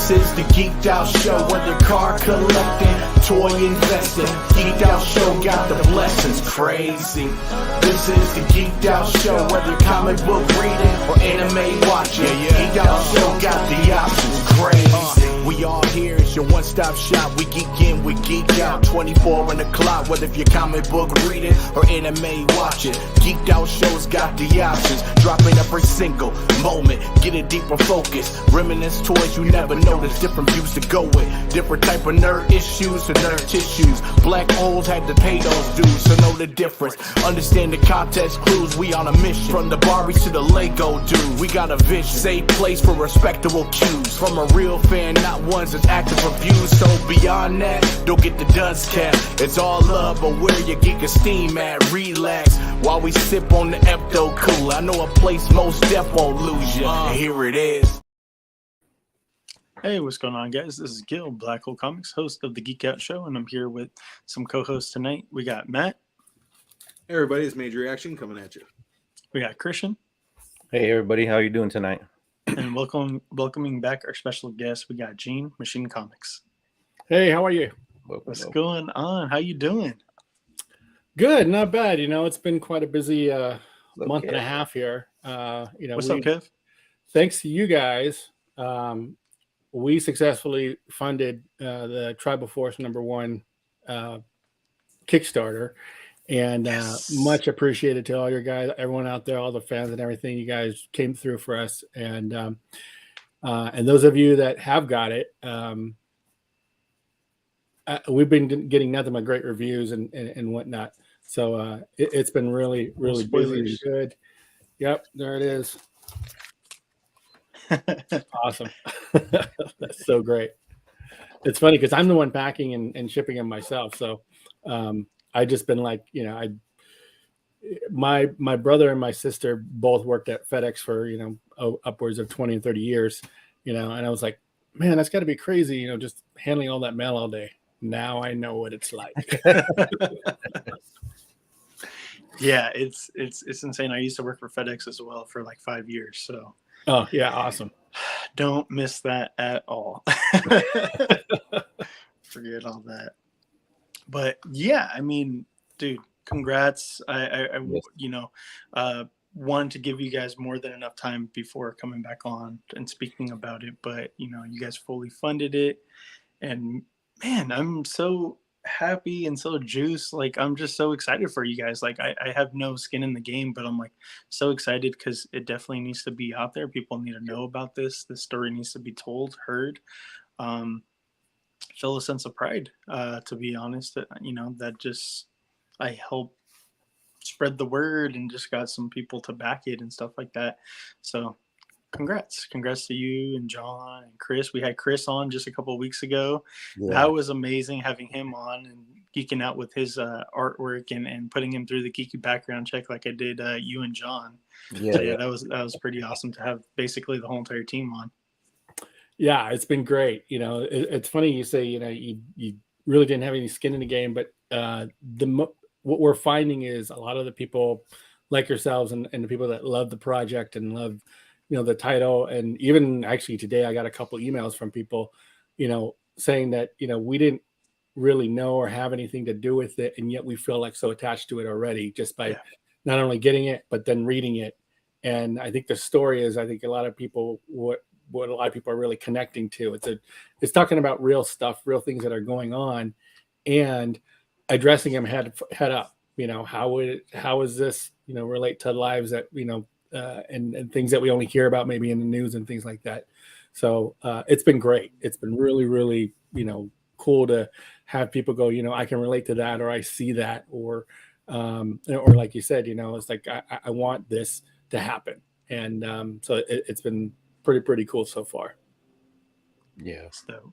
This is the Geeked Out Show, whether car collecting, toy investing. Geeked Out Show got the blessings, crazy. This is the Geeked Out Show, whether comic book reading or anime watching. Geeked Out Show got the options, crazy. We all here, it's your one-stop shop. We geek in, we geek out, 24 on the clock. Whether if you're comic book reading or anime watching, Geeked Out Show's got the options. Dropping every single moment, get a deeper focus. Reminisce toys you never noticed, different views to go with. Different type of nerd issues to nerd tissues. Black holes had to pay those dues, so know the difference. Understand the context clues, we on a mission. From the Barbies to the Lego dude, we got a vision. Safe place for respectable cues. From a real fan, not ones that's active reviews. So beyond that, don't get the dust cap. It's all love, but where your geek esteem at? Relax while we sip on the Epto Cool. I know a place most def won't lose you. And here it is. Hey, what's going on, guys? This is Gil, Black Hole Comics, host of the Geek Out Show, and I'm here with some co-hosts tonight. We got Matt. Hey, everybody, it's Major Reaction coming at you. We got Christian. Hey, everybody, how you doing tonight? And welcoming back our special guest, we got Gene, Machine Comics. Hey, how are you? What's going on? How you doing? Good, not bad. You know, it's been quite a busy month and a half here. What's up, Kev? Thanks to you guys, we successfully funded the Tribal Force #1 Kickstarter, and much appreciated to all your guys, everyone out there, all the fans and everything. You guys came through for us, and those of you that have got it, we've been getting nothing but great reviews and whatnot. So it's been really busy and good. Yep, there it is. Awesome. That's so great. It's funny because I'm the one packing and shipping them myself. So I just been like, my brother and my sister both worked at FedEx for, upwards of 20 and 30 years, and I was like, man, that's got to be crazy, just handling all that mail all day. Now I know what it's like. Yeah, it's insane. I used to work for FedEx as well for like 5 years. So oh yeah, awesome. Don't miss that at all. Forget all that. But yeah, I mean, dude, congrats. I wanted to give you guys more than enough time before coming back on and speaking about it, but you guys fully funded it, and man, I'm so happy and so juiced. Like, I'm just so excited for you guys. Like, I have no skin in the game, but I'm like so excited because it definitely needs to be out there. People need to know about this. This story needs to be told, heard. Feel a sense of pride, to be honest, that just I helped spread the word and just got some people to back it and stuff like that. So congrats to you and John and Chris. We had Chris on just a couple of weeks ago. Yeah. That was amazing having him on and geeking out with his artwork and putting him through the geeky background check like I did you and John. Yeah, so, yeah, that was pretty awesome to have basically the whole entire team on. Yeah, it's been great. It's funny you say, you really didn't have any skin in the game, but what we're finding is a lot of the people like yourselves and the people that love the project and love, the title. And even actually today, I got a couple emails from people, saying that, we didn't really know or have anything to do with it. And yet we feel like so attached to it already just by not only getting it, but then reading it. And I think the story is, a lot of people, what a lot of people are really connecting to. It's talking about real stuff, real things that are going on, and addressing them head up. How is this, relate to lives that, and things that we only hear about maybe in the news and things like that. So it's been great. It's been really, really, cool to have people go, I can relate to that, or I see that, or like you said, it's like, I want this to happen. And so it's been pretty cool so far. Yeah. So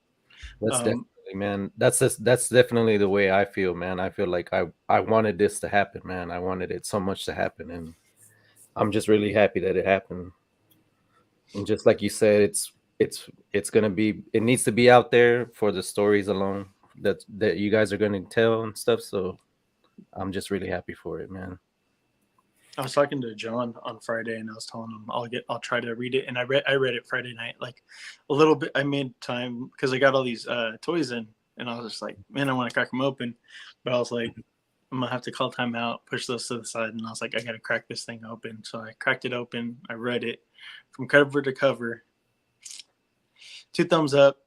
that's definitely, man, that's definitely the way I feel, man. I feel like I wanted this to happen, man. I wanted it so much to happen, and I'm just really happy that it happened. And just like you said, it's gonna be, it needs to be out there for the stories alone that you guys are gonna tell and stuff. So I'm just really happy for it, man. I was talking to John on Friday, and I was telling him I'll try to read it. And I read it Friday night, like a little bit. I made time because I got all these toys in, and I was just like, man, I want to crack them open. But I was like, I'm gonna have to call time out, push those to the side, and I was like, I gotta crack this thing open. So I cracked it open. I read it from cover to cover. 2 thumbs up.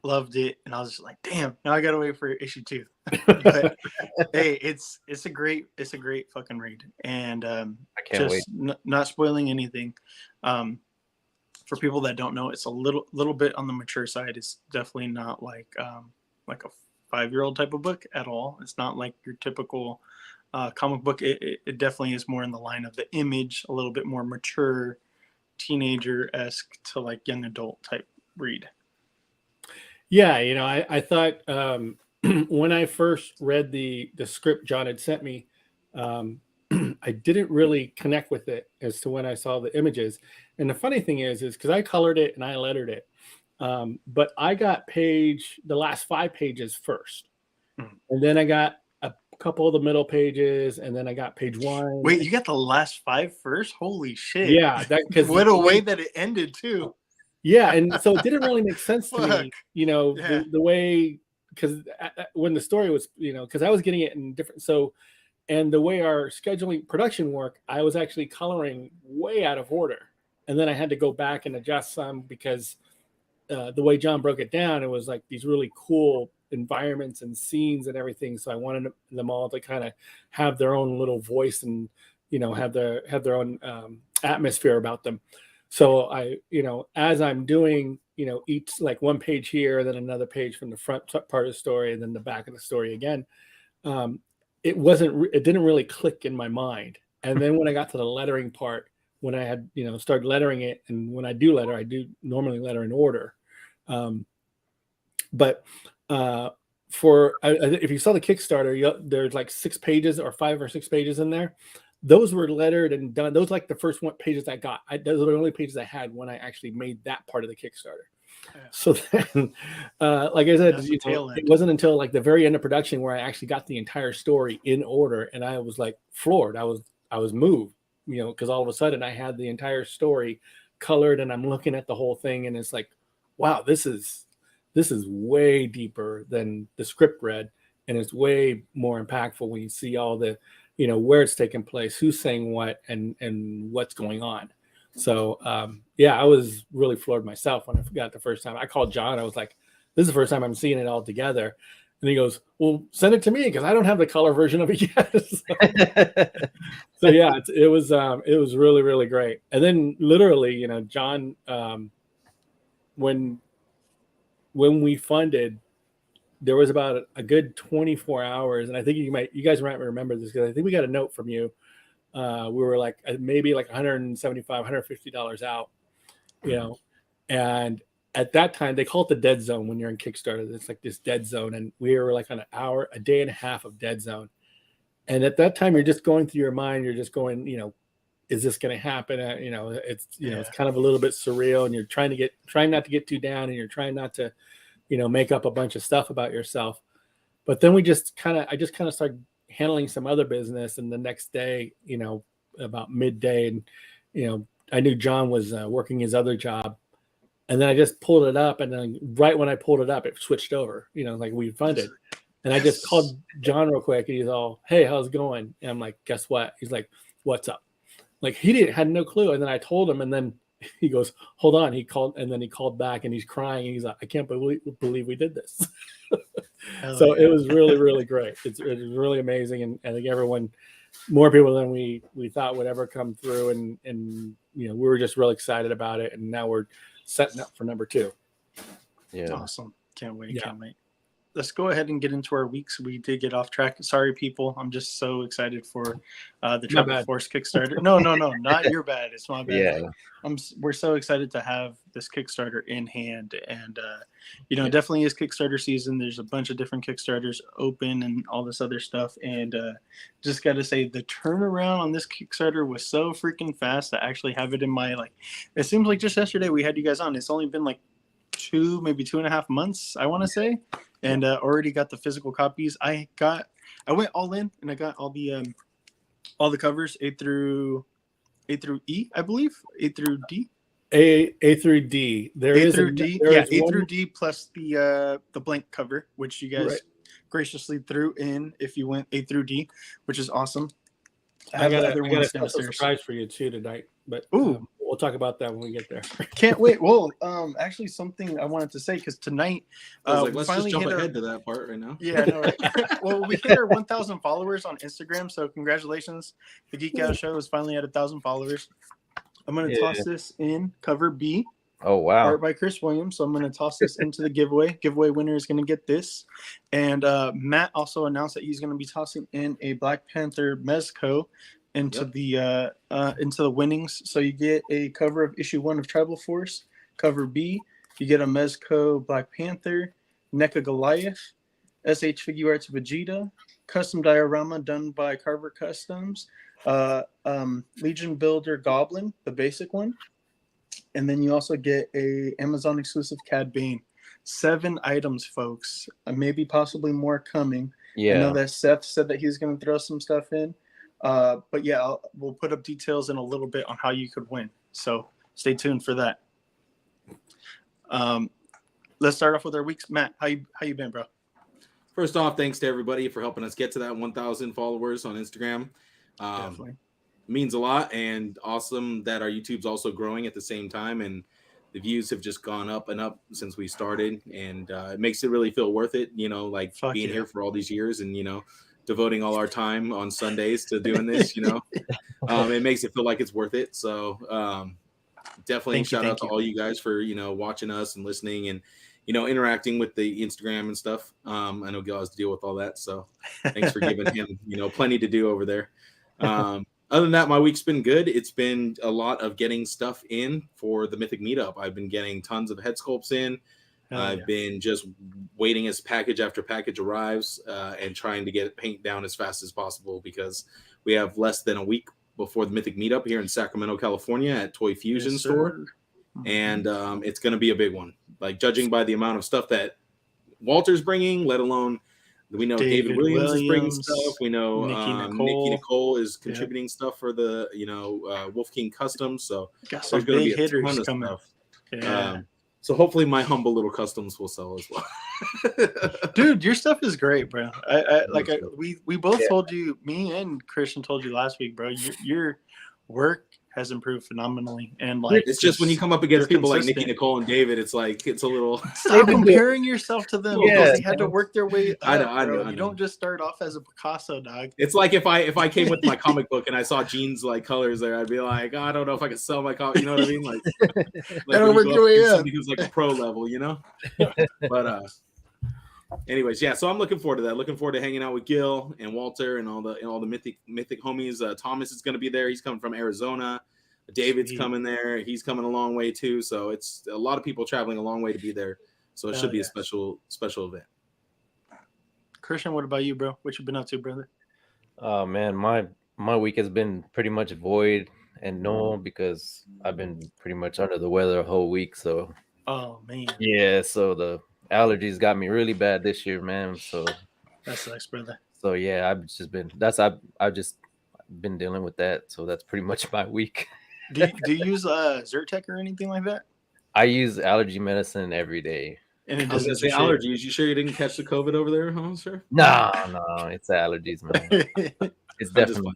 Loved it, and I was just like, damn, now I gotta wait for issue 2. But hey, it's a great fucking read, and I can't wait. Not spoiling anything. For people that don't know, it's a little bit on the mature side. It's definitely not like a 5-year-old type of book at all. It's not like your typical comic book. It definitely is more in the line of the image, a little bit more mature, teenager-esque to like young adult type read. Yeah, I thought when I first read the script John had sent me, I didn't really connect with it as to when I saw the images. And the funny thing is because I colored it and I lettered it, but I got the last 5 pages first, and then I got a couple of the middle pages, and then I got page 1. Wait, you got the last 5 first? Holy shit! Yeah, because what a way that it ended too. Yeah, and so it didn't really make sense to me, Yeah. the way, because when the story was, because I was getting it in different, and the way our scheduling production worked, I was actually coloring way out of order, and then I had to go back and adjust some because the way John broke it down, it was like these really cool environments and scenes and everything. So I wanted them all to kind of have their own little voice and have their own atmosphere about them. So I, as I'm doing, each like 1 page here, then another page from the front part of the story, and then the back of the story again, it didn't really click in my mind. And then when I got to the lettering part, when I had, started lettering it, and when I do letter, I do normally letter in order. But if you saw the Kickstarter, there's like 6 pages or 5 or 6 pages in there. Those were lettered and done. Those like the first 1 pages I got. Those are the only pages I had when I actually made that part of the Kickstarter. Yeah. So then, like I said, it wasn't until like the very end of production where I actually got the entire story in order, and I was like floored. I was moved, because all of a sudden I had the entire story colored, and I'm looking at the whole thing, and it's like, wow, this is way deeper than the script read, and it's way more impactful when you see all the where it's taking place, who's saying what, and what's going on. So I was really floored myself when I got the first time. I called John. I was like, this is the first time I'm seeing it all together. And he goes, well, send it to me because I don't have the color version of it yet. So yeah, it was really, really great. And then literally, John, when we funded, there was about a good 24 hours. And I think you guys might remember this because I think we got a note from you. We were like maybe like $175, $150 out, and at that time they call it the dead zone when you're in Kickstarter. It's like this dead zone, and we were like on a day and a half of dead zone. And at that time, you're just going through your mind. You're just going, is this going to happen? It's it's kind of a little bit surreal, and you're trying not to get too down, and you're trying not to, make up a bunch of stuff about yourself. But then I just kind of started handling some other business, and the next day, about midday, and I knew John was working his other job, and then I just pulled it up, and then right when I pulled it up, it switched over, like we funded, and I just called John real quick, and he's all, hey, how's it going? And I'm like, guess what? He's like, what's up? Like he had no clue, and then I told him, and then he goes, hold on. He called, and then he called back, and he's crying, and he's like, I can't believe we did this. So it was really, really great. It was really amazing, and I think more people than we thought would ever come through, and we were just really excited about it, and now we're setting up for number 2. Yeah, awesome. Can't wait. Let's go ahead and get into our weeks. We did get off track. Sorry, people. I'm just so excited for the Travel Force Kickstarter. No, not your bad. It's my bad. Yeah. We're so excited to have this Kickstarter in hand, and definitely is Kickstarter season. There's a bunch of different Kickstarters open and all this other stuff, and just got to say the turnaround on this Kickstarter was so freaking fast to actually have it in my it seems like just yesterday we had you guys on. It's only been like maybe 2.5 months, I want to say. And already got the physical copies. I went all in, and I got all the all the covers A through E, I believe. A through D. A through D. There A is through D. there Yeah, is A one- through D plus the blank cover, which you guys Right. graciously threw in if you went A through D, which is awesome. I got other a ones special downstairs. surprise for you too tonight, but Ooh. we'll talk about that when we get there. Can't wait. Well, actually, something I wanted to say because tonight, I was like, we let's just finally jump hit ahead to that part right now. Yeah, I know, right? Well, we hit our 1,000 followers on Instagram, so congratulations. The Geek Out Show is finally at 1,000 followers. I'm going to toss this in cover B, Oh wow. art by Chris Williams. So I'm going to toss this into the giveaway. Giveaway winner is going to get this. And Matt also announced that he's going to be tossing in a Black Panther Mezco into the winnings. So you get a cover of issue 1 of Tribal Force. Cover B, you get a Mezco Black Panther, NECA Goliath, SH Figaurts Vegeta, custom diorama done by Carver Customs, Legion Builder Goblin, the basic one, and then you also get a Amazon exclusive Cad Bane. 7 items, folks. Maybe possibly more coming. Yeah. I know that Seth said that he's going to throw some stuff in, but yeah, we'll put up details in a little bit on how you could win. So stay tuned for that. Let's start off with our weeks. Matt, how you been, bro? First off, thanks to everybody for helping us get to that 1,000 followers on Instagram. Definitely. Means a lot, and awesome that our YouTube's also growing at the same time, and the views have just gone up and up since we started, and it makes it really feel worth it, like being here for all these years and, devoting all our time on Sundays to doing this, it makes it feel like it's worth it. So definitely shout out to all you guys for, watching us and listening and, interacting with the Instagram and stuff. I know Gil has to deal with all that. So thanks for giving him, plenty to do over there. Other than that, my week's been good. It's been a lot of getting stuff in for the Mythic Meetup. I've been getting tons of head sculpts in. I've been just waiting as package after package arrives and trying to get paint down as fast as possible because we have less than a week before the Mythic Meetup here in Sacramento, California at Toy Fusion store. And it's going to be a big one. Like judging by the amount of stuff that Walter's bringing, let alone we know David Williams is bringing stuff. We know Nikki Nicole is contributing stuff for the Wolf King Customs. So got there's going to be a ton of stuff. Yeah. So hopefully my humble little customs will sell as well. Dude, your stuff is great, bro. We both told you, me and Christian told you last week, bro. Your work has improved phenomenally, and it's just when you come up against people like Nikki Nicole and David, it's like it's a little. Stop comparing yourself to them because they had to work their way up. I know. You don't just start off as a Picasso, dog. It's like if I came with my comic book and I saw Gene's like colors there, I'd be like, I don't know if I could sell my comic. You know what I mean? Like gotta work your way up. Somebody who's like a pro level, But anyways, yeah. So I'm looking forward to that. Looking forward to hanging out with Gil and Walter and all the mythic homies. Thomas is going to be there. He's coming from Arizona. David's coming there. He's coming a long way too. So it's a lot of people traveling a long way to be there. So it should be a special event. Christian, what about you, bro? What you been up to, brother? Oh man, my week has been pretty much void and null because I've been pretty much under the weather the whole week. So oh man, yeah. So the allergies got me really bad this year, man. So that sucks, brother. So yeah, I've just been dealing with that. So that's pretty much my week. Do you use Zyrtec or anything like that? I use allergy medicine every day. And it I was gonna say allergies. You sure you didn't catch the COVID over there, huh, sir? No, it's allergies, man. It's definitely.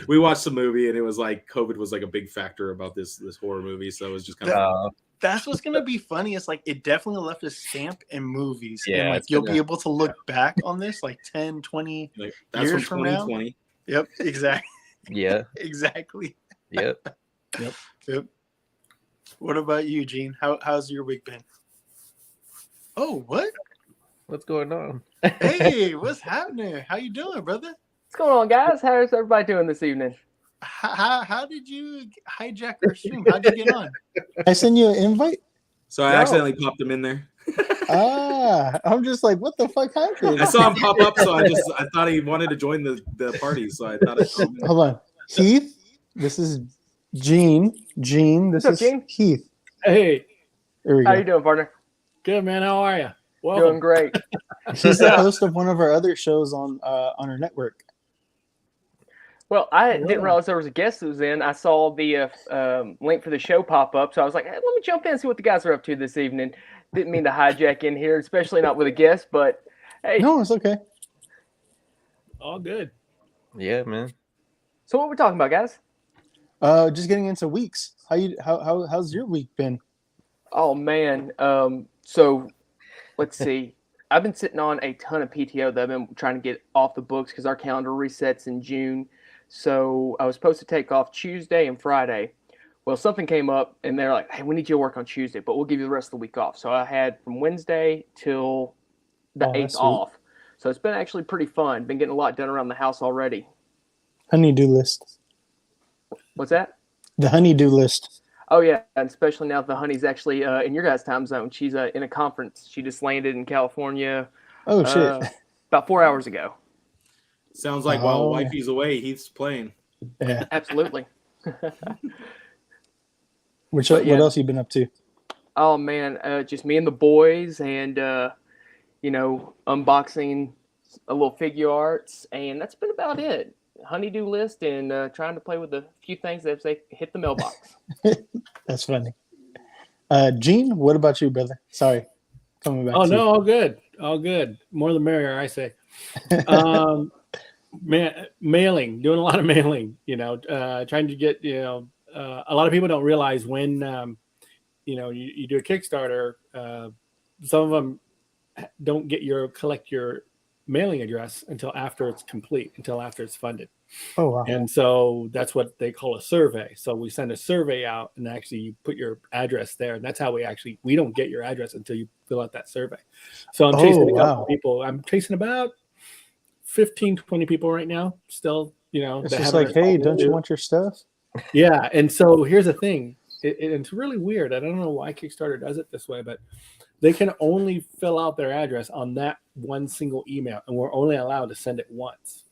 We watched the movie and it was like COVID was like a big factor about this horror movie. So it was just kind of. That's what's gonna be funny. It's like it definitely left a stamp in movies. Yeah, and like you'll be able to look back on this like 10, 20 years from now. Yep, exactly. Yeah. Exactly. Yep. What about you, Gene? How's your week been? Oh, what? What's going on? Hey, what's happening? How you doing, brother? What's going on, guys? How's everybody doing this evening? How did you hijack our stream? How'd you get on? I send you an invite? So I accidentally popped him in there. I'm just like, what the fuck happened? I saw him pop up, so I thought he wanted to join the party, so I thought I'd come in. Hold on. Heath, this is Gene. This is Gene? Heath. Hey. There we go. How you doing, partner? Good, man. How are you? Welcome. Doing great. He's the host of one of our other shows on our network. Well, I didn't realize there was a guest that was in. I saw the link for the show pop up, so I was like, hey, let me jump in and see what the guys are up to this evening. Didn't mean to hijack in here, especially not with a guest, but hey. No, it's okay. All good. Yeah, man. So what we're talking about, guys? Just getting into weeks. How's your week been? Oh man. So let's see. I've been sitting on a ton of PTO that I've been trying to get off the books because our calendar resets in June. So I was supposed to take off Tuesday and Friday. Well, something came up and they're like, hey, we need you to work on Tuesday, but we'll give you the rest of the week off. So I had from Wednesday till the 8th off. So it's been actually pretty fun. Been getting a lot done around the house already. Honey-do list. What's that? The honey-do list. Oh, yeah, and especially now the honey's actually in your guys' time zone. She's in a conference. She just landed in California. Oh, shit. About 4 hours ago. Sounds like while wifey's away, he's playing. Yeah. Absolutely. What else you been up to? Oh, man, just me and the boys and, unboxing a little Figuarts, and that's been about it. Honeydew list and trying to play with a few things that they hit the mailbox. That's funny. Gene, what about you, brother? Sorry, coming back. Oh no, all good. More the merrier, I say. Mailing, doing a lot of mailing. Trying to get. A lot of people don't realize when you do a Kickstarter. Some of them don't collect your mailing address until after it's complete, until after it's funded. Oh, wow. And so that's what they call a survey. So we send a survey out and actually you put your address there. And that's how we don't get your address until you fill out that survey. So I'm chasing a couple people. I'm chasing about 15, 20 people right now. Still, it's just like, hey, don't you want your stuff? Yeah. And so here's the thing. It's really weird. I don't know why Kickstarter does it this way, but they can only fill out their address on that one single email, and we're only allowed to send it once.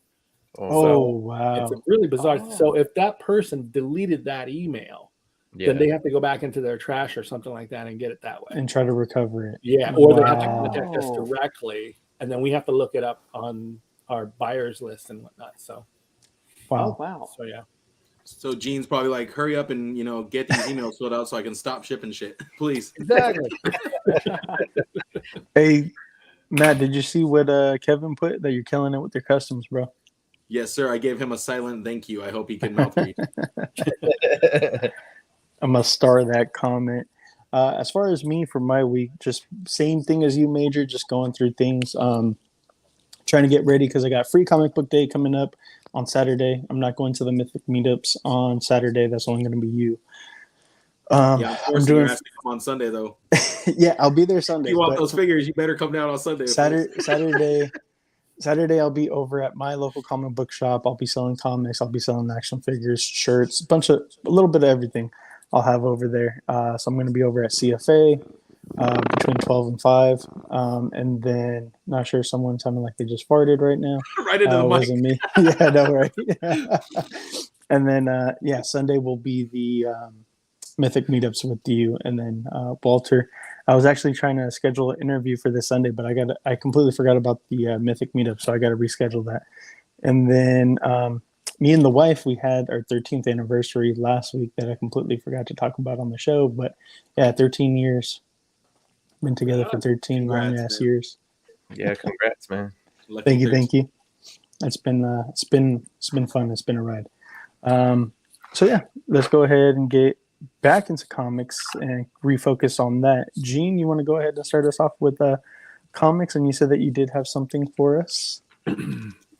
Wow. It's really bizarre. So if that person deleted that email, then they have to go back into their trash or something like that and get it that way. And try to recover it. Yeah, or they have to contact us directly, and then we have to look it up on our buyers list and whatnot. So, wow. Oh, wow. So, yeah. So Gene's probably like, hurry up and, get these emails filled out so I can stop shipping shit, please. Exactly. Hey, Matt, did you see what Kevin put? That you're killing it with your customs, bro. Yes, sir. I gave him a silent thank you. I hope he can mouth read. I'm going to star that comment. As far as me for my week, just same thing as you, Major, just going through things. Trying to get ready because I got free comic book day coming up on Saturday. I'm not going to the Mythic meetups on Saturday. That's only going to be you. Of course, you're asking to come on Sunday, though. Yeah, I'll be there Sunday. If you want those figures, you better come down on Sunday. Saturday, I'll be over at my local comic book shop. I'll be selling comics. I'll be selling action figures, shirts, a little bit of everything I'll have over there. So I'm going to be over at CFA between 12 and 5. And then, not sure, someone sounded like they just farted right now. Right into the mic. Wasn't me. Yeah, no, right. And then, Sunday will be the Mythic meetups with you. And then Walter, I was actually trying to schedule an interview for this Sunday, but I completely forgot about the Mythic meetup, so I got to reschedule that. And then me and the wife, we had our 13th anniversary last week that I completely forgot to talk about on the show. But yeah, 13 years. Been together for 13 long ass years. Yeah, congrats, man. Thank you. It's been fun. It's been a ride. So yeah, let's go ahead and get back into comics and refocus on that. Gene, you want to go ahead and start us off with comics? And you said that you did have something for us.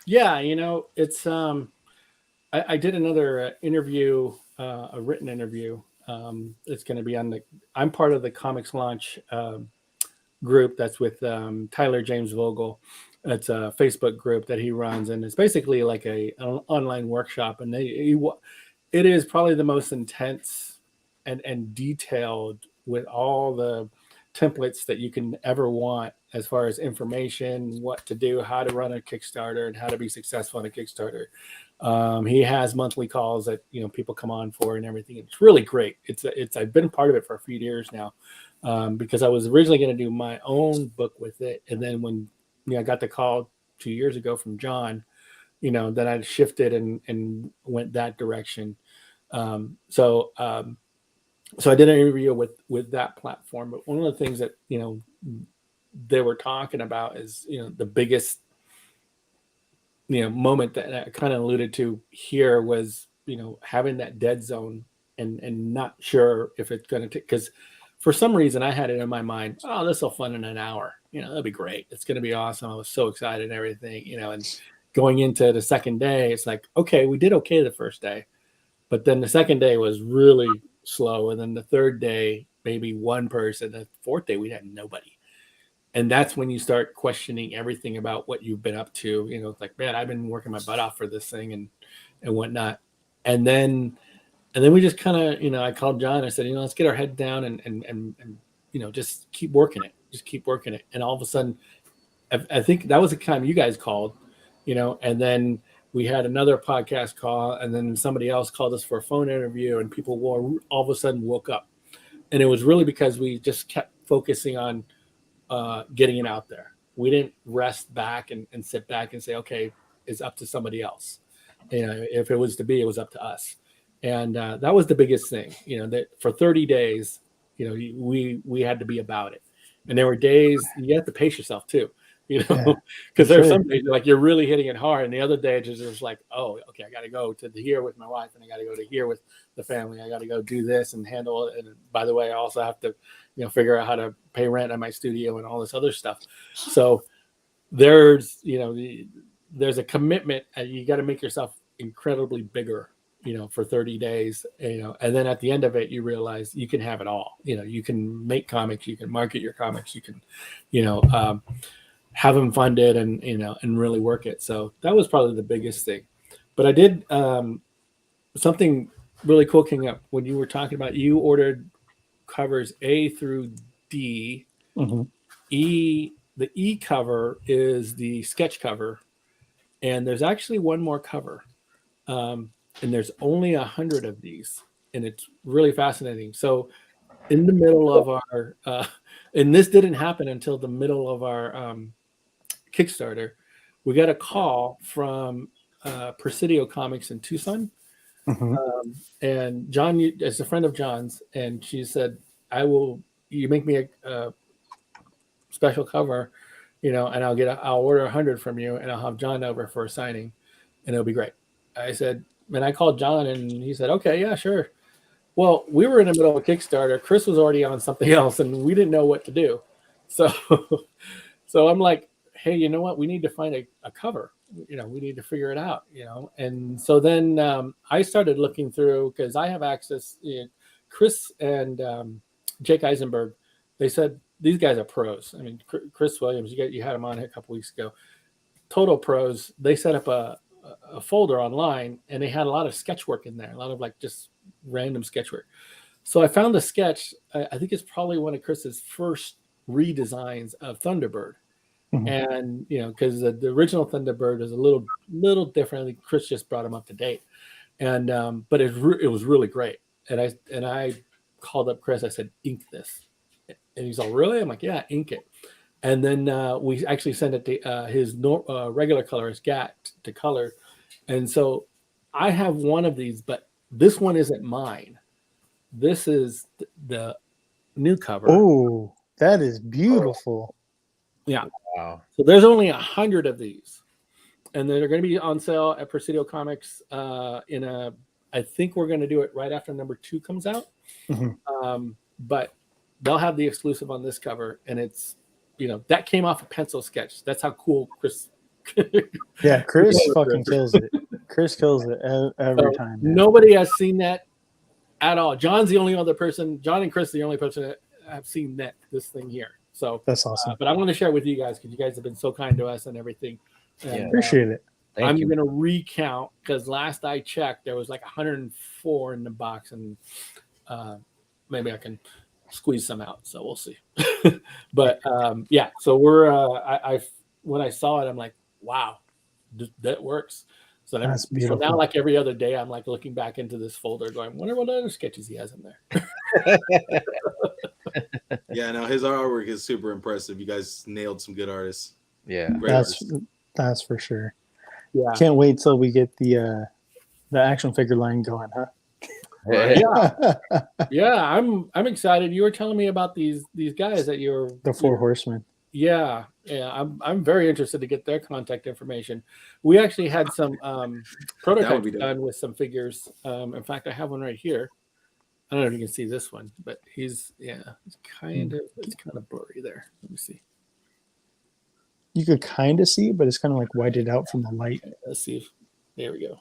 Yeah, it's I did another interview, a written interview. It's going to be I'm part of the Comics Launch group that's with Tyler James Vogel. It's a Facebook group that he runs, and it's basically like an online workshop. And it is probably the most intense and detailed with all the templates that you can ever want as far as information, what to do, how to run a Kickstarter, and how to be successful in a Kickstarter. He has monthly calls that people come on for and everything. It's really great. I've been part of it for a few years now because I was originally going to do my own book with it, and then when I got the call 2 years ago from John then I shifted and went that direction. So I did an interview with that platform. But one of the things that they were talking about is the biggest moment that I kind of alluded to here was having that dead zone and not sure if it's going to take, because for some reason I had it in my mind, oh, this will fun in an hour, that'll be great, it's going to be awesome. I was so excited and everything, and going into the second day, it's like, okay, we did okay the first day, but then the second day was really slow, and then the third day maybe one person, the fourth day we had nobody. And that's when you start questioning everything about what you've been up to. It's like, man, I've been working my butt off for this thing and whatnot. And then we just kind of, I called John. I said, let's get our head down and just keep working it. Just keep working it. And all of a sudden, I think that was the time you guys called, and then we had another podcast call, and then somebody else called us for a phone interview, and people all of a sudden woke up. And it was really because we just kept focusing on getting it out there. We didn't rest back and sit back and say, okay, it's up to somebody else. If it was to be, it was up to us. And that was the biggest thing, that for 30 days, we had to be about it. And there were days you have to pace yourself too, because there's some days like you're really hitting it hard. And the other day it's just like, oh, okay, I got to go to here with my wife, and I got to go to here with the family. I got to go do this and handle it. And by the way, I also have to, figure out how to pay rent at my studio and all this other stuff. So there's, there's a commitment, and you got to make yourself incredibly bigger, for 30 days, and then at the end of it, you realize you can have it all. You can make comics, you can market your comics, you can, have them funded and, and really work it. So that was probably the biggest thing. But I did something really cool came up when you were talking about, you ordered covers A through D. Mm-hmm. The E cover is the sketch cover, and there's actually one more cover, and there's only 100 of these, and it's really fascinating. So in the middle of our and this didn't happen until the middle of our Kickstarter, we got a call from Presidio Comics in Tucson. Mm-hmm. And John is a friend of John's, and she said, you make me a special cover, and I'll order 100 from you, and I'll have John over for a signing, and it'll be great. I said, and I called John, and he said, okay, yeah, sure. Well, we were in the middle of a Kickstarter. Chris was already on something else, and we didn't know what to do. So I'm like, hey, you know what? We need to find a cover. We need to figure it out, And so then I started looking through, because I have access. Chris and Jake Eisenberg, they said these guys are pros. I mean, Chris Williams, you had him on a couple weeks ago. Total pros. They set up a folder online, and they had a lot of sketch work in there, a lot of like just random sketch work. So I found a sketch. I think it's probably one of Chris's first redesigns of Thunderbird. Mm-hmm. And because the original Thunderbird is a little different. I think Chris just brought him up to date, and but it was really great. And I called up Chris. I said, ink this, and he's all, really? I'm like, yeah, ink it. And then we actually sent it to his regular colorist, Gat, to color. And so I have one of these, but this one isn't mine. This is the new cover. Oh, that is beautiful. Yeah. Wow. So there's only 100 of these, and they're going to be on sale at Presidio Comics I think we're going to do it right after number 2 comes out. Mm-hmm. But they'll have the exclusive on this cover, and it's, that came off a pencil sketch. That's how cool Chris. Yeah, Chris fucking kills it. Chris kills it every time. Man. Nobody has seen that at all. John's the only other person. John and Chris are the only person that have seen this thing here. So that's awesome. But I want to share it with you guys, because you guys have been so kind to us and everything. And, appreciate it. I'm going to recount, because last I checked, there was like 104 in the box, and maybe I can squeeze some out. So we'll see. But yeah, so we're when I saw it, I'm like, wow, that works. So now, like every other day, I'm like looking back into this folder, going, wonder what other sketches he has in there. Yeah, no, his artwork is super impressive. You guys nailed some good artists. Yeah, that's for sure. Yeah. Can't wait till we get the action figure line going, huh? Yeah, I'm excited. You were telling me about these guys that the Four Horsemen. Yeah, I'm very interested to get their contact information. We actually had some prototypes done with some figures. In fact, I have one right here. I don't know if you can see this one, but it's kind of blurry there. Let me see. You could kind of see it, but it's kind of like whited out from the light. Let's see. There we go.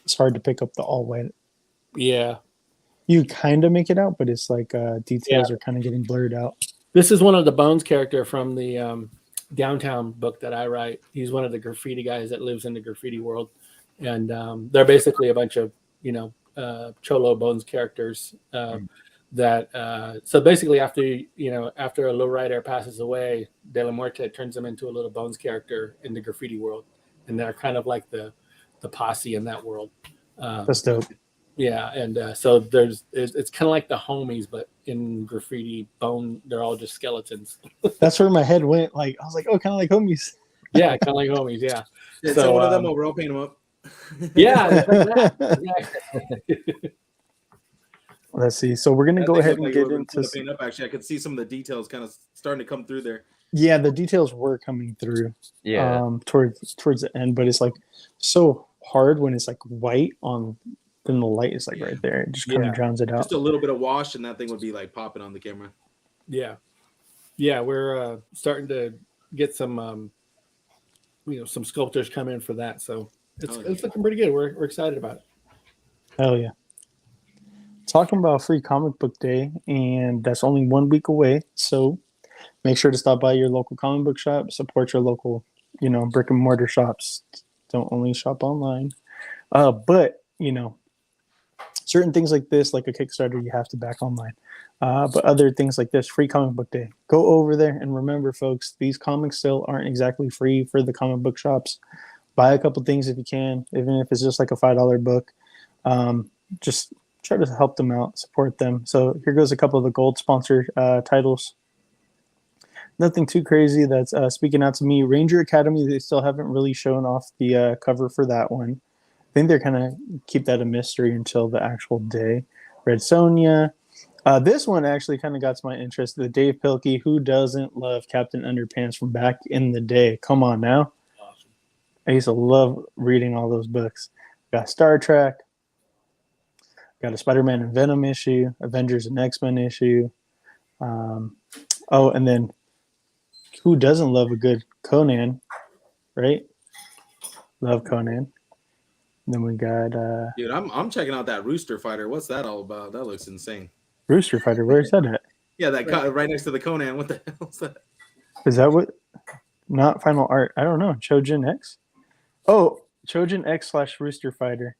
It's hard to pick up the all white. Yeah. You kind of make it out, but it's like details are kind of getting blurred out. This is one of the Bones character from the Downtown book that I write. He's one of the graffiti guys that lives in the graffiti world. And they're basically a bunch of, Cholo Bones characters that so basically after a lowrider passes away, De La Muerte turns them into a little Bones character in the graffiti world. And they're kind of like the posse in that world. That's dope. Yeah, and so it's kind of like the homies, but in graffiti bone, they're all just skeletons. That's where my head went. Like I was like, oh, kind of like homies. Yeah, kind of like homies. Yeah. So one of them, we're all painting them up. Yeah. Let's see. So we're gonna go ahead and get into paint up. Actually, I could see some of the details kind of starting to come through there. Yeah, the details were coming through. Yeah. Towards the end, but it's like so hard when it's like white on. Then the light is like right there. It just kind of drowns it out. Just a little bit of wash, and that thing would be like popping on the camera. Yeah, we're starting to get some, some sculptors come in for that. So it's looking pretty good. We're excited about it. Hell yeah! Talking about Free Comic Book Day, and that's only 1 week away. So make sure to stop by your local comic book shop, support your local, brick and mortar shops. Don't only shop online, but certain things like this, like a Kickstarter, you have to back online. But other things like this, Free Comic Book Day, go over there. And remember, folks, these comics still aren't exactly free for the comic book shops. Buy a couple things if you can, even if it's just like a $5 book. Just try to help them out, support them. So here goes a couple of the gold sponsor titles. Nothing too crazy that's speaking out to me. Ranger Academy, they still haven't really shown off the cover for that one. I think they're kind of keep that a mystery until the actual day. Red Sonja. This one actually kind of got my interest. The Dave Pilkey. Who doesn't love Captain Underpants from back in the day? Come on now. Awesome. I used to love reading all those books. Got Star Trek. Got a Spider-Man and Venom issue. Avengers and X-Men issue. And then who doesn't love a good Conan, right? Love Conan. Then we got dude, I'm checking out that Rooster Fighter. What's that all about? That looks insane. Rooster Fighter, where's that at? Yeah, that right next to the Conan. What the hell is that? Is that what? Not Final Art. I don't know. Chojin X? Oh, Chojin X / Rooster Fighter.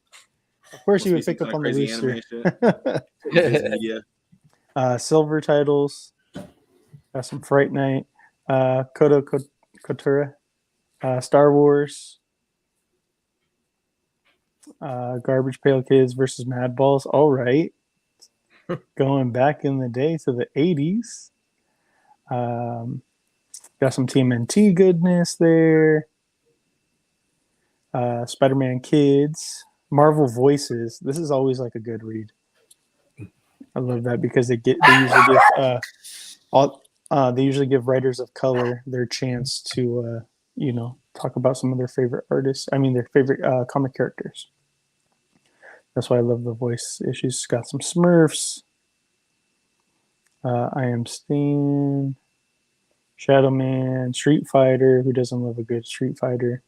Of course you would pick up on the Rooster. Yeah. Silver titles. Got some Fright Night. Koto Kotura. Star Wars. Garbage Pail Kids versus Madballs. All right. Going back in the day to the 80s. Got some TMNT goodness there. Spider-Man Kids. Marvel Voices. This is always like a good read. I love that because they usually give writers of color their chance to talk about some of their favorite artists. I mean their favorite comic characters. That's why I love the voice issues. Got some Smurfs. I Am Steen. Shadow Man. Street Fighter. Who doesn't love a good Street Fighter?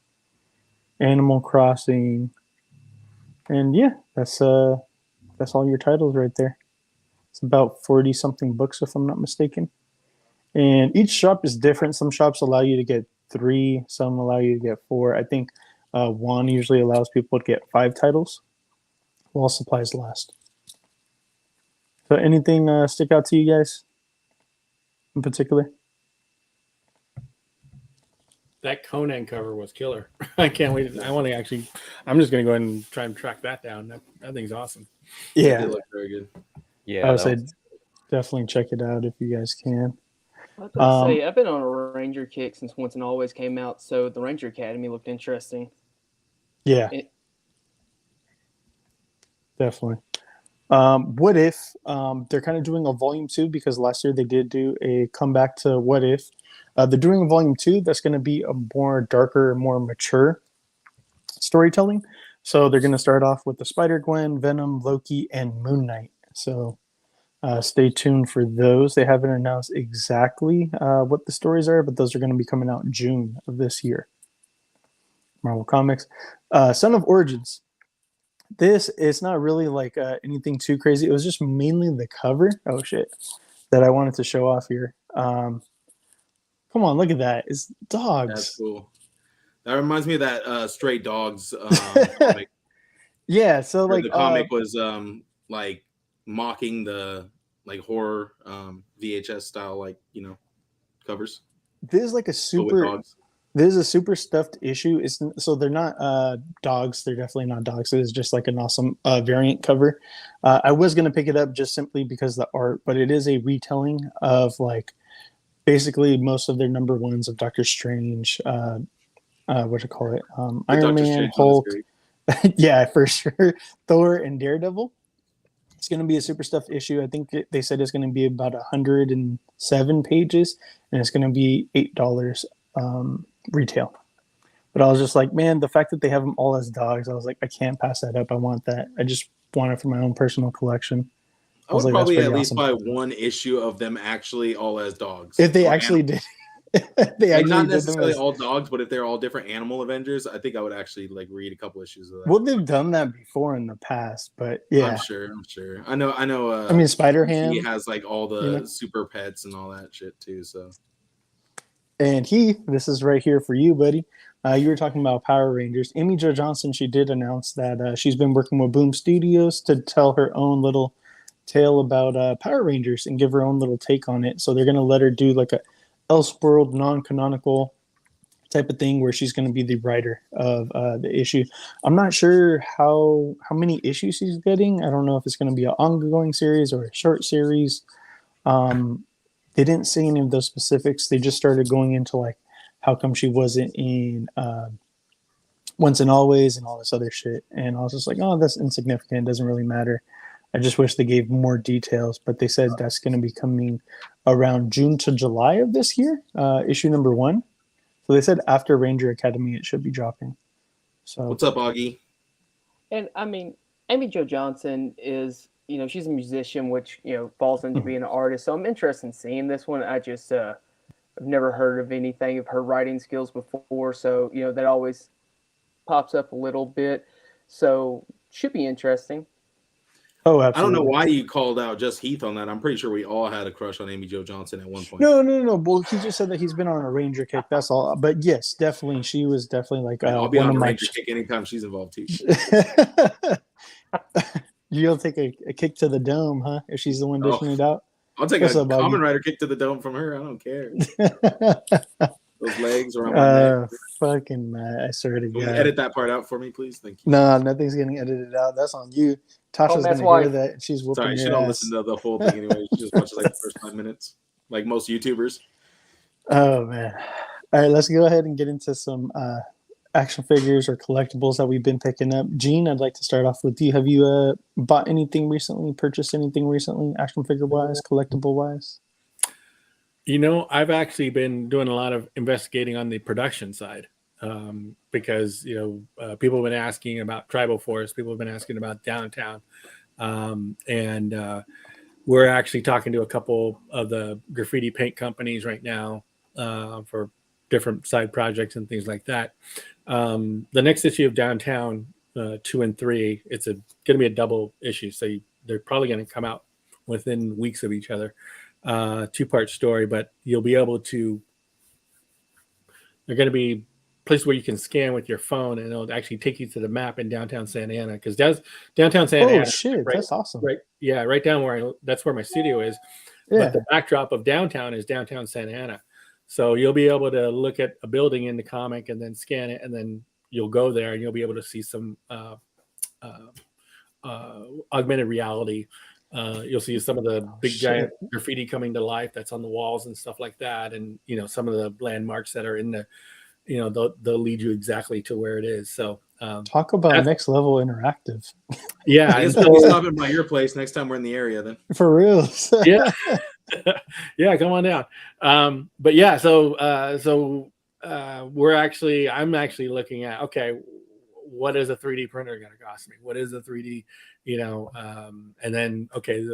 Animal Crossing. And yeah, that's all your titles right there. It's about 40-something books, if I'm not mistaken. And each shop is different. Some shops allow you to get 3. Some allow you to get 4. I think one usually allows people to get 5 titles while supplies last. So anything stick out to you guys in particular? That Conan cover was killer. I can't wait. I'm just going to go ahead and try and track that down. That thing's awesome. Yeah. It looked very good. I would say definitely check it out if you guys can. I was gonna say I've been on a Ranger kick since Once and Always came out, so the Ranger Academy looked interesting. Yeah, definitely. What If, they're kind of doing a volume 2 because last year they did do a comeback to What If. They're doing a volume 2 that's going to be a more darker, more mature storytelling. So they're going to start off with the Spider-Gwen, Venom, Loki, and Moon Knight. So stay tuned for those. They haven't announced exactly what the stories are, but those are going to be coming out in June of this year. Marvel Comics. Son of Origins. This is not really like anything too crazy. It was just mainly the cover. Oh shit, that I wanted to show off here. Come on, look at that. It's dogs. That's cool. That reminds me of that Stray Dogs comic. Yeah, so like the comic was like mocking the like horror VHS style, like, you know, covers. This is like a super. This is a super stuffed issue. It's so they're not dogs. They're definitely not dogs. It is just like an awesome variant cover. I was gonna pick it up just simply because of the art, but it is a retelling of like basically most of their number ones of Doctor Strange. What you call it? Iron Man, Hulk. Yeah, for sure. Thor and Daredevil. It's going to be a super stuffed issue. I think they said it's going to be about 107 pages, and it's going to be $8 retail. But I was just like, man, the fact that they have them all as dogs, I was like, I can't pass that up. I want that. I just want it for my own personal collection. I would probably at least buy one issue of them actually all as dogs. If they actually did. They actually not necessarily all dogs, but if they're all different animal Avengers, I think I would actually like read a couple issues of that. Well, they've done that before in the past, but yeah, I'm sure. I know. I mean, Spider-Ham, he has like all the super pets and all that shit too. So, and this is right here for you, buddy. You were talking about Power Rangers. Amy Jo Johnson, she did announce that she's been working with Boom Studios to tell her own little tale about Power Rangers and give her own little take on it. So they're gonna let her do like a Elseworld non-canonical type of thing where she's going to be the writer of the issue. I'm not sure how many issues she's getting. I don't know if it's going to be an ongoing series or a short series. They didn't say any of those specifics. They just started going into like how come she wasn't in Once and Always and all this other shit. And I was just like, oh, that's insignificant. It doesn't really matter. I just wish they gave more details, but they said that's going to be coming around June to July of this year, issue number 1. So they said after Ranger Academy, it should be dropping. So what's up, Augie? And I mean, Amy Jo Johnson is, she's a musician, which, falls into being an artist. So I'm interested in seeing this one. I just, I've never heard of anything of her writing skills before. So, that always pops up a little bit. So should be interesting. Oh, absolutely. I don't know why you called out just Heath on that. I'm pretty sure we all had a crush on Amy Jo Johnson at one point. No. Well, he just said that he's been on a Ranger kick. That's all. But yes, definitely, she was definitely like. I'll be on a Ranger kick anytime she's involved too. You'll take a kick to the dome, huh? If she's the one dishing it out. I'll take a Common Rider kick to the dome from her. I don't care. Those legs around my neck. Fucking Matt, I swear to God. Edit that part out for me, please. Thank you. No, nothing's getting edited out. That's on you. Tasha's gonna hear that and she's whooping your ass. She don't listen to the whole thing anyway. She just watches like the first 5 minutes, like most YouTubers. Oh man. All right, let's go ahead and get into some action figures or collectibles that we've been picking up. Gene, I'd like to start off with you. Have you bought anything recently, purchased anything recently, action figure wise, collectible wise? I've actually been doing a lot of investigating on the production side because, people have been asking about Tribal Force. People have been asking about Downtown. And we're actually talking to a couple of the graffiti paint companies right now for different side projects and things like that. The next issue of Downtown 2 and 3, it's going to be a double issue. So they're probably going to come out within weeks of each other. 2-part story, but you'll be able to, they're going to be places where you can scan with your phone and it'll actually take you to the map in downtown Santa Ana, because downtown Santa Ana. Oh shit, that's awesome. Right down where that's where my studio is. Yeah. But the backdrop of downtown is downtown Santa Ana. So you'll be able to look at a building in the comic and then scan it, and then you'll go there and you'll be able to see some augmented reality You'll see some of the big giant graffiti coming to life that's on the walls and stuff like that, and some of the landmarks that are in the, they'll lead you exactly to where it is. So talk about next level interactive. Yeah, I guess we'll be stopping by your place next time we're in the area then. For real. Yeah. Yeah, come on down. But yeah, so I'm actually looking at, okay, what is a 3D printer going to cost me? What is a 3D, and then, okay,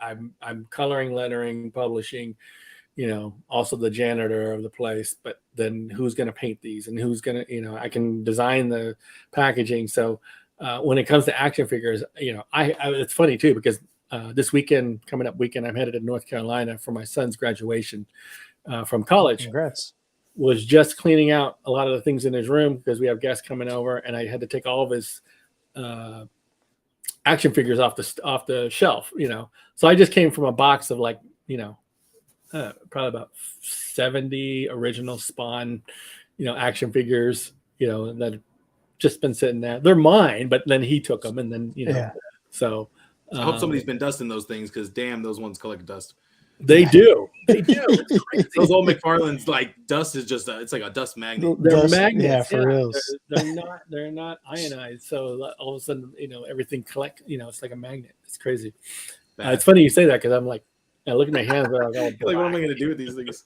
I'm coloring, lettering, publishing, also the janitor of the place, but then who's going to paint these and who's going to, I can design the packaging. So when it comes to action figures, it's funny too, because this weekend, coming up weekend, I'm headed to North Carolina for my son's graduation from college. Congrats. Was just cleaning out a lot of the things in his room because we have guests coming over, and I had to take all of his action figures off the shelf, So I just came from a box of like, probably about 70 original Spawn, action figures, that have just been sitting there. They're mine, but then he took them, and then so. I hope somebody's been dusting those things, because damn, those ones collect dust. They do. It's crazy. Those old McFarlane's, like, dust is just it's like a dust magnet. They're magnets. Yeah, for real. They're not ionized. So all of a sudden, everything it's like a magnet. It's crazy. It's funny you say that, because I'm like, I look at my hands. Like, what am I going to do with these things?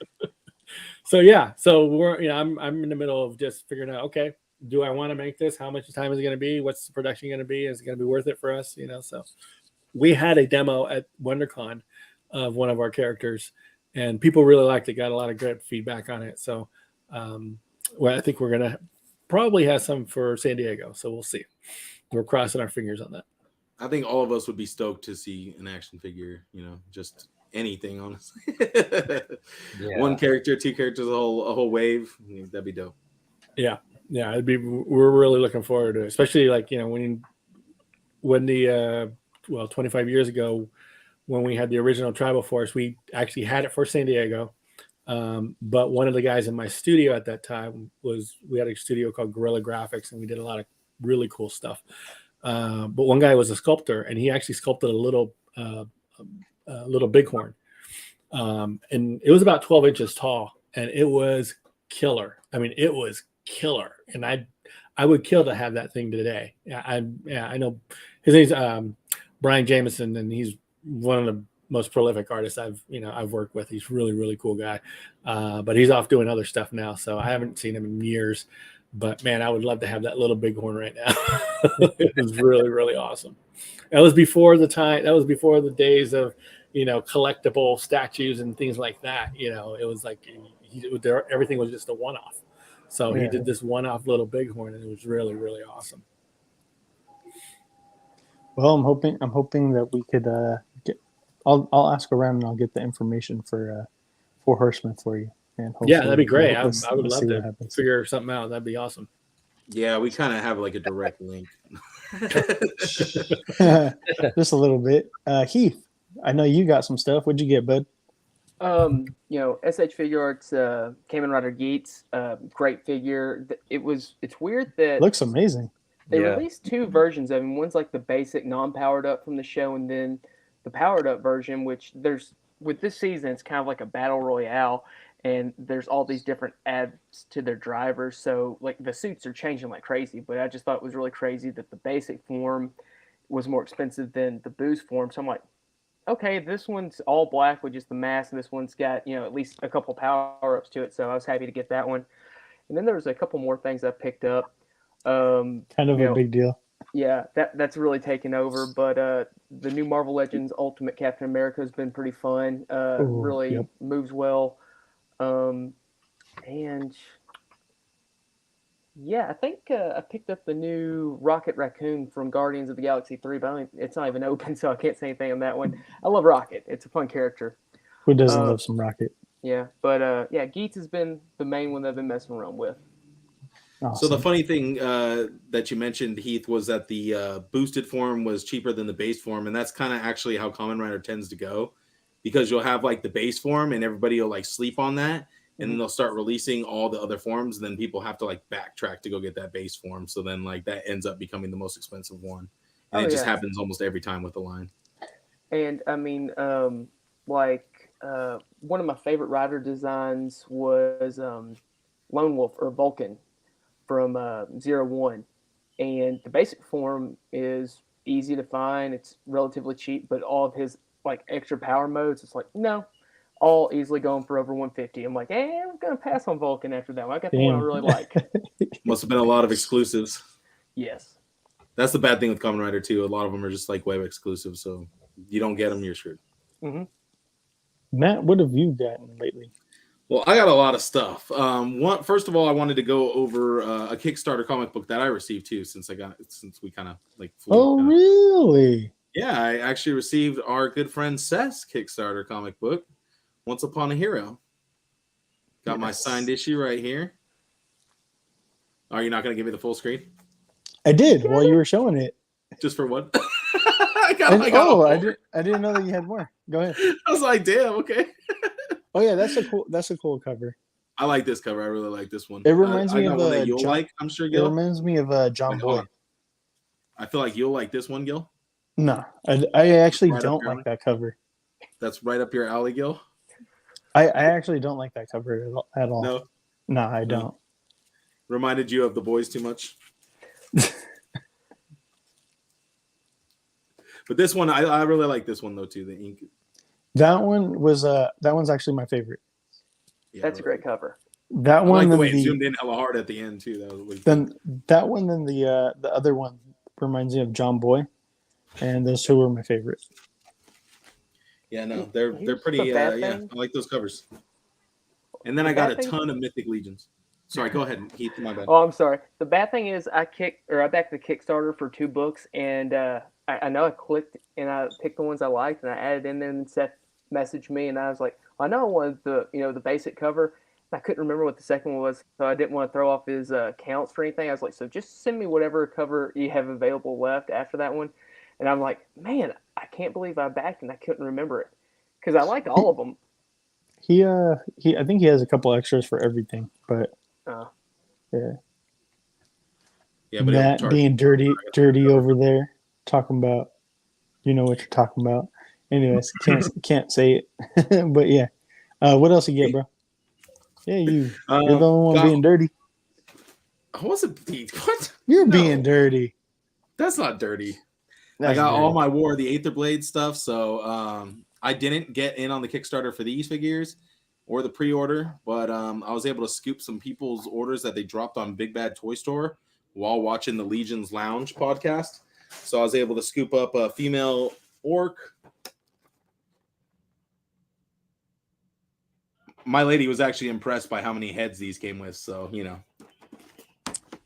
So yeah, so we're I'm in the middle of just figuring out, okay, do I want to make this? How much time is it going to be? What's the production going to be? Is it going to be worth it for us? So we had a demo at WonderCon of one of our characters, and people really liked it. Got a lot of good feedback on it. So I think we're going to probably have some for San Diego. So we'll see. We're crossing our fingers on that. I think all of us would be stoked to see an action figure, just anything, honestly. One character, two characters, a whole wave. That'd be dope. Yeah. We're really looking forward to it, especially like, when the 25 years ago, when we had the original Tribal Force, we actually had it for San Diego. But one of the guys in my studio at that time we had a studio called Guerrilla Graphics, and we did a lot of really cool stuff. But one guy was a sculptor, and he actually sculpted a little bighorn. And it was about 12 inches tall, and it was killer. I mean, it was killer. And I would kill to have that thing today. I know his name's Brian Jameson, and he's one of the most prolific artists I've worked with. He's really, really cool guy. But he's off doing other stuff now, so I haven't seen him in years. But man, I would love to have that little bighorn right now. It was really, really awesome. That was before the time. That was before the days of, collectible statues and things like that. It was like everything was just a one-off. So he did this one-off little bighorn, and it was really, really awesome. Well, I'm hoping that we could get. I'll ask around, and I'll get the information for Horseman for you. And that'd be gret. I would love to figure something out. That'd be awesome. Yeah, we kind of have like a direct link. Just a little bit. Heath, I know you got some stuff. What'd you get, bud? SH Figaurts, Kamen Rider geekz, great figure. It's weird that looks amazing. They released two versions of him. One's like the basic non-powered up from the show, and then the powered up version, which with this season, it's kind of like a battle royale. And there's all these different adds to their drivers. So, like, the suits are changing like crazy. But I just thought it was really crazy that the basic form was more expensive than the boost form. So I'm like, okay, this one's all black with just the mask. And this one's got, at least a couple power-ups to it. So I was happy to get that one. And then there was a couple more things I picked up. Kind of a big deal. Yeah, that's really taken over. But the new Marvel Legends Ultimate Captain America has been pretty fun. Moves well. And yeah, I think I picked up the new Rocket Raccoon from Guardians of the Galaxy 3, but it's not even open, so I can't say anything on that one. I love Rocket. It's a fun character. Who doesn't love some Rocket? Yeah, but geekz has been the main one that I've been messing around with. So Awesome. the funny thing that you mentioned, Heath, was that the boosted form was cheaper than the base form, and that's kind of actually how Kamen Rider tends to go. Because you'll have like the base form and everybody will like sleep on that, and then they'll start releasing all the other forms. And then people have to like backtrack to go get that base form. So then like that ends up becoming the most expensive one. And it just happens almost every time with the line. And I mean, one of my favorite rider designs was Lone Wolf or Vulcan from 01. And the basic form is easy to find. It's relatively cheap, but all of his like extra power modes, it's like, no, all easily going for over 150. I'm like, I'm going to pass on Vulcan after that one. I got the one I really like. Must have been a lot of exclusives. Yes. That's the bad thing with Kamen Rider too. A lot of them are just like web exclusive, so you don't get them, you're screwed. Mm-hmm. Matt, what have you gotten lately? Well, I got a lot of stuff. First of all, I wanted to go over a Kickstarter comic book that I received too, since we kind of like. Really? Yeah, I actually received our good friend Seth's Kickstarter comic book, Once Upon a Hero. Got my signed issue right here. Are you not going to give me the full screen? I did while you were showing it. Just for what? I didn't know that you had more. Go ahead. I was like, damn, okay. Oh yeah, that's a cool cover. I like this cover. I really like this one. It reminds me of one that you'll John, like. I'm sure Gil. It reminds me of John Boy. I feel like you'll like this one, Gil. No, I actually don't like that cover. That's right up your alley, Gil. I actually don't like that cover at all. No, I don't. Reminded you of The Boys too much. But this one, I really like this one though too. The ink. That one's actually my favorite. Yeah, that's a great cover. That one. I like the way it zoomed in hella hard at the end too. That one, then the other one reminds me of John Boy, and those two were my favorite. Yeah, no, they're pretty. Yeah, I like those covers. And then I got a ton of Mythic Legions. Sorry, go ahead, Heath. My bad. Oh, I'm sorry. The bad thing is I backed the Kickstarter for 2 books, and I know I clicked and I picked the ones I liked, and I added in there, and Seth messaged me, and I was like, I know I wanted the basic cover. I couldn't remember what the second one was, so I didn't want to throw off his counts for anything. I was like, so just send me whatever cover you have available left after that one. And I'm like, man, I can't believe I backed and I couldn't remember it because I like all of them. I think he has a couple extras for everything, but yeah. But Matt being dirty over there, talking about, you know what you're talking about. Anyways, can't say it, but yeah. What else you get, bro? Yeah, you're the only one being dirty. I wasn't what? You're being dirty. That's not dirty. That's I got dirty. all my War of the Aether Blade stuff, so I didn't get in on the Kickstarter for these figures or the pre-order, but I was able to scoop some people's orders that they dropped on Big Bad Toy Store while watching the Legion's Lounge podcast. So I was able to scoop up a female orc. My lady was actually impressed by how many heads these came with, so you know.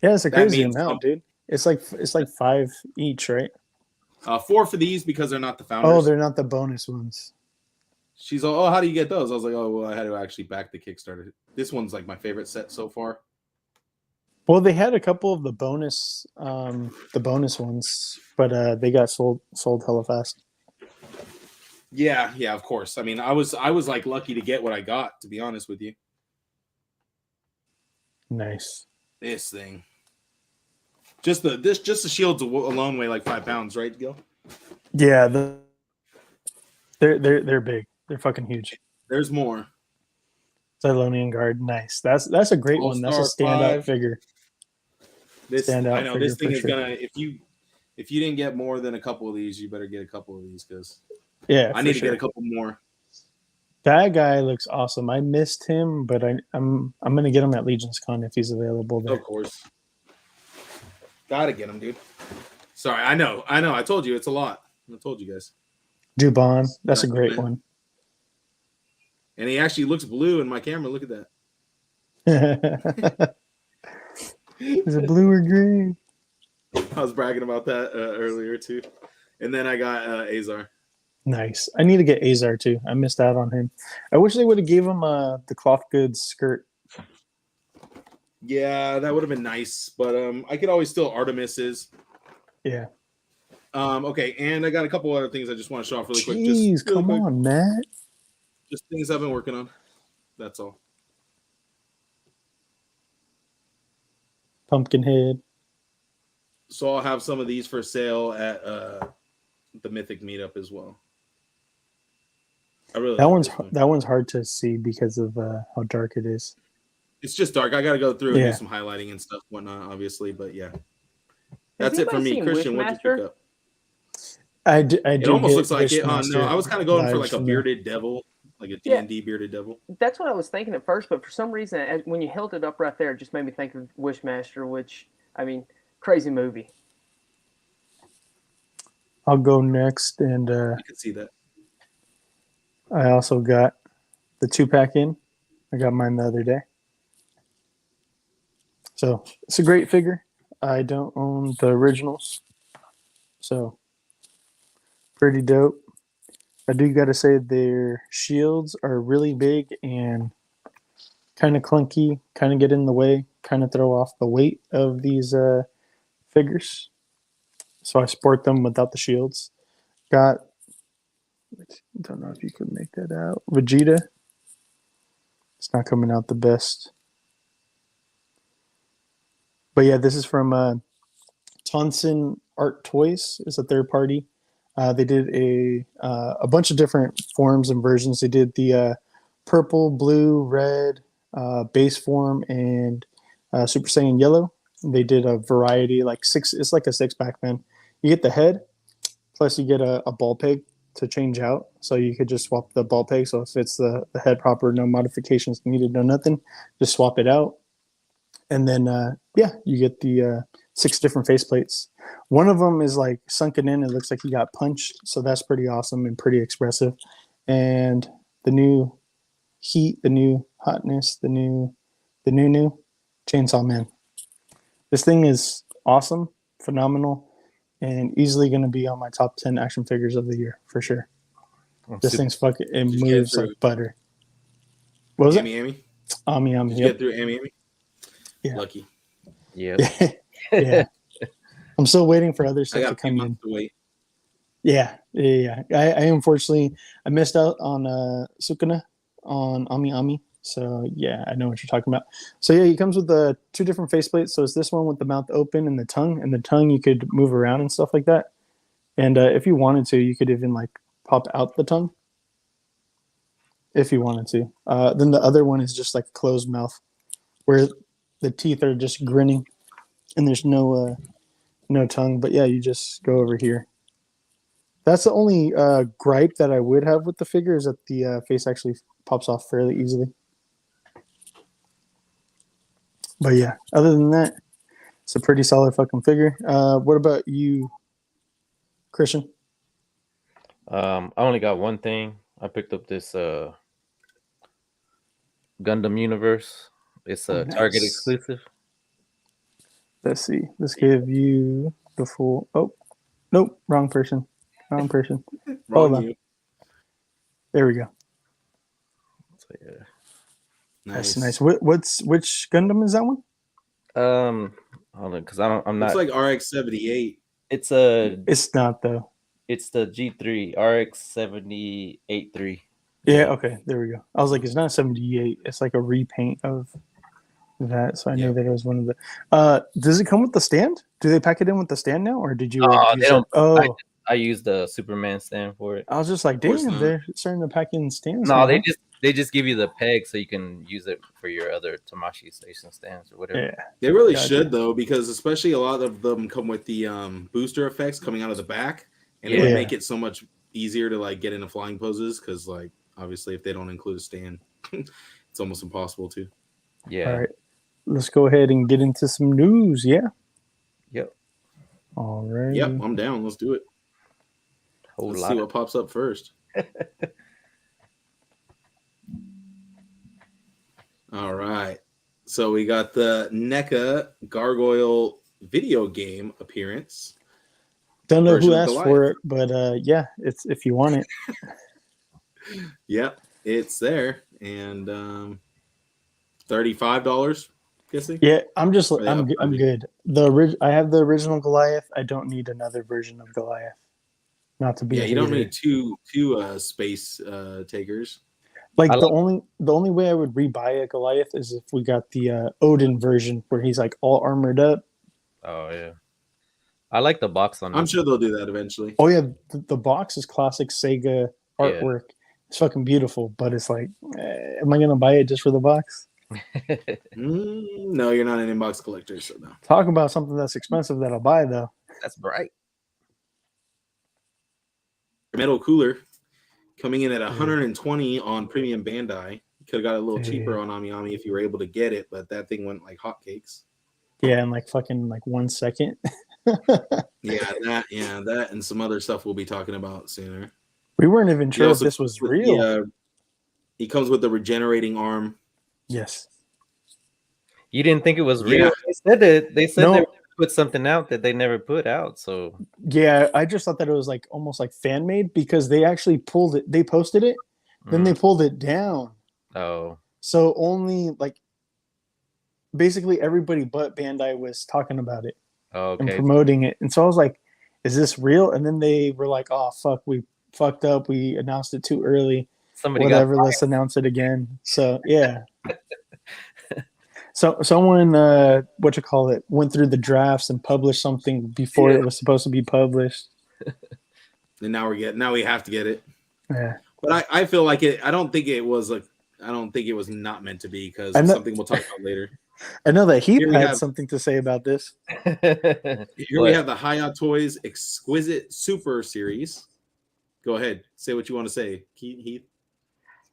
Yeah, it's a crazy amount, dude. It's like 5 each, right? 4 for these because they're not the founders. Oh, they're not the bonus ones. She's like, oh, how do you get those? I was like, oh, well, I had to actually back the Kickstarter. This one's like my favorite set so far. Well, they had a couple of the bonus ones, but they got sold hella fast. Yeah, of course. I mean, I was like lucky to get what I got, to be honest with you. Nice. This thing. Just the shields alone weigh like 5 pounds, right, Gil? Yeah, they're big. They're fucking huge. There's more. Cylonian Guard, nice. That's a great one. That's a standout figure. I know this thing is gonna. If you didn't get more than a couple of these, you better get a couple of these because I need to get a couple more. That guy looks awesome. I missed him, but I'm gonna get him at Legion's Con if he's available there. Of course. Gotta get him, dude. Sorry, I know. I told you it's a lot. I told you guys. Dubon, that's a great one. And he actually looks blue in my camera. Look at that. Is it blue or green? I was bragging about that earlier too. And then I got Azar. Nice. I need to get Azar too. I missed out on him. I wish they would have gave him the cloth goods skirt. Yeah, that would have been nice, but I could always steal Artemis's. Yeah. Okay, and I got a couple other things I just want to show off really quick. Jeez, come on, Matt. Just things I've been working on. That's all. Pumpkinhead. So I'll have some of these for sale at the Mythic meetup as well. I really That like one's this one. that one's hard to see because of how dark it is. It's just dark. I got to go through and Yeah. do some highlighting and stuff, whatnot, obviously. But yeah, Has that's it for anybody me. seen Christian, what'd you pick Wishmaster? up? I do It almost get looks like it. No, Wishmaster I was kind of going for vibes like a from bearded devil, like a Yeah. D&D bearded devil. That's what I was thinking at first, but for some reason, when you held it up right there, it just made me think of Wishmaster, which, I mean, crazy movie. I'll go next, and You can see that. I also got the 2-pack in. I got mine the other day. So it's a great figure. I don't own the originals, so pretty dope. I do got to say their shields are really big and kind of clunky, kind of get in the way, kind of throw off the weight of these figures. So I sport them without the shields. Got, don't know if you can make that out. Vegeta. It's not coming out the best. But yeah, this is from Tonson Art Toys. It's a third party. They did a bunch of different forms and versions. They did the purple, blue, red, base form, and Super Saiyan yellow. They did a variety, like 6. It's like a 6-pack, man. You get the head, plus you get a ball peg to change out. So you could just swap the ball peg. So if it's the head proper, no modifications needed, no nothing, just swap it out. And then, yeah, you get the 6 different faceplates. One of them is like sunken in. It looks like he got punched. So that's pretty awesome and pretty expressive. And the new heat, the new hotness, the new Chainsaw Man. This thing is awesome, phenomenal, and easily going to be on my top 10 action figures of the year for sure. This thing's fucking, it moves like butter. What was Amy? Ami. Did you get through Amy? Yeah. Lucky. Yeah. Yeah. I'm still waiting for other stuff to come in. To wait. Yeah. I unfortunately I missed out on Sukuna on Ami. So yeah, I know what you're talking about. So yeah, he comes with the 2 different faceplates. So it's this one with the mouth open and the tongue you could move around and stuff like that. And if you wanted to, you could even like pop out the tongue if you wanted to. Then the other one is just like closed mouth, where the teeth are just grinning, and there's no tongue. But yeah, you just go over here. That's the only gripe that I would have with the figure, is that the face actually pops off fairly easily. But yeah, other than that, it's a pretty solid fucking figure. What about you, Christian? I only got one thing. I picked up this Gundam Universe. It's a Target exclusive. Let's see. Let's give you the full. Oh, nope, wrong person. Wrong person. Hold on. There we go. So, yeah. Nice. That's nice. Which Gundam is that one? Hold on, because I'm not. It's like RX-78. It's not though. It's the G3 RX-78-3. Yeah. Okay. There we go. I was like, it's not 78. It's like a repaint of that. So I knew that it was one of the. Does it come with the stand? Do they pack it in with the stand now, or did you? They don't. Oh. I used the Superman stand for it. I was just like, damn, they're starting to pack in stands. No, now. they just give you the peg so you can use it for your other Tamashii station stands or whatever. Yeah, they really should though, because especially a lot of them come with the booster effects coming out of the back, and it would make it so much easier to like get into flying poses. Because like obviously, if they don't include a stand, it's almost impossible to. Yeah. All right, let's go ahead and get into some news. Yeah. Yep. All right. Yep, I'm down. Let's do it. Let's see what pops up first. All right. So we got the NECA Gargoyle video game appearance. Don't know who asked for it, but yeah, it's if you want it. Yep, it's there, and $35. Guessing. Yeah, I'm good. I have the original Goliath. I don't need another version of Goliath. Not to be. Yeah, you don't need two space takers. Like the only way I would rebuy a Goliath is if we got the Odin version where he's like all armored up. Oh yeah, I like the box on. I'm sure they'll do that eventually. Oh yeah, the box is classic Sega artwork, It's fucking beautiful, but it's like, am I gonna buy it just for the box? No, you're not an inbox collector, so no. Talk about something that's expensive that I'll buy though. That's bright. Metal Cooler coming in at 120 on Premium Bandai. You could have got it a little cheaper on AmiAmi if you were able to get it, but that thing went like hotcakes. Yeah, in like fucking like 1 second. that and some other stuff we'll be talking about sooner. We weren't even sure if this was real. He comes with the regenerating arm. Yes. You didn't think it was real? Yeah. They said they put something out that they never put out. So yeah, I just thought that it was like almost like fan made because they actually pulled it. They posted it, then they pulled it down. Oh. So only like basically everybody but Bandai was talking about it and promoting it. And so I was like, is this real? And then they were like, oh fuck, we fucked up. We announced it too early. Let's announce it again. So yeah. So someone went through the drafts and published something before it was supposed to be published. And now we have to get it. Yeah. But I feel like it. I don't think it was not meant to be because something we'll talk about later. I know that Heath had something to say about this. Here we have the Hiya Toys Exquisite Super Series. Go ahead, say what you want to say, Heath.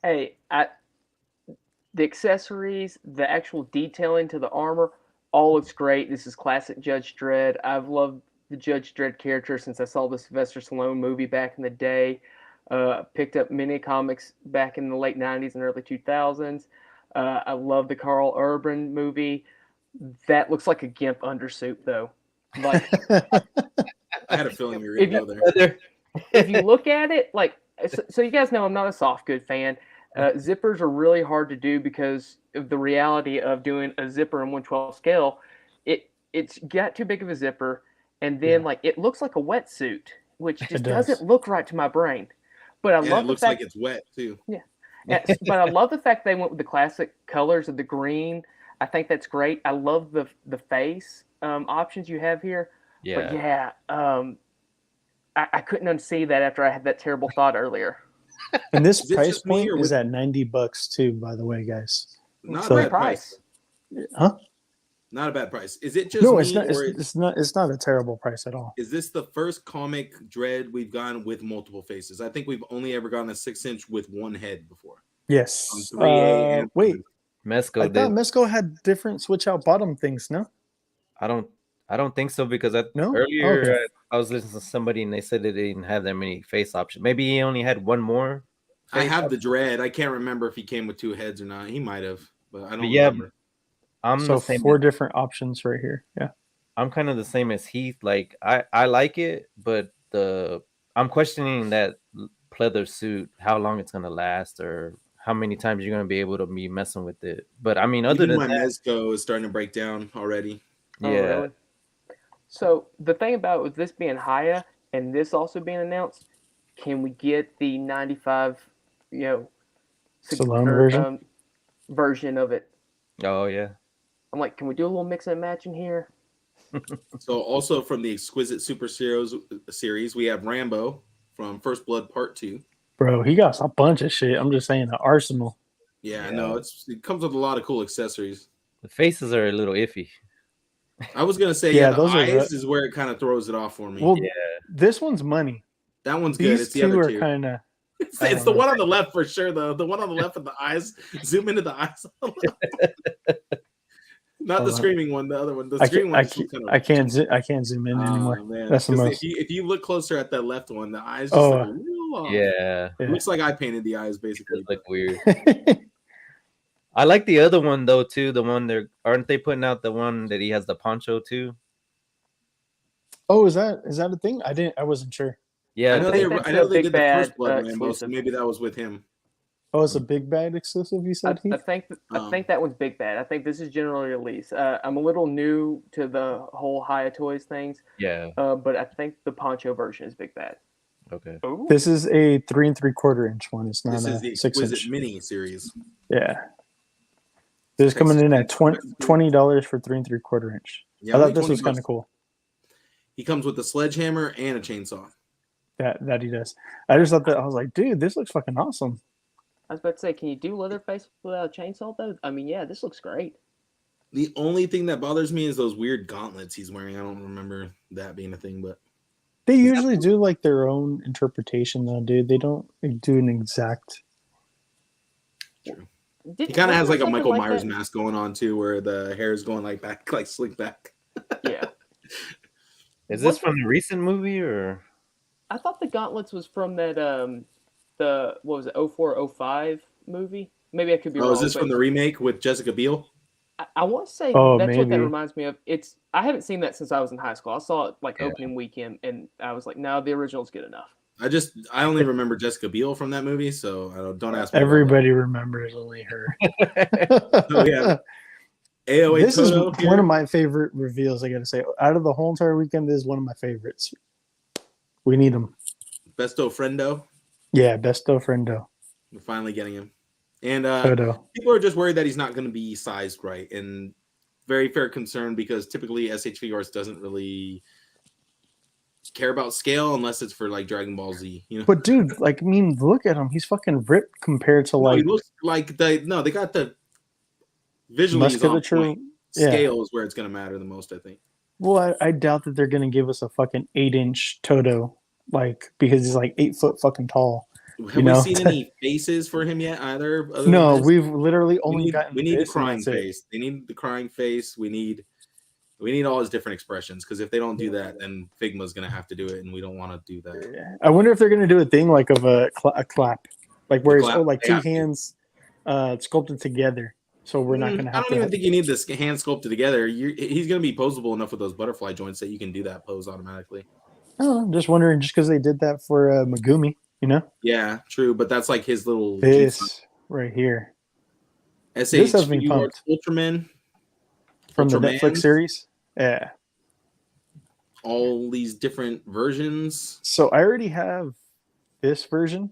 Hey, the accessories, the actual detailing to the armor, all looks great. This is classic Judge Dredd. I've loved the Judge Dredd character since I saw the Sylvester Stallone movie back in the day. Picked up many comics back in the late 90s and early 2000s. I love the Carl Urban movie. That looks like a GIMP undersuit, though. Like, I had a feeling you were going to go there. If you look at it, like, so you guys know I'm not a soft good fan. Zippers are really hard to do because of the reality of doing a zipper in 1/12 scale. It's got too big of a zipper, and then like it looks like a wetsuit, which just doesn't look right to my brain. But I love it looks like it's wet too. Yeah, but I love the fact they went with the classic colors of the green. I think that's great. I love the face options you have here. Yeah, but I couldn't unsee that after I had that terrible thought earlier. And this price point is at $90 too, by the way, guys. Not a bad price. Huh? Not a bad price. Is it just it's not a terrible price at all. Is this the first comic Dredd we've gone with multiple faces? I think we've only ever gotten a 6-inch with one head before. Yes. 3A and wait. Mesco I thought Mesco had different switch out bottom things, no? I don't think so because earlier I was listening to somebody and they said that they didn't have that many face options. Maybe he only had one more. I have the Dredd. I can't remember if he came with 2 heads or not. He might have, but I don't remember. So 4 different options right here. Yeah. I'm kind of the same as Heath. Like I like it, but I'm questioning that pleather suit, how long it's gonna last or how many times you're gonna be able to be messing with it. But I mean, other than my that, Mezco is starting to break down already. Yeah. Oh, really? So the thing about with this being Hiya and this also being announced, can we get the 95, Stallone version of it? Oh yeah. I'm like, can we do a little mix and match in here? So also from the Exquisite Super series, we have Rambo from First Blood Part 2. Bro, he got a bunch of shit. I'm just saying, the arsenal. Yeah, no, it comes with a lot of cool accessories. The faces are a little iffy. I was gonna say, the eyes is where it kind of throws it off for me. Well, this one's money. That one's good. It's the other two. Kind of. It's the one on the left for sure, though. The one on the left of the eyes. Zoom into the eyes. Not the screaming one, the other one. The screaming one. I can't zoom in anymore. Man. That's the most. If you look closer at that left one, the eyes just look a little off. Yeah. It looks like I painted the eyes basically. It look weird. I like the other one though too. The one aren't they putting out the one that he has the poncho too? Oh, is that a thing? I wasn't sure. Yeah, I know they did the First Blood Rambo, so maybe that was with him. Oh, it's a Big Bad exclusive, you said? I think that one's Big Bad. I think this is generally released. I'm a little new to the whole Hiya Toys things. Yeah. But I think the poncho version is Big Bad. Okay. Ooh. This is a 3 3/4 inch one. It's not this is the a 6 Exquisite inch mini series. Yeah. This is coming in at $20 for 3 3/4 inch. Yeah, I thought this was kind of cool. He comes with a sledgehammer and a chainsaw. that he does. I just thought that I was like, dude, this looks fucking awesome. I was about to say, can you do Leatherface without a chainsaw though? I mean, yeah, this looks great. The only thing that bothers me is those weird gauntlets he's wearing. I don't remember that being a thing, but They usually do like their own interpretation though, dude. They don't do an exact. True. He kind of has like a Michael Myers mask going on too, where the hair is going like back, like slick back. Yeah. Is this from the recent movie or? I thought the gauntlets was from that the what was it 04-05 movie? Maybe I could be wrong. Oh, is this from the remake with Jessica Biel? I want to say Oh, that's what that maybe. reminds me of. I haven't seen that since I was in high school. I saw it like opening weekend, and I was like, no, the original's good enough. I only remember Jessica Biel from that movie, so don't ask me. Everybody remembers only her. So, yeah. AOA This is Toto here. one of my favorite reveals. I gotta say, out of the whole entire weekend, this is one of my favorites. We need him. Besto Friendo. Yeah, Besto Friendo. We're finally getting him. And Toto. people are just worried that he's not going to be sized right. And very fair concern because typically SH Figaurts doesn't really care about scale unless it's for like Dragon Ball Z. You know? But dude, like, I mean, look at him. He's fucking ripped compared to like. He looks like they got the visually musculature. Yeah. Scale is where it's going to matter the most, I think. Well, I doubt that they're gonna give us a fucking 8-inch Toto, like because he's like 8 foot fucking tall. Have we seen any faces for him yet either? No, we've literally only gotten. We need the crying face. They need the crying face. We need all his different expressions because if they don't do that, then Figma's gonna have to do it, and we don't want to do that. I wonder if they're gonna do a thing like of a clap, like where it's like two Yeah. hands sculpted together. So we're not gonna have. I don't even think you need this hand sculpted together. He's gonna be posable enough with those butterfly joints that you can do that pose automatically. Oh, I'm just wondering, just because they did that for Megumi, you know? Yeah, true, but that's like his little This right here. SH This has me Figaurts pumped. Ultraman From the Ultramans. Netflix series. Yeah. All these different versions. So I already have this version.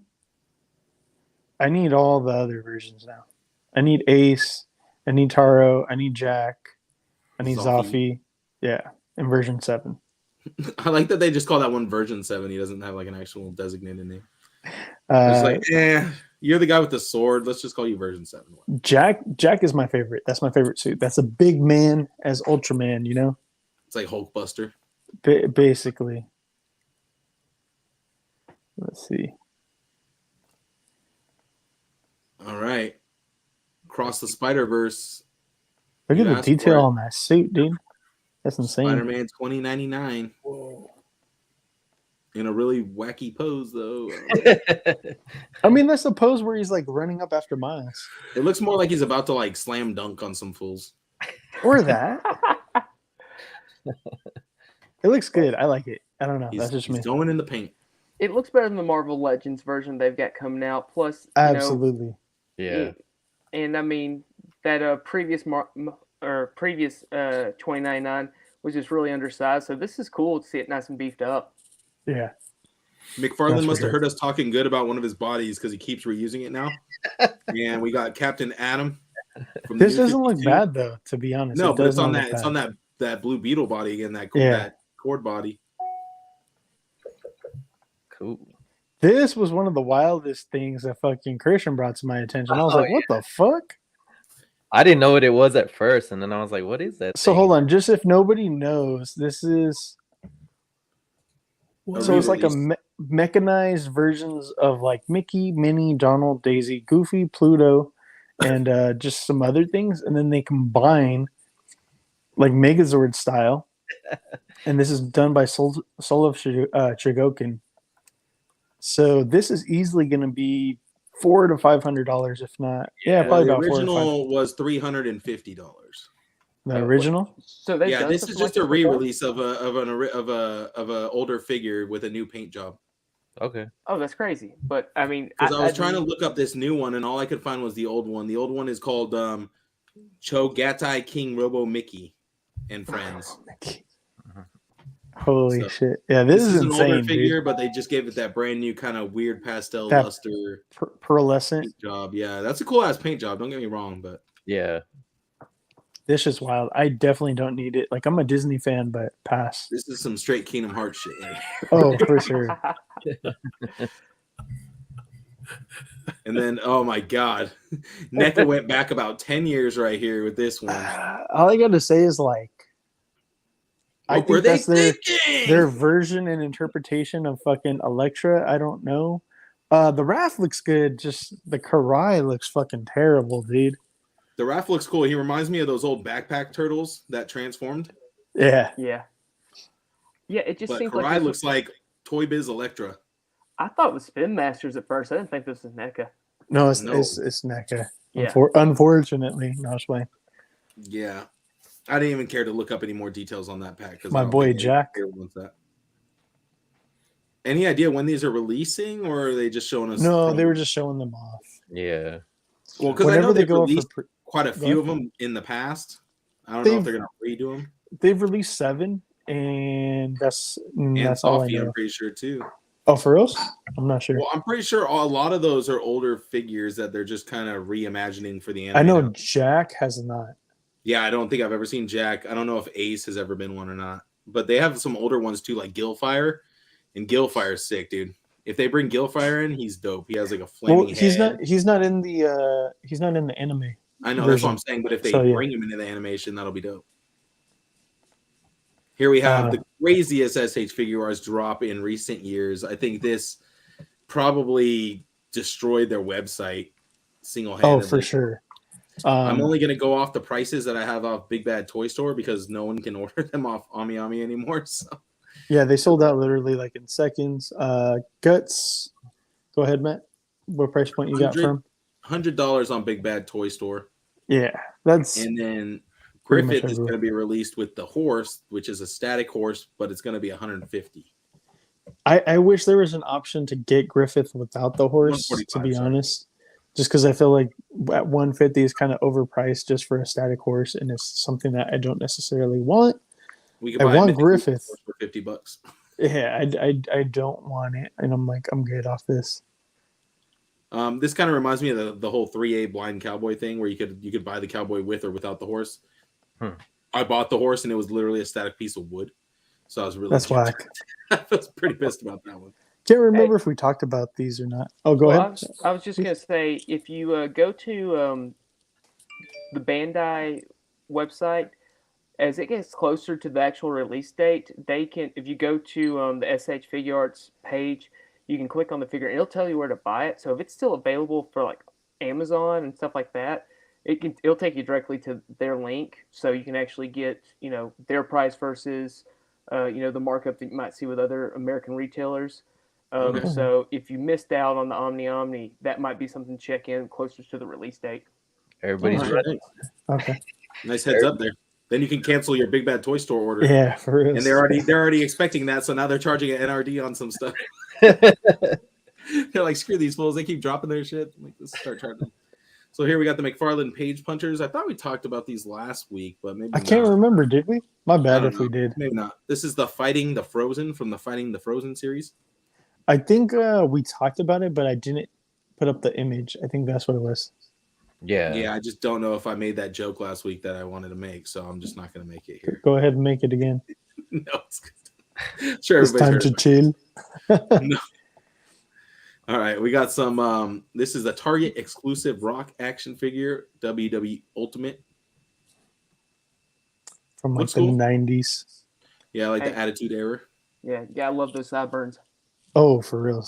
I need all the other versions now. I need Ace. I need Taro. I need Jack. I need Zafi. Yeah, in version 7. I like that they just call that one version 7. He doesn't have like an actual designated name. It's like, you're the guy with the sword. Let's just call you version 7. Jack is my favorite. That's my favorite suit. That's a big man as Ultraman, you know? It's like Hulkbuster. Basically. Let's see. All right. Across the Spider-Verse. Look at the detail on that suit, dude. That's insane. Spider-Man 2099. Whoa. In a really wacky pose, though. I mean, that's the pose where he's like running up after Miles. It looks more like he's about to like slam dunk on some fools. Or that. It looks good. I like it. I don't know. That's just me. He's going in the paint. It looks better than the Marvel Legends version they've got coming out. Plus, absolutely. Yeah. And I mean that previous 2099 was just really undersized. So this is cool to see it nice and beefed up. Yeah. McFarlane must have heard us talking good about one of his bodies because he keeps reusing it now. And we got Captain Atom. From this doesn't look bad though, to be honest. No, but it's on that. It's on that Blue Beetle body again. That cord body. Cool. This was one of the wildest things that fucking Christian brought to my attention. I was like, what the fuck? I didn't know what it was at first, and then I was like, what is that? So hold on, just if nobody knows, this is so it's like a mechanized versions of like Mickey, Minnie, Donald, Daisy, Goofy, Pluto, and just some other things, and then they combine like Megazord style. And this is done by Soul of Shigoken. So this is easily going to be $400 to $500, if not. Yeah, probably about $400. The original was $350. The original. So this is just a re-release of a older figure with a new paint job. Okay. Oh, that's crazy. But I mean, because I was trying to look up this new one, and all I could find was the old one. The old one is called Chogatai King Robo Mickey and Friends. Holy shit! Yeah, this is insane, an older figure, dude. But they just gave it that brand new kind of weird pastel luster pearlescent job. Yeah, that's a cool ass paint job. Don't get me wrong, but yeah, This is wild. I definitely don't need it. Like, I'm a Disney fan, but pass. This is some straight Kingdom Hearts shit. Right? Oh, for sure. And then, oh my God, NECA went back about 10 years right here with this one. All I got to say is, like, I think that's their version and interpretation of fucking Electra. I don't know. The Raph looks good. Just the Karai looks fucking terrible, dude. The Raph looks cool. He reminds me of those old backpack turtles that transformed. Yeah. Yeah. Yeah, it just seems Karai like looks like Toy Biz Electra. I thought it was Spin Masters at first. I didn't think this was NECA. No, it's NECA. Yeah. Unfortunately, no, it's fine. Yeah. I didn't even care to look up any more details on that pack. My boy Jack. That. Any idea when these are releasing, or are they just showing us? No, they were just showing them off. Yeah. Well, because I know they've released quite a few of them in the past. I don't know if they're going to redo them. They've released 7, and that's all I know. I'm pretty sure, too. Oh, for real? I'm not sure. Well, I'm pretty sure a lot of those are older figures that they're just kind of reimagining for the anime. I know now. Jack has not. Yeah, I don't think I've ever seen Jack. I don't know if Ace has ever been one or not. But they have some older ones too, like Gilfire. And Gilfire's sick, dude. If they bring Gilfire in, he's dope. He has like a flaming head. He's not in the anime. I know, that's what I'm saying. But if they bring him into the animation, that'll be dope. Here we have the craziest SH Figaurts drop in recent years. I think this probably destroyed their website single-handedly. Oh, for sure. I'm only going to go off the prices that I have off Big Bad Toy Store because no one can order them off AmiAmi anymore. So. Yeah, they sold out literally like in seconds. Guts. Go ahead, Matt. What price point you got from? $100 on Big Bad Toy Store. Yeah, that's. And then Griffith is going to be released with the horse, which is a static horse, but it's going to be $150. I wish there was an option to get Griffith without the horse, to be honest. Just because I feel like at $150 is kind of overpriced just for a static horse, and it's something that I don't necessarily want. I want Griffith for $50. Yeah, I don't want it, and I'm like, I'm good off this. This kind of reminds me of the whole 3A blind cowboy thing, where you could buy the cowboy with or without the horse. I bought the horse, and it was literally a static piece of wood. So I was really whack. I was pretty pissed about that one. Can't remember if we talked about these or not. Oh, go ahead. I was just gonna say, if you go to the Bandai website, as it gets closer to the actual release date, they can. If you go to the SH Figaurts page, you can click on the figure, and it'll tell you where to buy it. So if it's still available for like Amazon and stuff like that, it'll take you directly to their link, so you can actually get their price versus the markup that you might see with other American retailers. So if you missed out on the Omni, that might be something to check in closer to the release date. Everybody's ready. Okay. Nice heads up there. Then you can cancel your Big Bad Toy Store order. Yeah, for real. And they're already expecting that, so now they're charging an NRD on some stuff. They're like, screw these fools. They keep dropping their shit. Like, let's start charging. So here we got the McFarlane Page Punchers. I thought we talked about these last week, but maybe I can't remember. Did we? My bad if we did. Maybe not. This is the Fighting the Frozen from the Fighting the Frozen series. I think we talked about it, but I didn't put up the image. I think that's what it was. Yeah, I just don't know if I made that joke last week that I wanted to make, so I'm just not going to make it here. Go ahead and make it again. No, it's good. Sure, it's time to chill. No. All right, we got some. This is a Target exclusive Rock action figure, WWE Ultimate. From like the 90s. Yeah, like the Attitude Era. Yeah, I love those sideburns. Oh, for real.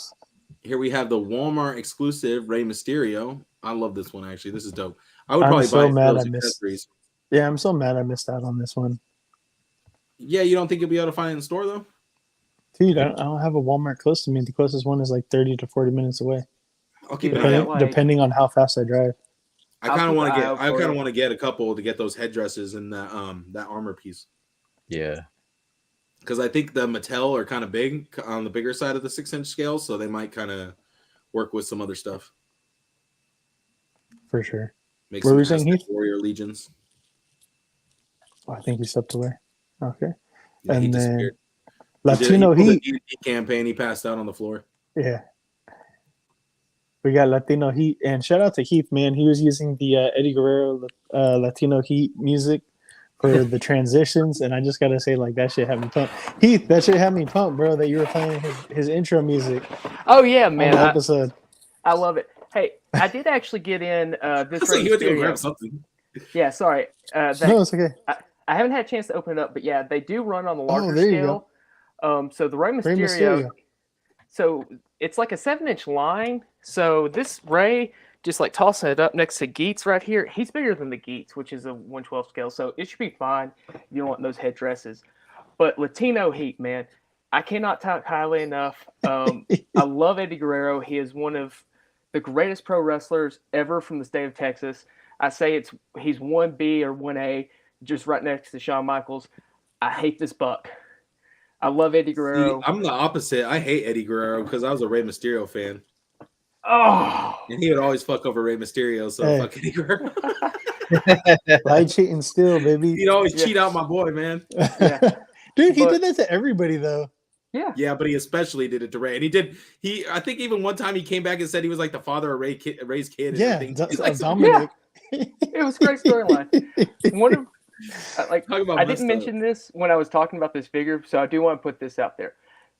Here we have the Walmart exclusive Rey Mysterio. I love this one, actually. This is dope. I would probably buy those accessories. Yeah, I'm so mad I missed out on this one. Yeah, you don't think you'll be able to find it in the store, though? Dude, I don't have a Walmart close to me. The closest one is like 30 to 40 minutes away. I'll keep an eye out. Depending on how fast I drive. I kind of want to get a couple to get those headdresses and that armor piece. Yeah. Because I think the Mattel are kind of big on the bigger side of the 6-inch scale, so they might kind of work with some other stuff. For sure. Make some Warrior Legions. Oh, I think he stepped away. Okay. Yeah, and he then disappeared. Latino he Heat. campaign. He passed out on the floor. Yeah. We got Latino Heat, and shout out to Heath, man. He was using the Eddie Guerrero Latino Heat music for the transitions, and I just gotta say, like, that shit had me pumped. Heath, that shit had me pumped, bro. That you were playing his intro music. Oh yeah, On man! the episode. I love it. Hey, I did actually get in this. So you went to go grab something. Yeah, sorry. No, it's okay. I haven't had a chance to open it up, but yeah, they do run on the larger there you scale. So the Rey Mysterio. So it's like a 7-inch line. So this Rey, just like tossing it up next to geekz right here, he's bigger than the geekz, which is a 1/12 scale. So it should be fine if you don't want those headdresses. But Latino Heat, man, I cannot talk highly enough. I love Eddie Guerrero. He is one of the greatest pro wrestlers ever from the state of Texas. I say he's 1B or 1A, just right next to Shawn Michaels. I hate this buck. I love Eddie Guerrero. See, I'm the opposite. I hate Eddie Guerrero because I was a Rey Mysterio fan. Oh, and he would always fuck over Rey Mysterio. So fuck Eddie Guerrero. Light cheating still, baby. He'd always cheat out my boy, man. Yeah. Dude, he did that to everybody though. Yeah, but he especially did it to Rey, and I think even one time he came back and said he was like the father of Rey's kid. Yeah, like, Dominic. Yeah. It was a great storyline. One of I didn't mention this when I was talking about this figure, so I do want to put this out there.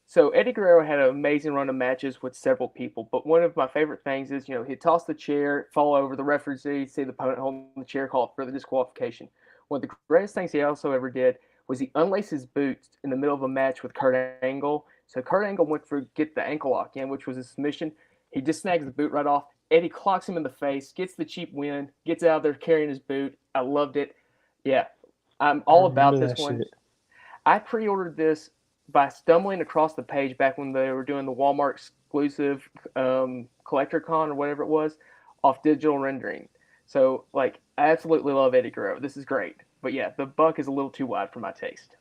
So Eddie Guerrero had an amazing run of matches with several people, but one of my favorite things is, he'd toss the chair, fall over, the referee see the opponent holding the chair, call it for the disqualification. One of the greatest things he also ever did was he unlaced his boots in the middle of a match with Kurt Angle. So Kurt Angle went for get the ankle lock in, which was a submission. He just snags the boot right off. Eddie clocks him in the face, gets the cheap win, gets out of there carrying his boot. I loved it. Yeah, I'm all about this one. Shit. I pre-ordered this by stumbling across the page back when they were doing the Walmart exclusive Collector Con or whatever it was off digital rendering. So, I absolutely love Eddie Guerrero. This is great. But yeah, the buck is a little too wide for my taste.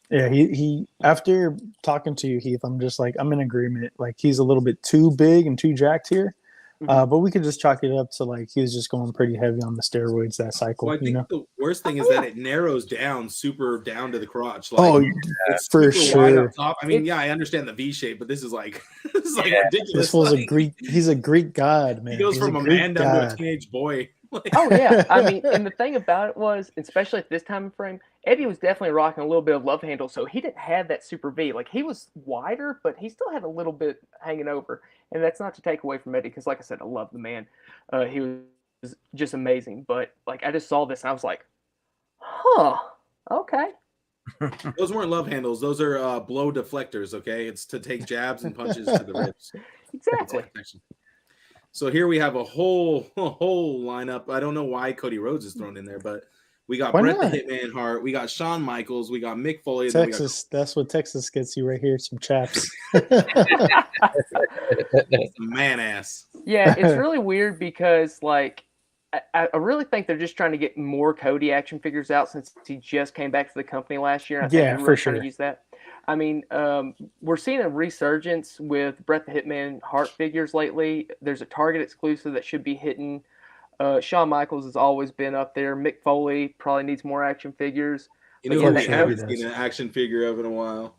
Yeah, he after talking to you, Heath, I'm just I'm in agreement. He's a little bit too big and too jacked here. But we could just chalk it up to he was just going pretty heavy on the steroids that cycle. Well, I think the worst thing is that it narrows down super down to the crotch. It's for sure. Up top. I mean, I understand the V shape, but this is ridiculous. This was a Greek. He's a Greek god, man. He goes from a man down to a teenage boy. Oh yeah, I mean, and the thing about it was, especially at this time frame, Eddie was definitely rocking a little bit of love handle, so he didn't have that super V. He was wider, but he still had a little bit hanging over, and that's not to take away from Eddie, because like I said, I love the man. He was just amazing. But I just saw this, and I was like, huh, okay. Those weren't love handles; those are blow deflectors. Okay, it's to take jabs and punches to the ribs. Exactly. So here we have a whole lineup. I don't know why Cody Rhodes is thrown in there, but we got Bret the Hitman Hart, we got Shawn Michaels, we got Mick Foley. Texas, that's what Texas gets you right here. Some chaps. Man ass. Yeah, it's really weird because I really think they're just trying to get more Cody action figures out since he just came back to the company last year. I think they're really trying to use that. I mean, we're seeing a resurgence with Bret the Hitman Hart figures lately. There's a Target exclusive that should be hitting. Shawn Michaels has always been up there. Mick Foley probably needs more action figures. We haven't seen an action figure of in a while.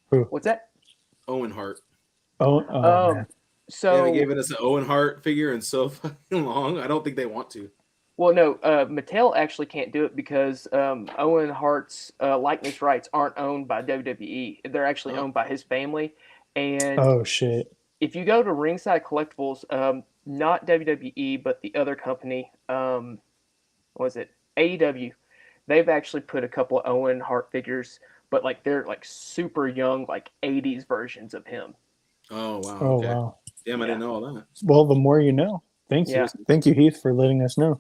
What's that? Owen Hart. So they gave us an Owen Hart figure in so fucking long. I don't think they want to. Well, no, Mattel actually can't do it because Owen Hart's likeness rights aren't owned by WWE. They're actually owned by his family. And oh shit! If you go to Ringside Collectibles, not WWE, but the other company, what was it? AEW. They've actually put a couple of Owen Hart figures, but they're super young, 80s versions of him. Oh wow! Oh okay. Wow! Damn, I didn't know all that. Well, the more you know. Thank you, Heath, for letting us know.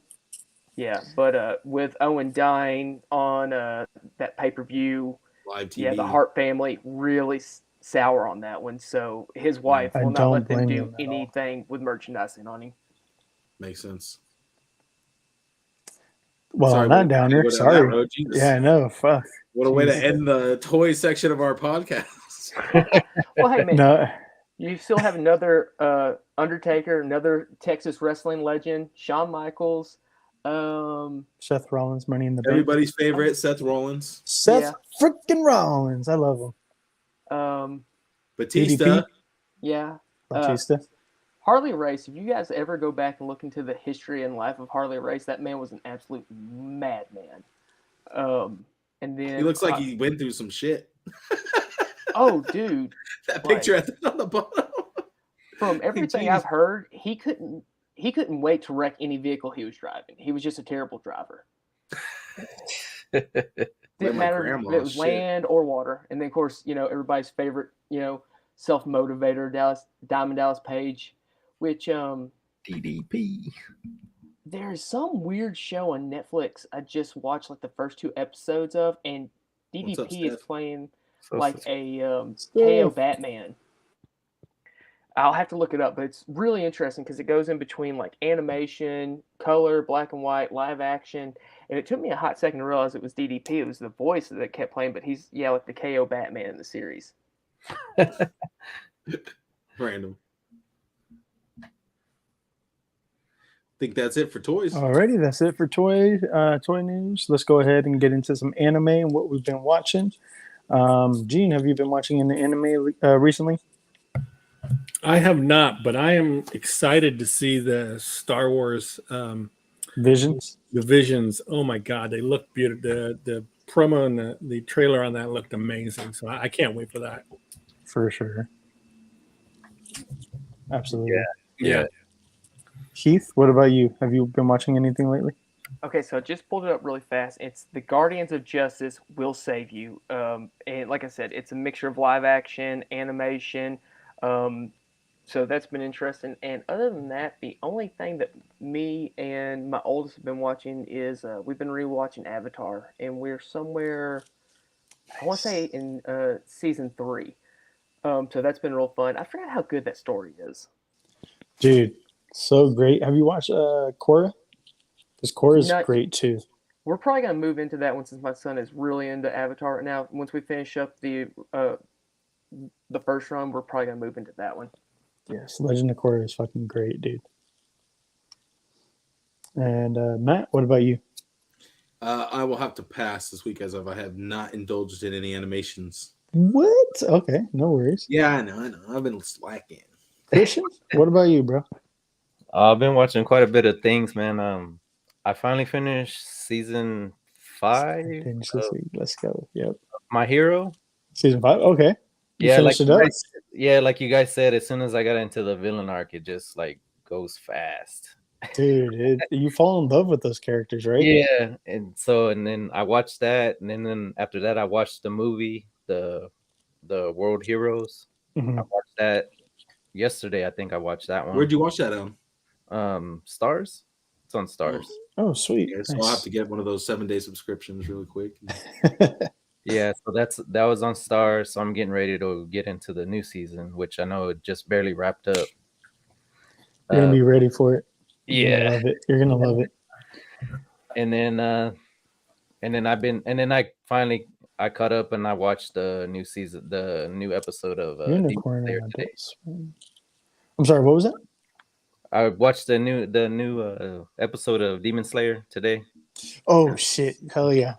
Yeah, but with Owen dying on that pay-per-view, live TV, the Hart family really sour on that one. So his wife will not let them do anything with merchandising on him. Makes sense. Well, I'm not down there. Sorry. Yeah, I know. Fuck. What a way to end the toy section of our podcast. Well, hey, man. You still have another Undertaker, another Texas wrestling legend, Shawn Michaels. Seth Rollins, Money in the Bank. Everybody's favorite, Seth Rollins. Seth freaking Rollins. I love him. Batista. DDP? Yeah. Batista. Harley Race, if you guys ever go back and look into the history and life of Harley Race, that man was an absolute madman. And then He looks like he went through some shit. Oh, dude. That picture on the bottom. From everything I've heard, he couldn't wait to wreck any vehicle he was driving. He was just a terrible driver. Didn't matter if it was land or water. And then, of course, everybody's favorite, self-motivator, Diamond Dallas Page, which DDP. There's some weird show on Netflix I just watched like the first 2 episodes of, and DDP is playing like a KO Batman. I'll have to look it up, but it's really interesting because it goes in between like animation, color, black and white, live action, and it took me a hot second to realize it was DDP. It was the voice that kept playing, but he's like the KO Batman in the series. Random. Think that's it for toys. Alrighty, that's it for toy news. Let's go ahead and get into some anime and what we've been watching. Gene, have you been watching any anime recently? I have not, but I am excited to see the Star Wars Visions. The Visions. Oh my God, they look beautiful. The promo and the trailer on that looked amazing. So I can't wait for that. For sure. Absolutely. Yeah. Heath, what about you? Have you been watching anything lately? Okay, so I just pulled it up really fast. It's The Guardians of Justice Will Save You. And like I said, it's a mixture of live action, animation. So that's been interesting. And other than that, the only thing that me and my oldest have been watching is we've been rewatching Avatar. And we're somewhere, I want to say in season 3. So that's been real fun. I forgot how good that story is. Dude, so great. Have you watched Korra? Because Korra is great too. We're probably going to move into that one since my son is really into Avatar right now. Once we finish up the first run, we're probably going to move into that one. Yes, Legend of Korra is fucking great, dude. And Matt, what about you? I will have to pass this week as I have not indulged in any animations. What? Okay, no worries. Yeah, I know. I've been slacking. Christian, what about you, bro? I've been watching quite a bit of things, man. I finally finished season 5. Finish this week. Let's go. Yep. My Hero. Season 5. Okay. Yeah, like you guys said, as soon as I got into the villain arc, it just like goes fast. Dude, you fall in love with those characters, right? Yeah, and then I watched that, and then after that, I watched the movie, the World Heroes. Mm-hmm. I watched that yesterday. I think I watched that one. Where'd you watch that on? Stars. It's on Stars. Oh, sweet. Yeah, so nice. I'll have to get one of those 7-day subscriptions really quick. Yeah, so that was on Stars. So I'm getting ready to get into the new season, which I know it just barely wrapped up. You're gonna be ready for it. Yeah, You're gonna love it. And then I caught up and I watched the new season, the new episode of Unicorn today. I'm sorry, what was that? I watched the new episode of Demon Slayer today. Oh shit! Hell yeah!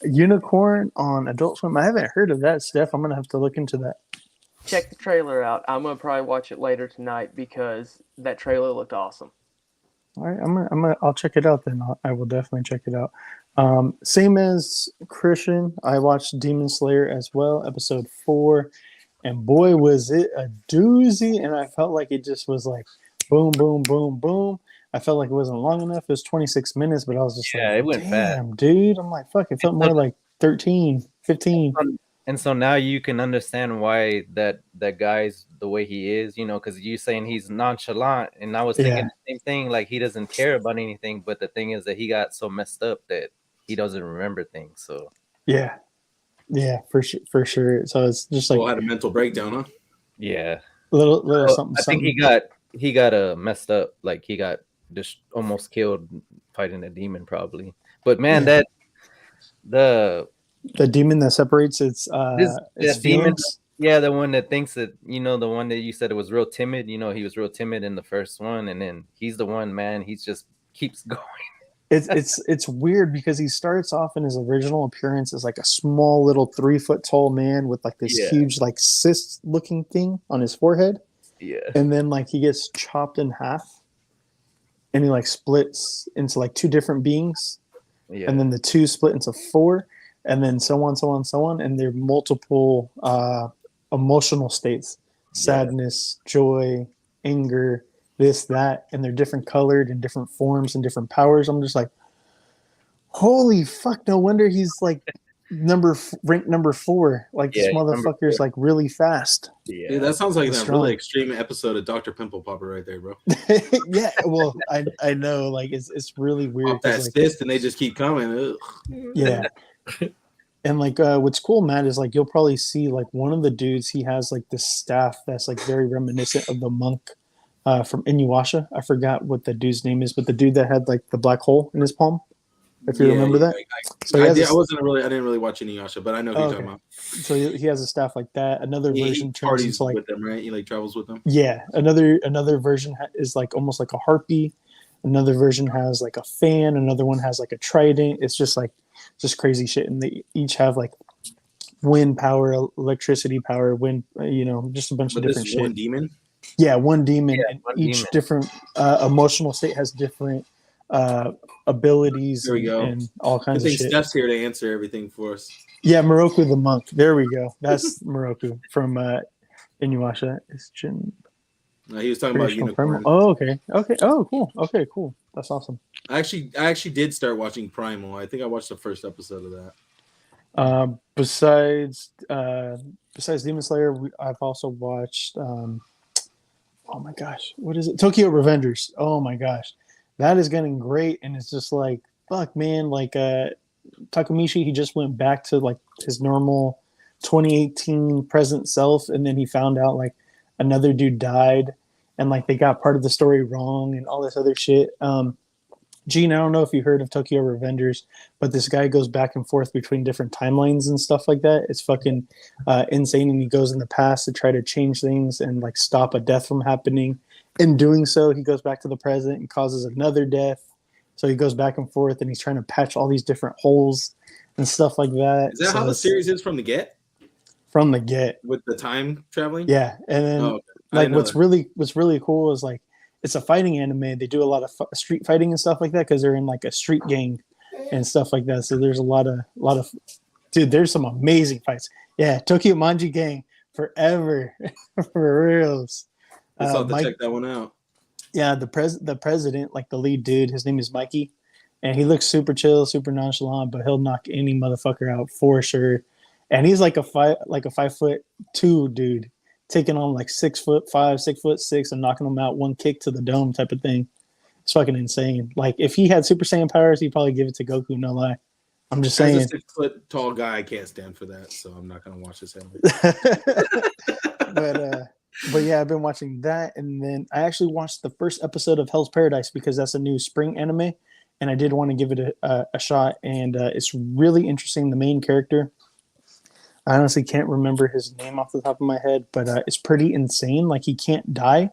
Unicorn on Adult Swim. I haven't heard of that, Steph. I'm gonna have to look into that. Check the trailer out. I'm gonna probably watch it later tonight because that trailer looked awesome. All right, I'll check it out then. I will definitely check it out. Same as Christian, I watched Demon Slayer as well, episode 4, and boy was it a doozy. And I felt like it just was like boom, boom, boom, boom. I felt like it wasn't long enough. It was 26 minutes, but I was just it went damn, fast. Dude. I'm like, fuck, it felt more like 13, 15. And so now you can understand why that guy's the way he is, because you're saying he's nonchalant. And I was thinking the same thing, like he doesn't care about anything. But the thing is that he got so messed up that he doesn't remember things. So yeah, for sure. So it's just like had a mental breakdown, huh? Yeah, little something. I think he got messed up, like he got just almost killed fighting a demon, probably. But man, the demon that separates its demon, the one that thinks that, the one that you said it was real timid, he was real timid in the first one, and then he's the one, man, he just keeps going. It's weird because he starts off in his original appearance as like a small little 3 foot tall man with like this huge like cyst looking thing on his forehead. Yeah. And then like he gets chopped in half, and he like splits into like two different beings, Yeah. and then the two split into four, and then so on, so on, so on, and they're multiple emotional states: sadness, joy, anger, this, that, and they're different colored and different forms and different powers. I'm just like, holy fuck! No wonder he's like ranked number 4. Like this motherfucker's like really fast. Yeah, Yeah. that sounds like a strong. really extreme episode of Dr. Pimple Popper right there, bro. Yeah, well, I know, like it's really weird. Pop that like, cyst and they just keep coming. Ugh. Yeah. And like what's cool, Matt, is like you'll probably see like one of the dudes, he has like this staff that's like very reminiscent of the monk from Inuyasha. I forgot what the dude's name is, but the dude that had like the black hole in his palm. If you remember that. I didn't really watch Inuyasha, but I know who you're talking about. So he has a staff like that. Another version turns into like with them, right? He like travels with them. Yeah, another version is like almost like a harpy. Another version has like a fan. Another one has like a trident. It's just crazy shit, and they each have like wind power, electricity power, wind. Just a bunch of different shit. One demon. Yeah, one demon, Yeah, and one each demon. different emotional state has different abilities There we go. and all I kinds of think shit. Steph's here to answer everything for us. Yeah, Moroku the monk. There we go. That's Moroku from Inuyasha. It's Jin. He was talking about unicorns. Oh, okay. Oh, cool. Okay, cool. That's awesome. I actually did start watching Primal. I think I watched the first episode of that. Besides Demon Slayer, I've also watched. Oh my gosh, what is it? Tokyo Revengers. Oh my gosh, that is getting great, and it's just like fuck, man. Like Takamichi, he just went back to like his normal 2018 present self, and then he found out like another dude died, and like they got part of the story wrong and all this other shit. Gene, I don't know if you heard of Tokyo Revengers, but this guy goes back and forth between different timelines and stuff like that. It's fucking insane, and he goes in the past to try to change things and like stop a death from happening. In doing so, he goes back to the present and causes another death. So he goes back and forth, and he's trying to patch all these different holes and stuff like that. Is that how the series is from the get? From the get, with the time traveling. Yeah, and then like what's really cool is like it's a fighting anime. They do a lot of street fighting and stuff like that because they're in like a street gang and stuff like that. So there's a lot of dude. There's some amazing fights. Yeah, Tokyo Manji Gang forever for reals. Let's have to check that one out. Yeah, the president, like the lead dude, his name is Mikey, and he looks super chill, super nonchalant, but he'll knock any motherfucker out for sure. And he's like a 5'2" dude, taking on like 6'5", 6'6", and knocking them out one kick to the dome type of thing. It's fucking insane. Like if he had Super Saiyan powers, he'd probably give it to Goku. No lie. I'm just saying. As a 6-foot tall guy, I can't stand for that, so I'm not gonna watch this anime. But yeah, I've been watching that, and then I actually watched the first episode of Hell's Paradise because that's a new spring anime, and I did want to give it a shot. And it's really interesting. The main character, I honestly can't remember his name off the top of my head, but it's pretty insane. Like he can't die.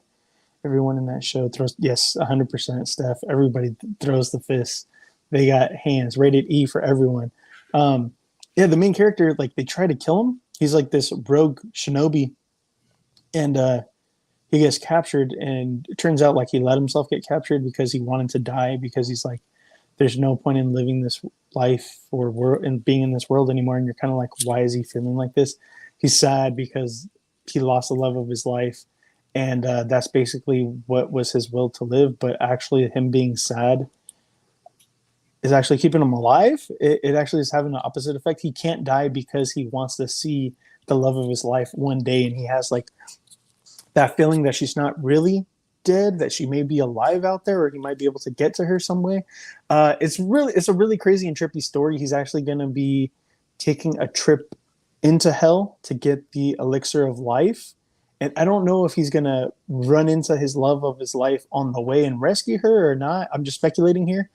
Everyone in that show throws 100% Steph. Everybody throws the fists. They got hands. Rated E for everyone. The main character, like they try to kill him. He's like this rogue shinobi, and he gets captured. And it turns out like he let himself get captured because he wanted to die, because he's like, there's no point in living this life or world and being in this world anymore. And you're kind of like, why is he feeling like this? He's sad because he lost the love of his life. And that's basically what was his will to live. But actually him being sad is actually keeping him alive. It actually is having the opposite effect. He can't die because he wants to see the love of his life one day. And he has like that feeling that she's not really dead, that she may be alive out there, or he might be able to get to her some way. It's a really crazy and trippy story. He's actually going to be taking a trip into hell to get the elixir of life, and I don't know if he's going to run into his love of his life on the way and rescue her or not. I'm just speculating here,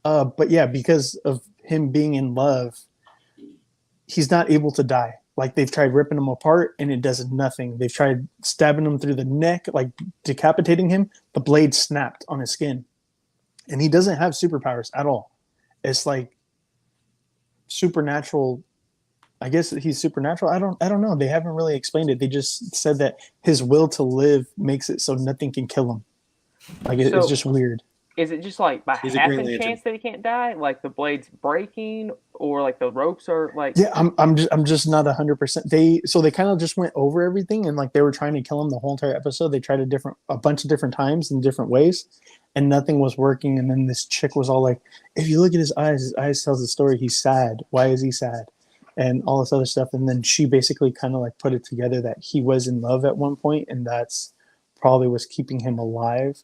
but yeah, because of him being in love, he's not able to die. Like they've tried ripping him apart and it does nothing. They've tried stabbing him through the neck, like decapitating him. The blade snapped on his skin, and he doesn't have superpowers at all. It's like supernatural I guess he's supernatural. I don't know. They haven't really explained it. They just said that his will to live makes it so nothing can kill him. Like it's just weird. Is it just like by happen chance that he can't die? Like the blade's breaking, or like the ropes are like? Yeah, I'm just not 100%. They kind of just went over everything, and like they were trying to kill him the whole entire episode. They tried a bunch of different times in different ways, and nothing was working. And then this chick was all like, "If you look at his eyes tells the story. He's sad. Why is he sad?" And all this other stuff. And then she basically kind of like put it together that he was in love at one point, and that's probably was keeping him alive.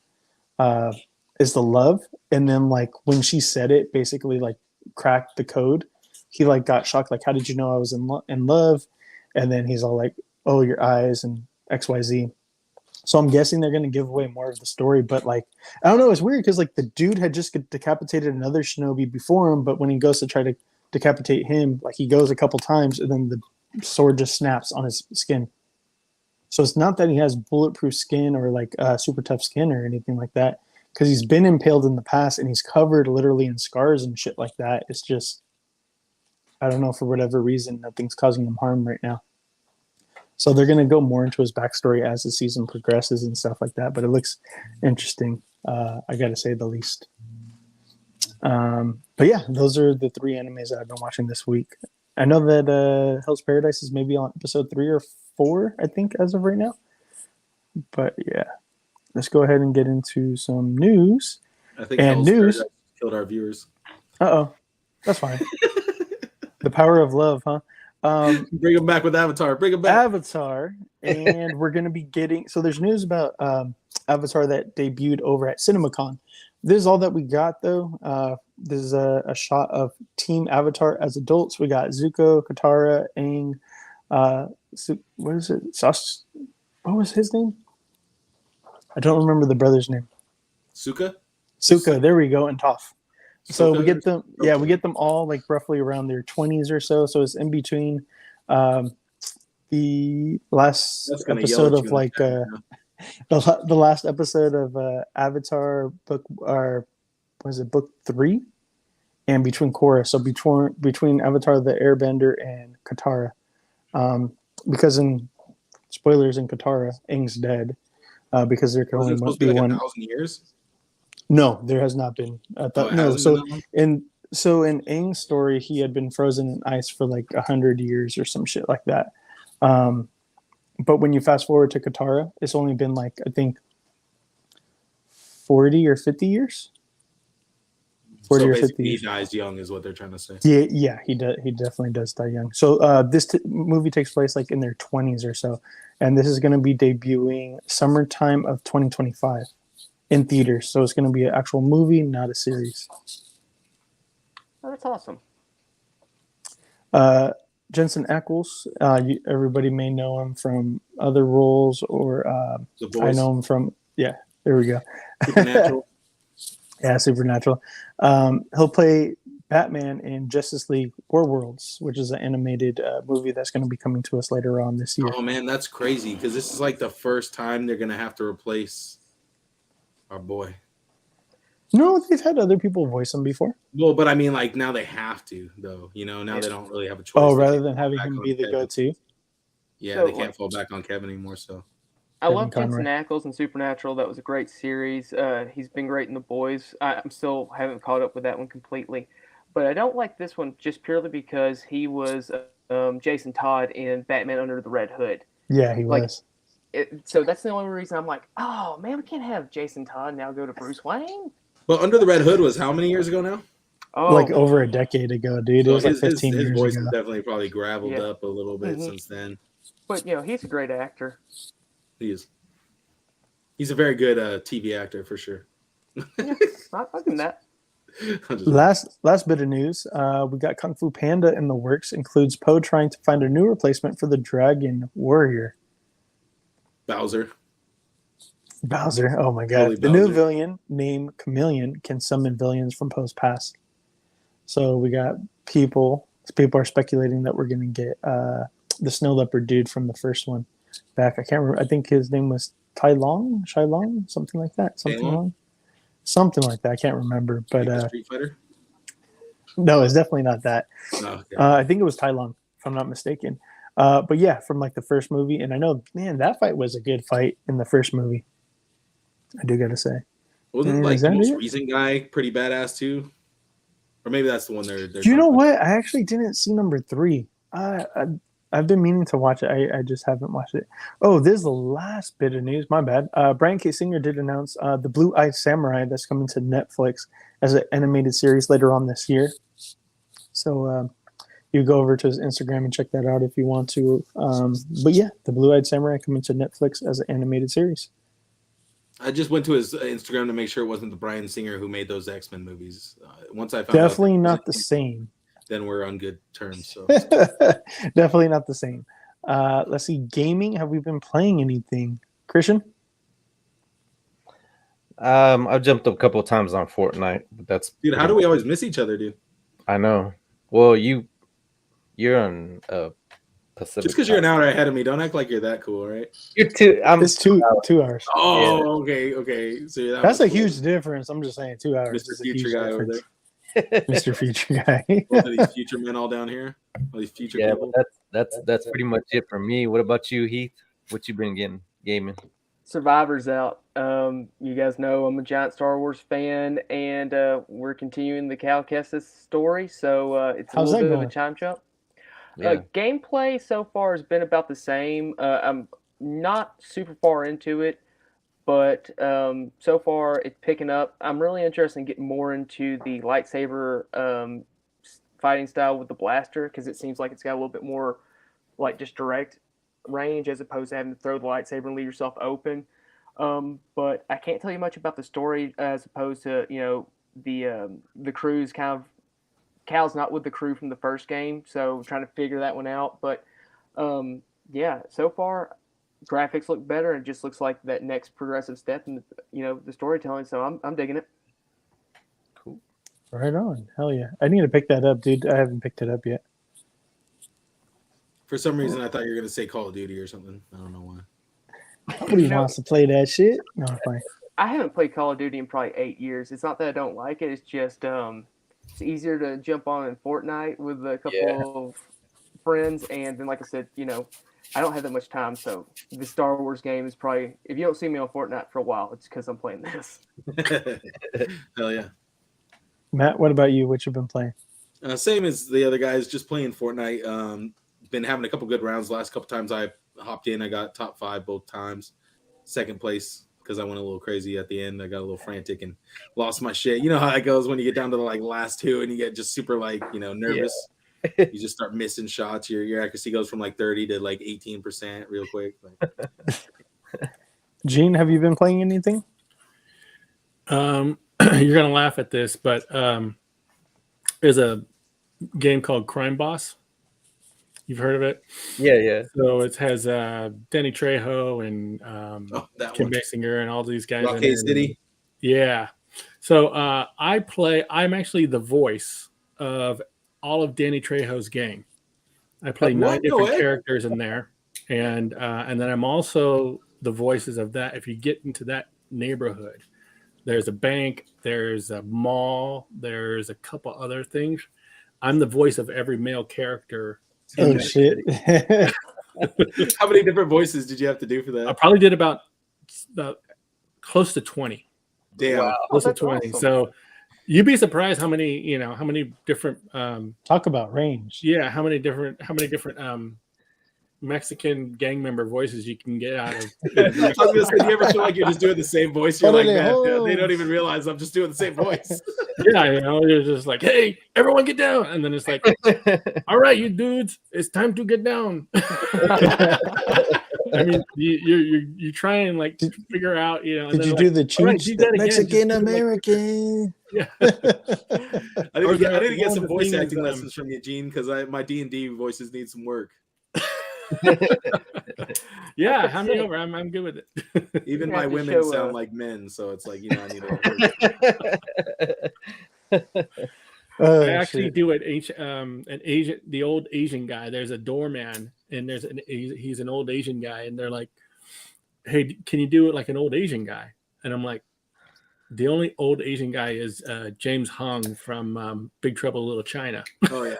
Is the love. And then like when she said it, basically like cracked the code. He like got shocked, like, how did you know I was in love? And then he's all like, oh, your eyes and XYZ. So I'm guessing they're going to give away more of the story, but like, I don't know. It's weird because like the dude had just decapitated another shinobi before him, but when he goes to try to decapitate him, like he goes a couple times and then the sword just snaps on his skin. So it's not that he has bulletproof skin or like super tough skin or anything like that, because he's been impaled in the past and he's covered literally in scars and shit like that. It's just, I don't know, for whatever reason, nothing's causing him harm right now. So they're going to go more into his backstory as the season progresses and stuff like that. But it looks interesting, I got to say the least. But yeah, those are the 3 animes that I've been watching this week. I know that Hell's Paradise is maybe on episode 3 or 4, I think, as of right now. But yeah, let's go ahead and get into some news. I think Hell's Paradise killed our viewers. Uh-oh. That's fine. The power of love, huh? Bring them back with Avatar. Bring them back. Avatar. And we're going to be getting... So there's news about Avatar that debuted over at CinemaCon. This is all that we got, though. This is a shot of Team Avatar as adults. We got Zuko, Katara, Aang. What is it? What was his name? I don't remember the brother's name. Suka, there we go, and Toph. So Suka? we get them, yeah, we get them all like roughly around their 20s or so. So it's in between the last episode of like the last episode of Avatar book, or was it book 3? And between Korra, so between Avatar the Airbender and Katara, because in spoilers in Katara, Aang's dead. Because there can only be like 1,000 years. No, there has not been. So in Aang's story, he had been frozen in ice for like 100 years or some shit like that. But when you fast forward to Katara, it's only been like, I think 40 or 50 years. 40 or 50 years. He dies young, is what they're trying to say. Yeah, he definitely does die young. So this movie takes place like in their 20s or so, and this is going to be debuting summertime of 2025 in theaters. So it's going to be an actual movie, not a series. Oh, that's awesome. Jensen Ackles, everybody may know him from other roles, or I know him from there we go. Supernatural. Yeah, Supernatural. He'll play Batman in Justice League War Worlds, which is an animated movie that's going to be coming to us later on this year. Oh man, that's crazy, because this is like the first time they're going to have to replace our boy. No, they've had other people voice him before. Well, but I mean, like now they have to, though. You know, now they don't really have a choice. Oh, rather than having him be the go-to. Yeah, so, they can't fall back on Kevin anymore. So I love Jensen Ackles and Supernatural. That was a great series. He's been great in The Boys. I'm still haven't caught up with that one completely, but I don't like this one just purely because he was Jason Todd in Batman Under the Red Hood. Yeah, he was. So that's the only reason I'm like, oh man, we can't have Jason Todd now go to Bruce Wayne. Well, Under the Red Hood was how many years ago now? Oh, like over a decade ago, dude. So it was like 15 years ago. His voice has definitely probably graveled up a little bit since then. But he's a great actor. He is. He's a very good TV actor for sure. Yeah, I'll give him that. Last bit of news. We got Kung Fu Panda in the works. Includes Poe trying to find a new replacement for the Dragon Warrior. Bowser. Oh my god. The new villain named Chameleon can summon villains from Poe's past. So we got people are speculating that we're going to get the snow leopard dude from the first one back. I can't remember. I think his name was Shai-Long, something like that. Something like that. I can't remember. But Street Fighter? No, it's definitely not that. Oh, okay. I think it was Tai Long, if I'm not mistaken. But yeah, from like the first movie, and I know, man, that fight was a good fight in the first movie. I do gotta say. Wasn't like the most recent guy pretty badass too? Or maybe that's the one they're Do you know what? I actually didn't see number 3. I've been meaning to watch it. I just haven't watched it. Oh, this is the last bit of news. My bad. Brian K. Singer did announce the Blue-Eyed Samurai that's coming to Netflix as an animated series later on this year. So you go over to his Instagram and check that out if you want to. But yeah, the Blue-Eyed Samurai coming to Netflix as an animated series. I just went to his Instagram to make sure it wasn't the Brian Singer who made those X-Men movies. Once I found definitely out not the same. Then we're on good terms. So definitely not the same. Let's see, gaming. Have we been playing anything, Christian? I've jumped up a couple of times on Fortnite, but that's dude. How do we always miss each other, dude? I know. Well, you're on Pacific. Just because you're an hour ahead of me, don't act like you're that cool, right? You're two. It's 2 hours. Oh, yeah. Okay. So that's a huge difference. I'm just saying, 2 hours. Mr. Future guy over there. Mr. Future guy. Both of these future men all down here. All these future people. That's pretty much it for me. What about you, Heath? What you been getting gaming? Survivor's out. You guys know I'm a giant Star Wars fan, and we're continuing the Cal Kestis story, so it's a little bit of a time jump. Yeah. Gameplay so far has been about the same. I'm not super far into it, but so far it's picking up. I'm really interested in getting more into the lightsaber fighting style with the blaster, because it seems like it's got a little bit more like just direct range as opposed to having to throw the lightsaber and leave yourself open. But I can't tell you much about the story as opposed to, you know, the crew's kind of Cal's not with the crew from the first game, so trying to figure that one out. But yeah, so far graphics look better, and it just looks like that next progressive step in the storytelling. So I'm digging it. Cool. Right on. Hell yeah. I need to pick that up, dude. I haven't picked it up yet. For some reason, I thought you were gonna say Call of Duty or something. I don't know why. Nobody wants to play that shit. No, fine. I haven't played Call of Duty in probably 8 years. It's not that I don't like it. It's just it's easier to jump on in Fortnite with a couple of friends, and then, like I said, I don't have that much time. So the Star Wars game is probably, if you don't see me on Fortnite for a while, it's because I'm playing this. Hell yeah. Matt, what about you? What you been playing? Same as the other guys, just playing Fortnite. Been having a couple good rounds. The last couple times I hopped in, I got top 5 both times. Second place because I went a little crazy at the end. I got a little frantic and lost my shit. You know how it goes when you get down to the last 2 and you get just super nervous. Yeah. You just start missing shots. Your accuracy goes from 30 to 18% real quick. Gene, have you been playing anything? You're gonna laugh at this, but there's a game called Crime Boss. You've heard of it? Yeah. So it has Danny Trejo and Kim Basinger and all these guys. Rockade City. Yeah. So I'm actually the voice of all of Danny Trejo's gang. I play 9 different characters in there, and then I'm also the voices of that. If you get into that neighborhood, there's a bank, there's a mall, there's a couple other things. I'm the voice of every male character. Oh shit! How many different voices did you have to do for that? I probably did about close to 20. Damn, wow. Close to 20. Awesome. So you'd be surprised how many different talk about range. Yeah, how many different Mexican gang member voices you can get out of. I was gonna say, do you ever feel like you're just doing the same voice? You're like, man, they don't even realize I'm just doing the same voice. Yeah, you're just like, hey, everyone get down. And then it's like, all right, you dudes, it's time to get down. I mean, you try and figure out, Did you do the cheat Mexican American? Yeah. I need to get some voice acting lessons from you, Gene, because my D&D voices need some work. Yeah, hand me over. I'm good with it. Even my women sound like men, so it's I need to. I actually do it. An Asian, the old Asian guy. There's a doorman, and he's an old Asian guy, and they're like, "Hey, can you do it like an old Asian guy?" And I'm like, the only old Asian guy is James Hong from Big Trouble in Little China. Oh yeah.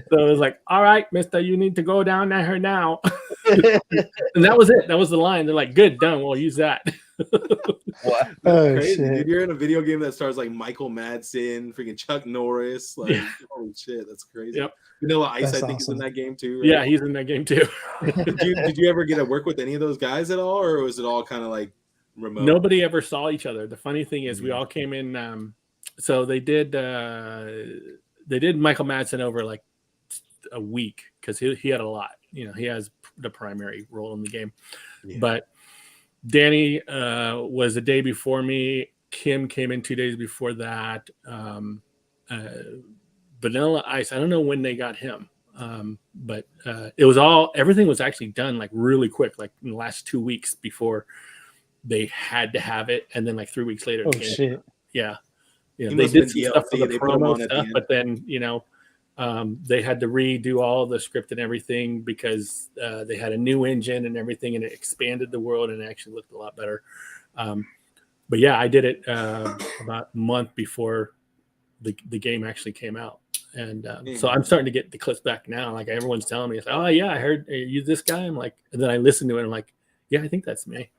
So it was like, all right, mister, you need to go down there now. And that was it. That was the line. They're like, good, done. We'll use that. What? That's crazy, dude. You're in a video game that stars like Michael Madsen, freaking Chuck Norris. Like, holy shit, that's crazy. Yep. Vanilla Ice, That's I think, is in awesome. that game too. Right? Yeah, he's in that game too. Did you ever get to work with any of those guys at all, or was it all kind of like remote? Nobody ever saw each other. The funny thing is, we all came in. So they did Michael Madsen over like a week because he had a lot. You know, he has the primary role in the game. Yeah. But Danny was the day before me. Kim came in 2 days before that. Vanilla Ice, I don't know when they got him. But it was everything was actually done like really quick, like in the last 2 weeks before they had to have it. And then like 3 weeks later. Oh, shit. Yeah. Yeah. He They must did have some been stuff for DLC, the they put him promo on at the stuff, end. but then, you know, they had to redo all the script and everything because they had a new engine and everything, and it expanded the world and it actually looked a lot better. But yeah, I did it about a month before the game actually came out. And so I'm starting to get the clips back now. Like everyone's telling me, it's like, oh yeah, I heard you this guy. I'm like, and then I listen to it and I'm like, yeah, I think that's me.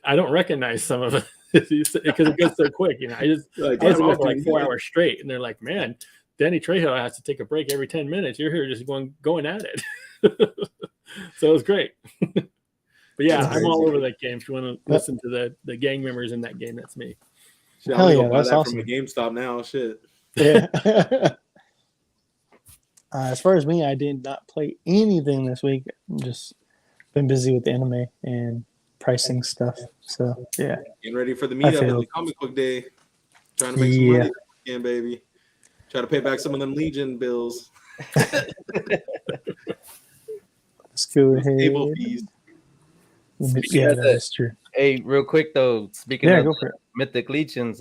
I don't recognize some of it because it goes so quick. You know, I was there for like 4 hours straight, and they're like, man, Danny Trejo has to take a break every 10 minutes. You're here just going at it. So it was great. But yeah, I'm all over that game. If you want to listen to the gang members in that game, that's me. Hell yeah, that's awesome. From a GameStop now, shit. Yeah. As far as me, I did not play anything this week. Just been busy with anime and pricing stuff. So yeah. Getting ready for the meetup in the comic book day. Trying to make some money again, baby. Try to pay back some of them Legion bills. Let's go ahead. Table fees. Yeah, that's true. Hey, real quick though, speaking of go for it. Mythic Legions,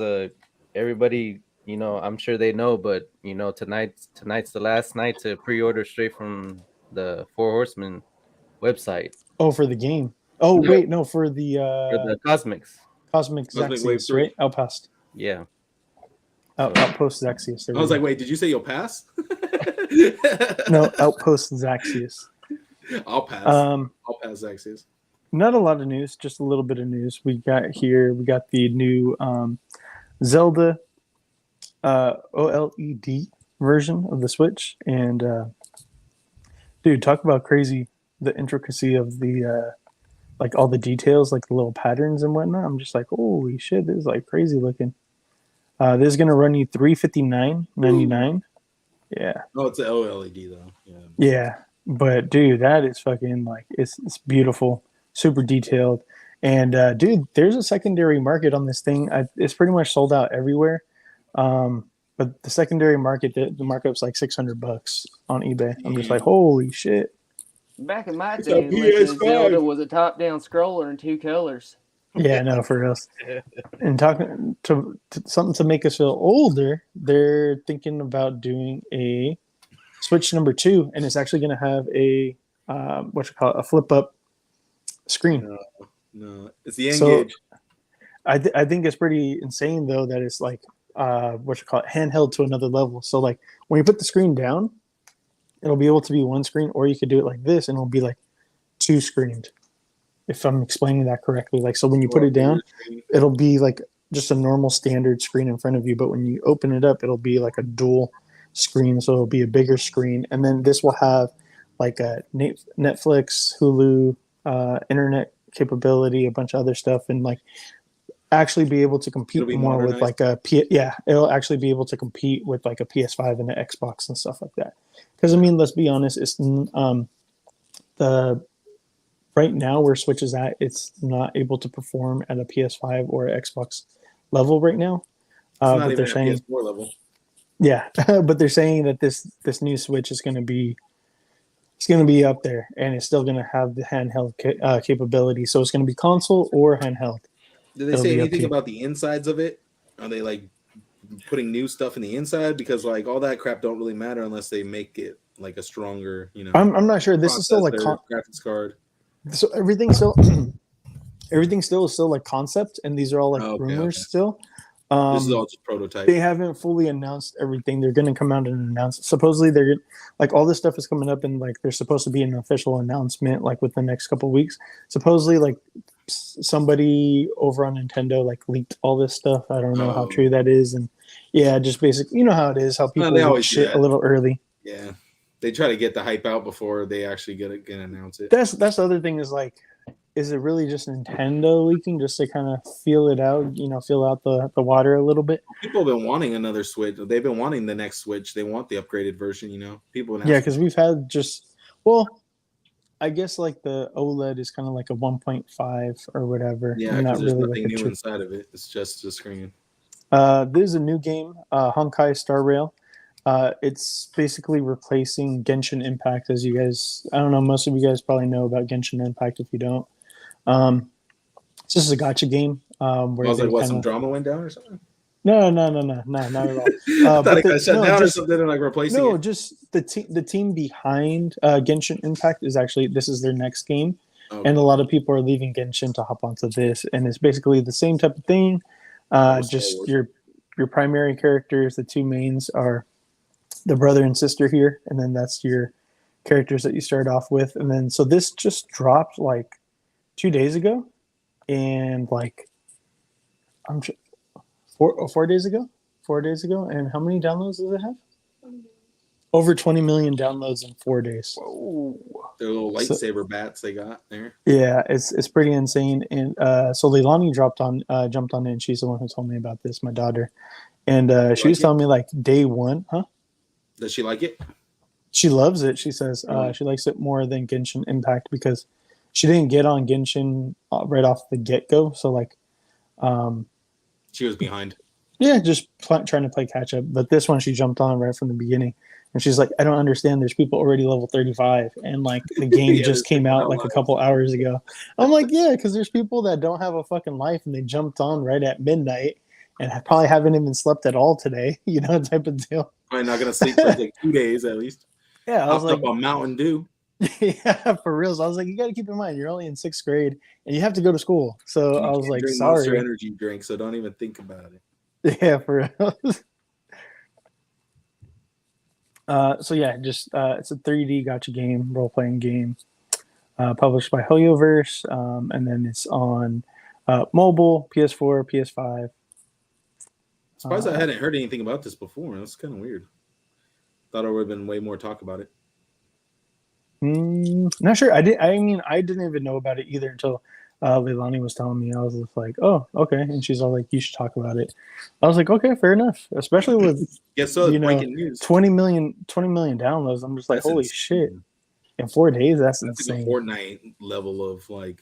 everybody, you know, I'm sure they know, but you know, tonight's the last night to pre-order straight from the Four Horsemen website. Oh, for the game. Oh, wait, no, for the Cosmics. Cosmic Zaxius, right? Outpost. Yeah. Outpost Zaxius. I was like, wait, did you say you'll pass? No, Outpost Zaxius. I'll pass. I'll pass Zaxius. Not a lot of news, just a little bit of news. We got the new Zelda OLED version of the Switch, and dude, talk about crazy, the intricacy of the like all the details, like the little patterns and whatnot. I'm just like, holy shit, this is like crazy looking. This is gonna run you $359.99. Yeah. Oh, it's an OLED though. Yeah. Yeah, but dude, that is fucking like it's beautiful, super detailed, and dude, there's a secondary market on this thing. It's pretty much sold out everywhere. But the secondary market, the markup's like $600 on eBay. I'm just like, holy shit. Back in my day, Zelda was a top-down scroller in 2 colors. Yeah, no, for real. And talking to something to make us feel older, they're thinking about doing a Switch number 2, and it's actually going to have a a flip-up screen. No, it's the N-Gage. I think it's pretty insane though that it's like handheld to another level. So like when you put the screen down, it'll be able to be one screen, or you could do it like this and it'll be like 2 screened, if I'm explaining that correctly. Like, so when you put it down, it'll be like just a normal standard screen in front of you, but when you open it up, it'll be like a dual screen, so it'll be a bigger screen. And then this will have like a Netflix, Hulu, internet capability, a bunch of other stuff, and like actually be able to compete more with like it'll actually be able to compete with like a PS5 and an Xbox and stuff like that. Because I mean, let's be honest, it's the right now where Switch is at, it's not able to perform at a PS5 or an Xbox level right now. But they're saying PS4 level. Yeah, but they're saying that this new Switch is going to be up there, and it's still going to have the handheld capability. So it's going to be console or handheld. Did they say anything about the insides of it? Are they like putting new stuff in the inside? Because like all that crap don't really matter unless they make it like a stronger, you know. I'm not sure. This is still like graphics card. So everything's still everything still is still like concept, and these are all like rumors still. This is all just prototype. They haven't fully announced everything. They're going to come out and announce. Supposedly, they're like all this stuff is coming up, and like there's supposed to be an official announcement like within the next couple of weeks. Supposedly, like somebody over on Nintendo like leaked all this stuff. I don't know how true that is, and yeah, just basically, you know how it is, how people leak shit a little early. Yeah, they try to get the hype out before they actually get announce it. That's the other thing is like, is it really just Nintendo leaking just to kind of feel it out, you know, feel out the water a little bit? People have been wanting another Switch. They've been wanting the next Switch. They want the upgraded version, you know. People. Yeah, because we've had just, well, I guess like the OLED is kind of like a 1.5 or whatever. Yeah, because there's nothing new inside of it. It's just a screen. There's a new game, Honkai Star Rail. It's basically replacing Genshin Impact, as you guys, I don't know, most of you guys probably know about Genshin Impact if you don't. It's just a gacha game. Where I was like, what, some drama went down or something? No, not at all. I thought it got shut down or something and like replacing it. Just the team behind Genshin Impact is actually, this is their next game. Okay. And a lot of people are leaving Genshin to hop onto this. And it's basically the same type of thing. Just your primary characters, the two mains are the brother and sister here. And then that's your characters that you start off with. And then, so this just dropped like 2 days ago. And like, I'm sure, 4 days ago. And how many downloads does it have? Over 20 million downloads in 4 days. Whoa. Their little lightsaber bats they got there. Yeah, it's pretty insane. And so Leilani jumped on in. She's the one who told me about this, my daughter. And she was telling me like day one, huh? Does she like it? She loves it. She says she likes it more than Genshin Impact because she didn't get on Genshin right off the get-go. So like she was behind. Yeah, just trying to play catch up. But this one she jumped on right from the beginning. And she's like, I don't understand. There's people already level 35. And like the game just came out like a couple hours ago. I'm like, yeah, because there's people that don't have a fucking life and they jumped on right at midnight and probably haven't even slept at all today, you know, type of deal. Probably not going to sleep for like 2 days at least. Yeah, I was like, up on Mountain Dew. Yeah, for real. So I was like, you got to keep in mind, you're only in 6th grade and you have to go to school. So I was like, sorry. Monster Energy drink, so don't even think about it. Yeah, for real. So yeah, just it's a 3D gacha game, role-playing game, published by Hoyoverse, and then it's on mobile, PS4, PS5. Surprised I hadn't heard anything about this before. That's kind of weird. Thought there would have been way more talk about it. Not sure. I didn't even know about it either until Leilani was telling me. I was just like, oh, okay. And she's all like, you should talk about it. I was like, okay, fair enough. Especially with breaking news. 20 million downloads. I'm just like, holy shit. In 4 days, that's insane. Like a Fortnite level of like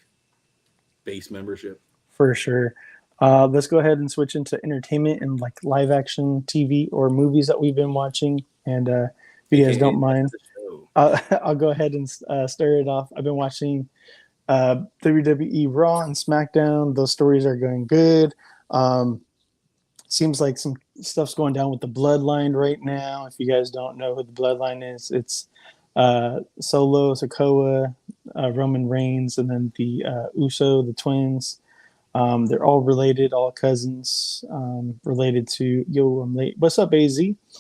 base membership. For sure. Let's go ahead and switch into entertainment and like live action TV or movies that we've been watching. And if you guys don't mind, I'll go ahead and start it off. I've been watching WWE Raw and SmackDown. Those stories are going good. Seems like some stuff's going down with the Bloodline right now. If you guys don't know who the Bloodline is, it's Solo Sikoa, Roman Reigns, and then the Uso, the twins. They're all related, all cousins, related to I'm late. What's up, AZ?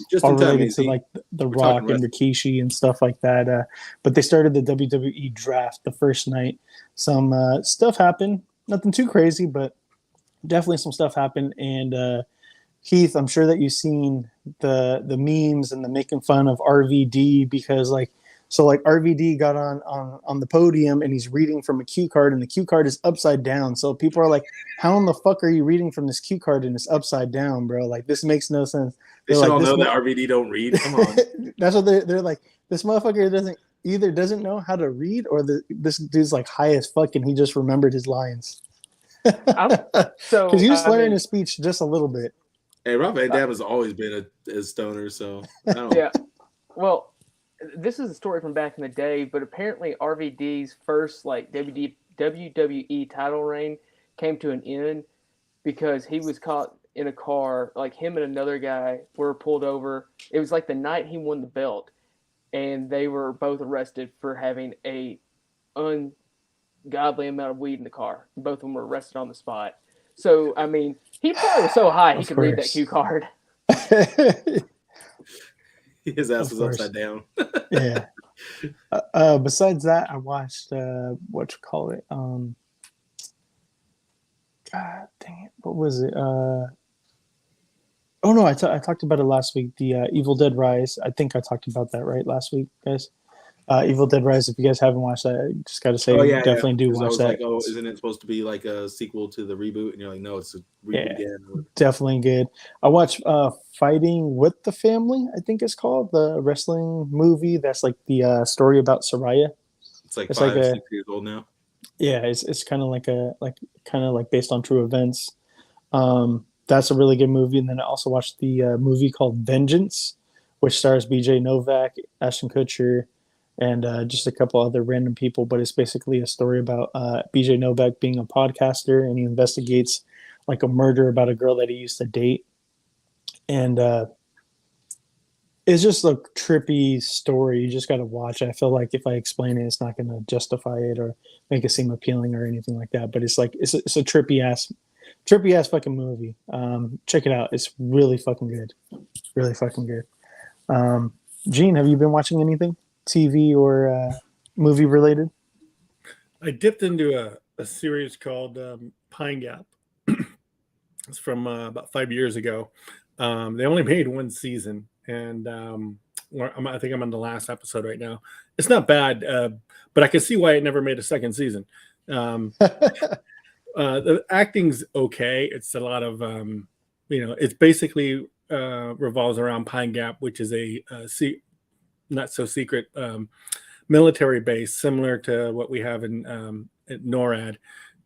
Just all related to like the Rock and Rikishi and stuff like that. But they started the WWE draft the first night. Some stuff happened, nothing too crazy, but definitely some stuff happened. And Heath, I'm sure that you've seen the memes and the making fun of RVD because like. So like RVD got on the podium and he's reading from a cue card and the cue card is upside down. So people are like, how in the fuck are you reading from this cue card and it's upside down, bro? Like this makes no sense. They should all know that RVD don't read. Come on. That's what they're like. This motherfucker doesn't know how to read or this dude's like high as fuck and he just remembered his lines. So because he was slurring his speech just a little bit. Hey, Rob Van Dam has always been a stoner, so I don't know. Yeah. Well, this is a story from back in the day, but apparently RVD's first like WWE title reign came to an end because he was caught in a car. Like him and another guy were pulled over. It was like the night he won the belt, and they were both arrested for having a godly amount of weed in the car. Both of them were arrested on the spot. So, I mean, he probably was so high he could read that cue card. His ass was upside down. Yeah. Besides that, I watched what you call it. God dang it! What was it? Oh no, I talked about it last week. The Evil Dead Rise. I think I talked about that right last week, guys. Evil Dead Rise. If you guys haven't watched that, I just got to say, definitely do watch that. Like, oh, isn't it supposed to be like a sequel to the reboot? And you're like, no, it's a reboot again. Definitely good. I watched Fighting with the Family. I think it's called the wrestling movie. That's like the story about Soraya. It's like 6 years old now. Yeah, it's kind of like based on true events. That's a really good movie. And then I also watched the movie called Vengeance, which stars BJ Novak, Ashton Kutcher, and just a couple other random people. But it's basically a story about BJ Novak being a podcaster, and he investigates like a murder about a girl that he used to date. And it's just a trippy story. You just got to watch it. I feel like if I explain it, it's not going to justify it or make it seem appealing or anything like that. But it's like it's a trippy ass fucking movie. Check it out. It's really fucking good. Really fucking good. Gene, have you been watching anything TV or movie related? I dipped into a series called Pine Gap. It's from about 5 years ago. They only made one season, and I think I'm on the last episode right now. It's not bad, but I can see why it never made a second season. The acting's okay. It's a lot of, it's basically revolves around Pine Gap, which is a not so secret military base, similar to what we have in at NORAD.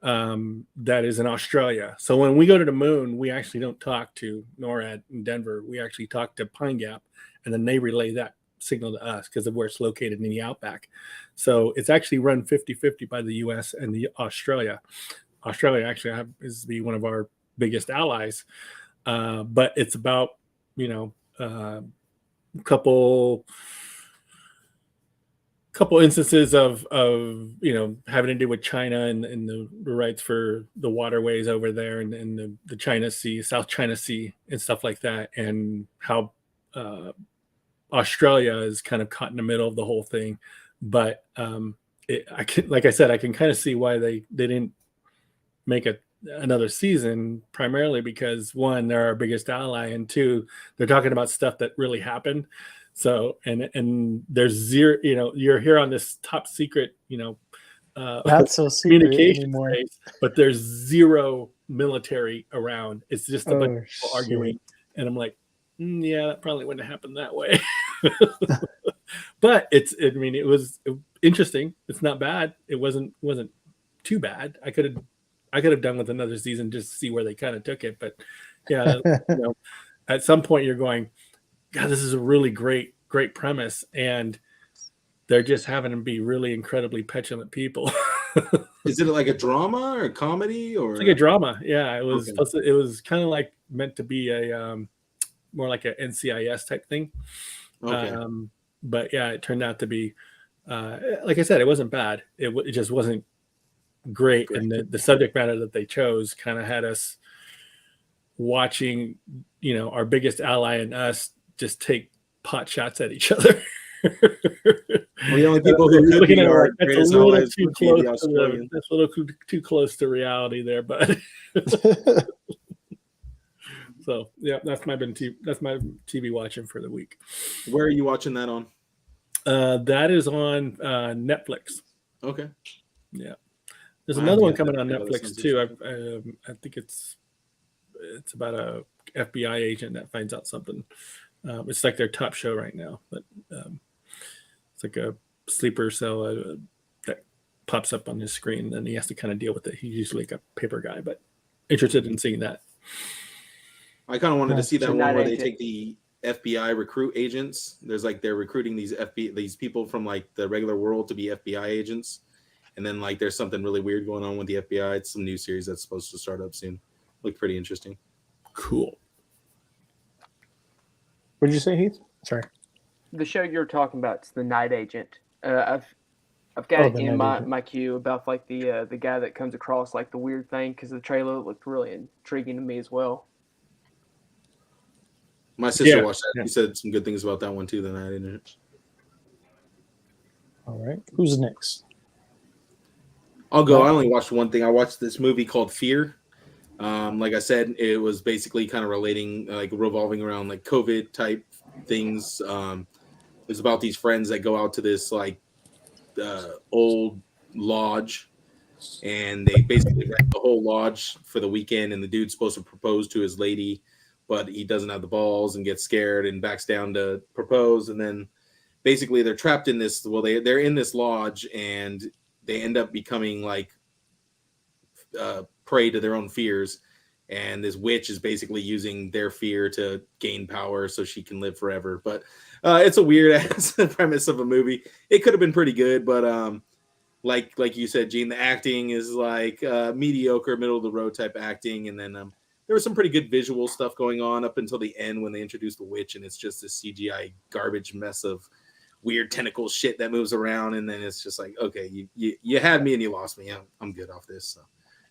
That is in Australia. So when we go to the moon, we actually don't talk to NORAD in Denver. We actually talk to Pine Gap, and then they relay that signal to us because of where it's located in the outback. So it's actually run 50-50 by the U.S. and the Australia. Australia actually is one of our biggest allies, but it's about a couple instances of having to do with China and the rights for the waterways over there and the China Sea, South China Sea, and stuff like that, and how Australia is kind of caught in the middle of the whole thing. But I can kind of see why they didn't make another season, primarily because one, they're our biggest ally, and two, they're talking about stuff that really happened. So and there's zero, you're here on this top secret, not so secret communication anymore. space, but there's zero military around. It's just a bunch of people arguing, and I'm like, yeah, that probably wouldn't have happened that way. But it was interesting. It's not bad. It wasn't too bad. I could have done with another season just to see where they kind of took it. But yeah, at some point you're going, God, this is a really great premise, and they're just having to be really incredibly petulant people. Is it like a drama or a comedy or? It's like a drama. Yeah, it was. Okay. It was kind of like meant to be a more like a NCIS type thing. Okay. But yeah, it turned out to be, like I said, it wasn't bad. It just wasn't great. And the subject matter that they chose kind of had us watching, our biggest ally and us just take pot shots at each other. Well, the only people who could be our greatest allies would be the Australians. That's a little too close to reality there, but so yeah, that's my TV watching for the week. Where are you watching that on? That is on Netflix. Okay. Yeah, there's another one coming on Netflix too. I think it's about a FBI agent that finds out something. It's like their top show right now, but it's like a sleeper cell that pops up on his screen, and he has to kind of deal with it. He's usually like a paper guy, but interested in seeing that. I kind of wanted to see that one where they take the FBI recruit agents. There's like they're recruiting these people from like the regular world to be FBI agents, and then like there's something really weird going on with the FBI. It's some new series that's supposed to start up soon. Looked pretty interesting. Cool. What did you say, Heath? Sorry. The show you're talking about is The Night Agent. I've got it then in I did. my queue about like the guy that comes across like the weird thing because the trailer looked really intriguing to me as well. My sister Yeah. watched that. She said some good things about that one too. Than I didn't. All right, who's next? I'll go. I only watched one thing. I watched this movie called Fear. Like I said, it was basically kind of relating, like revolving around like COVID type things. It's about these friends that go out to this like old lodge, and they basically rent the whole lodge for the weekend. And the dude's supposed to propose to his lady, but he doesn't have the balls and gets scared and backs down to propose. And then basically they're trapped in this. Well, they're in this lodge, and they end up becoming like prey to their own fears. And this witch is basically using their fear to gain power so she can live forever. But it's a weird ass premise of a movie. It could have been pretty good, but like you said, Gene, the acting is like mediocre, middle of the road type acting. And then there was some pretty good visual stuff going on up until the end when they introduced the witch, and it's just this CGI garbage mess of weird tentacle shit that moves around. And then it's just like, okay, you had me and you lost me. I'm good off this. So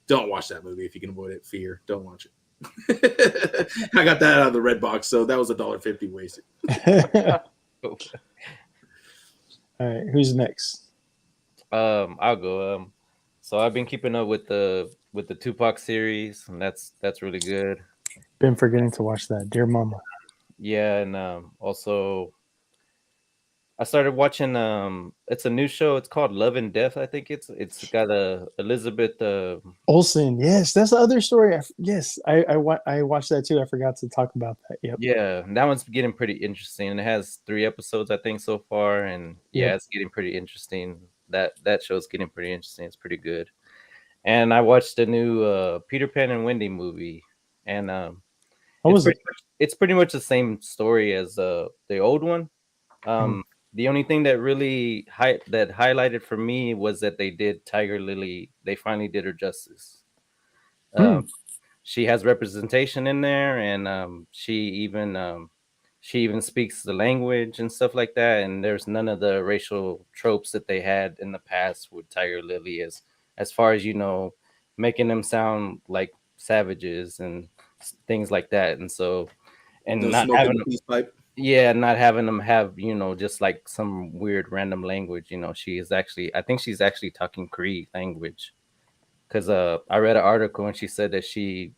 don't watch that movie if you can avoid it. Fear. Don't watch it. I got that out of the red box, so that was $1.50 wasted. All right, who's next? I'll go. So I've been keeping up with the Tupac series, and that's really good. Been forgetting to watch that, Dear Mama. Yeah, and also I started watching. It's a new show. It's called Love and Death. I think it's got Elizabeth Olsen. Yes, that's the other story. I watched that too. I forgot to talk about that. Yep. Yeah, that one's getting pretty interesting. It has 3 episodes, I think, so far, and yeah, it's getting pretty interesting. That show's getting pretty interesting. It's pretty good. And I watched the new Peter Pan and Wendy movie, and how was it? It's pretty much the same story as the old one. The only thing that really highlighted for me was that they did Tiger Lily. They finally did her justice. She has representation in there, and she even speaks the language and stuff like that. And there's none of the racial tropes that they had in the past with Tiger Lily, as far as making them sound like savages and things like that. And so, and not having not having them have just like some weird random language. I think she's actually talking Cree language, because I read an article and she said that she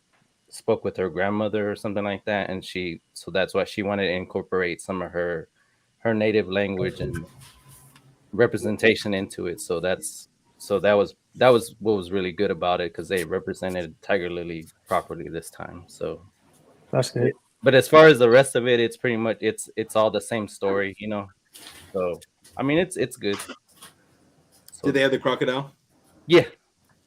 spoke with her grandmother or something like that, and so that's why she wanted to incorporate some of her native language and representation into it. So that was what was really good about it, because they represented Tiger Lily properly this time. So that's good. But as far as the rest of it, it's pretty much it's all the same story, So I mean, it's good. So, did they have the crocodile? Yeah,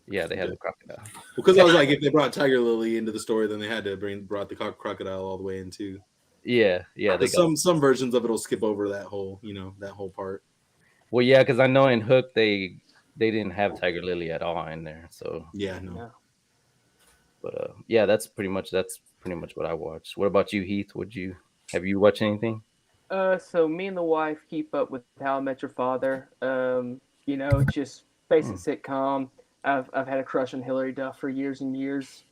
they had the crocodile. Because I was like, if they brought Tiger Lily into the story, then they had to brought the crocodile all the way in too. Yeah. Some versions of it will skip over that whole part. Well, yeah, because I know in Hook they didn't have Tiger Lily at all in there. So yeah, no. Yeah. But yeah, that's pretty much what I watched. What about you, Heath? Have you watched anything? So me and the wife keep up with How I Met Your Father. It's just basic sitcom. I've had a crush on Hilary Duff for years and years.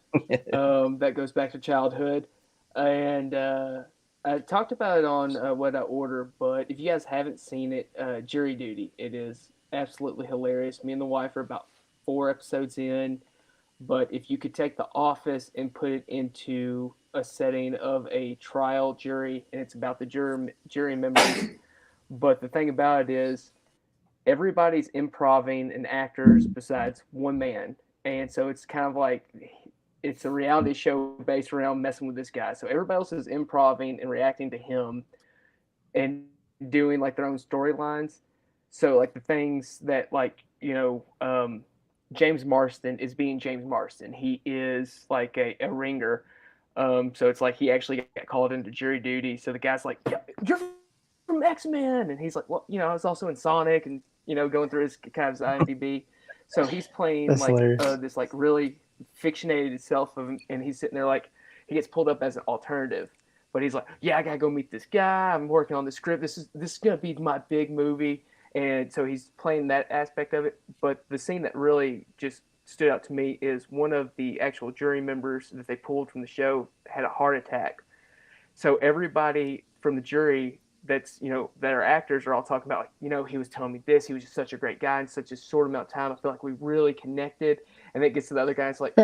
That goes back to childhood, and I talked about it on What I Order. But if you guys haven't seen it, Jury Duty, it is absolutely hilarious. Me and the wife are about 4 episodes in. But if you could take The Office and put it into a setting of a trial jury, and it's about the jury members, but the thing about it is everybody's improving and actors besides one man. And so it's kind of like it's a reality show based around messing with this guy. So everybody else is improving and reacting to him and doing like their own storylines. So like the things that James Marston is being James Marston. He is like a ringer. So it's like he actually got called into jury duty. So the guy's like, yeah, you're from X-Men. And he's like, well, I was also in Sonic, and, going through his kind of his IMDb. So he's playing this like really fictionated self of him, and he's sitting there like he gets pulled up as an alternative. But he's like, yeah, I got to go meet this guy. I'm working on the script. This is going to be my big movie. And so he's playing that aspect of it. But the scene that really just stood out to me is one of the actual jury members that they pulled from the show had a heart attack. So everybody from the jury that's, that are actors are all talking about, like, he was telling me this, he was just such a great guy in such a short amount of time. I feel like we really connected. And then it gets to the other guy. It's like,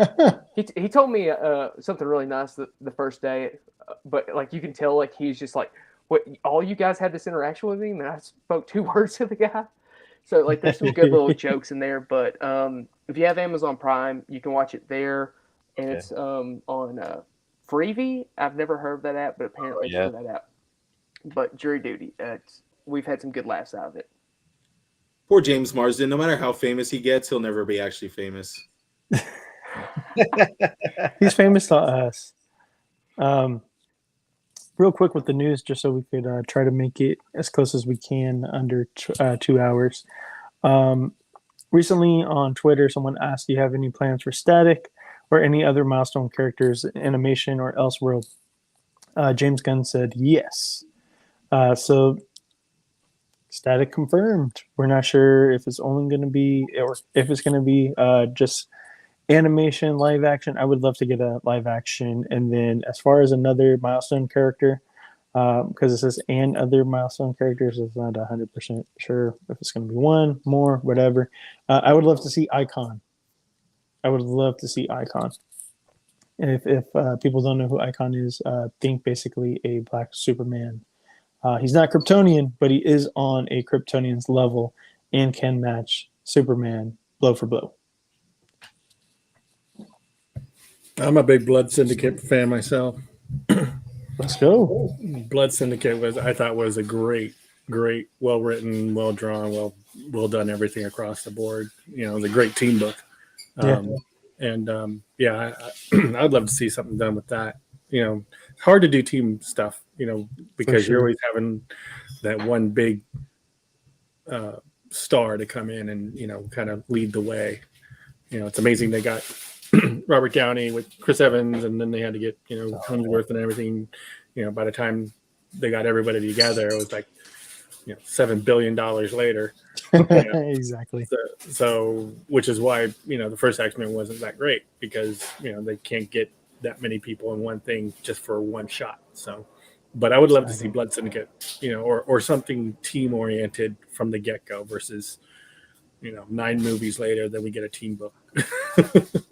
he told me something really nice the first day, but like, you can tell, like, he's just like, what, all you guys had this interaction with him and I spoke 2 words to the guy. So like, there's some good little jokes in there, but if you have Amazon Prime, you can watch it there. And it's on Freevee. I've never heard of that app, but apparently it's for that app. But Jury Duty, we've had some good laughs out of it. Poor James Marsden. No matter how famous he gets, he'll never be actually famous. He's famous to us. Real quick with the news, just so we could try to make it as close as we can under 2 hours. Recently on Twitter, someone asked, do you have any plans for Static or any other Milestone characters, animation or Elseworld? James Gunn said yes. So Static confirmed. We're not sure if it's only going to be, or if it's going to be just animation, live action. I would love to get a live action. And then as far as another Milestone character, because it says and other Milestone characters, it's not 100% sure if it's going to be one, more, whatever. I would love to see Icon. I would love to see Icon. And if people don't know who Icon is, think basically a black Superman. He's not Kryptonian, but he is on a Kryptonian's level and can match Superman blow for blow. I'm a big Blood Syndicate fan myself. Let's go. Blood Syndicate I thought was a great, well written, well drawn, well done, everything across the board. It was a great team book. I'd love to see something done with that. It's hard to do team stuff, because you're always having that one big star to come in and, kind of lead the way. It's amazing they got Robert Downey with Chris Evans, and then they had to get, Hemsworth and everything. By the time they got everybody together, it was like, $7 billion later. Exactly. So, which is why, the first X-Men wasn't that great, because, they can't get that many people in one thing just for one shot. So, but I would love to see Blood Syndicate, or something team oriented from the get-go versus, 9 movies later, then we get a team book.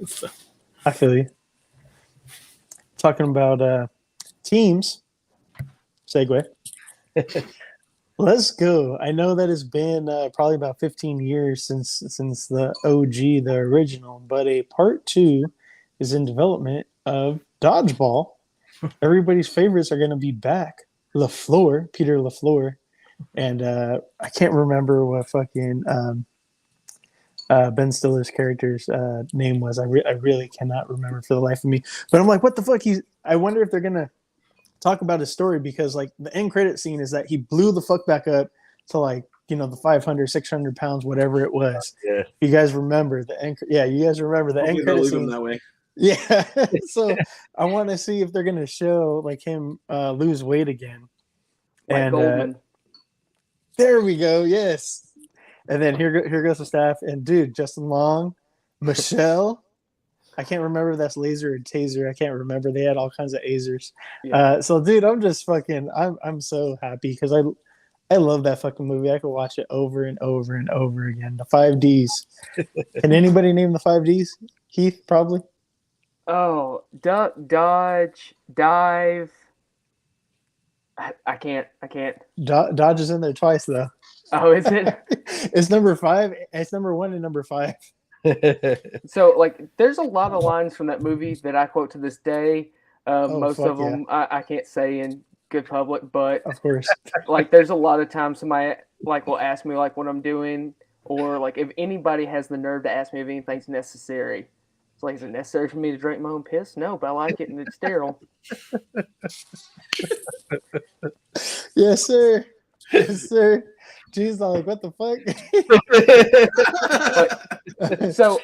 So. I feel you. Talking about teams, segue. Let's go. I know that it's been probably about 15 years since the OG, the original, but a part 2 is in development of Dodgeball. Everybody's favorites are going to be back. Peter LaFleur, and I can't remember what fucking Ben Stiller's character's name was. I really cannot remember for the life of me. But I'm like, what the fuck? I wonder if they're going to talk about his story, because like the end credit scene is that he blew the fuck back up to like, the 500, 600 pounds, whatever it was. Yeah. You guys remember the end? Yeah, you guys remember the end credit scene that way. Yeah. So I want to see if they're going to show like him lose weight again. Like and there we go. Yes. And then here goes the staff, and dude, Justin Long, Michelle. I can't remember if that's laser or taser. I can't remember. They had all kinds of azers. Yeah. So, dude, I'm just fucking. I'm so happy because I love that fucking movie. I could watch it over and over and over again. The 5Ds. Can anybody name the 5Ds? Heath, probably. Oh, dodge, dive. I can't. Dodge is in there twice though. Oh, is it? It's number 5. It's number 1 and number 5. So, like, there's a lot of lines from that movie that I quote to this day. Most of them I can't say in good public, but of course, like, there's a lot of times somebody like will ask me like what I'm doing, or like if anybody has the nerve to ask me if anything's necessary. It's like, is it necessary for me to drink my own piss? No, but I like it and it's sterile. Yes, sir. Yes, sir. Jeez, I'm like, what the fuck? So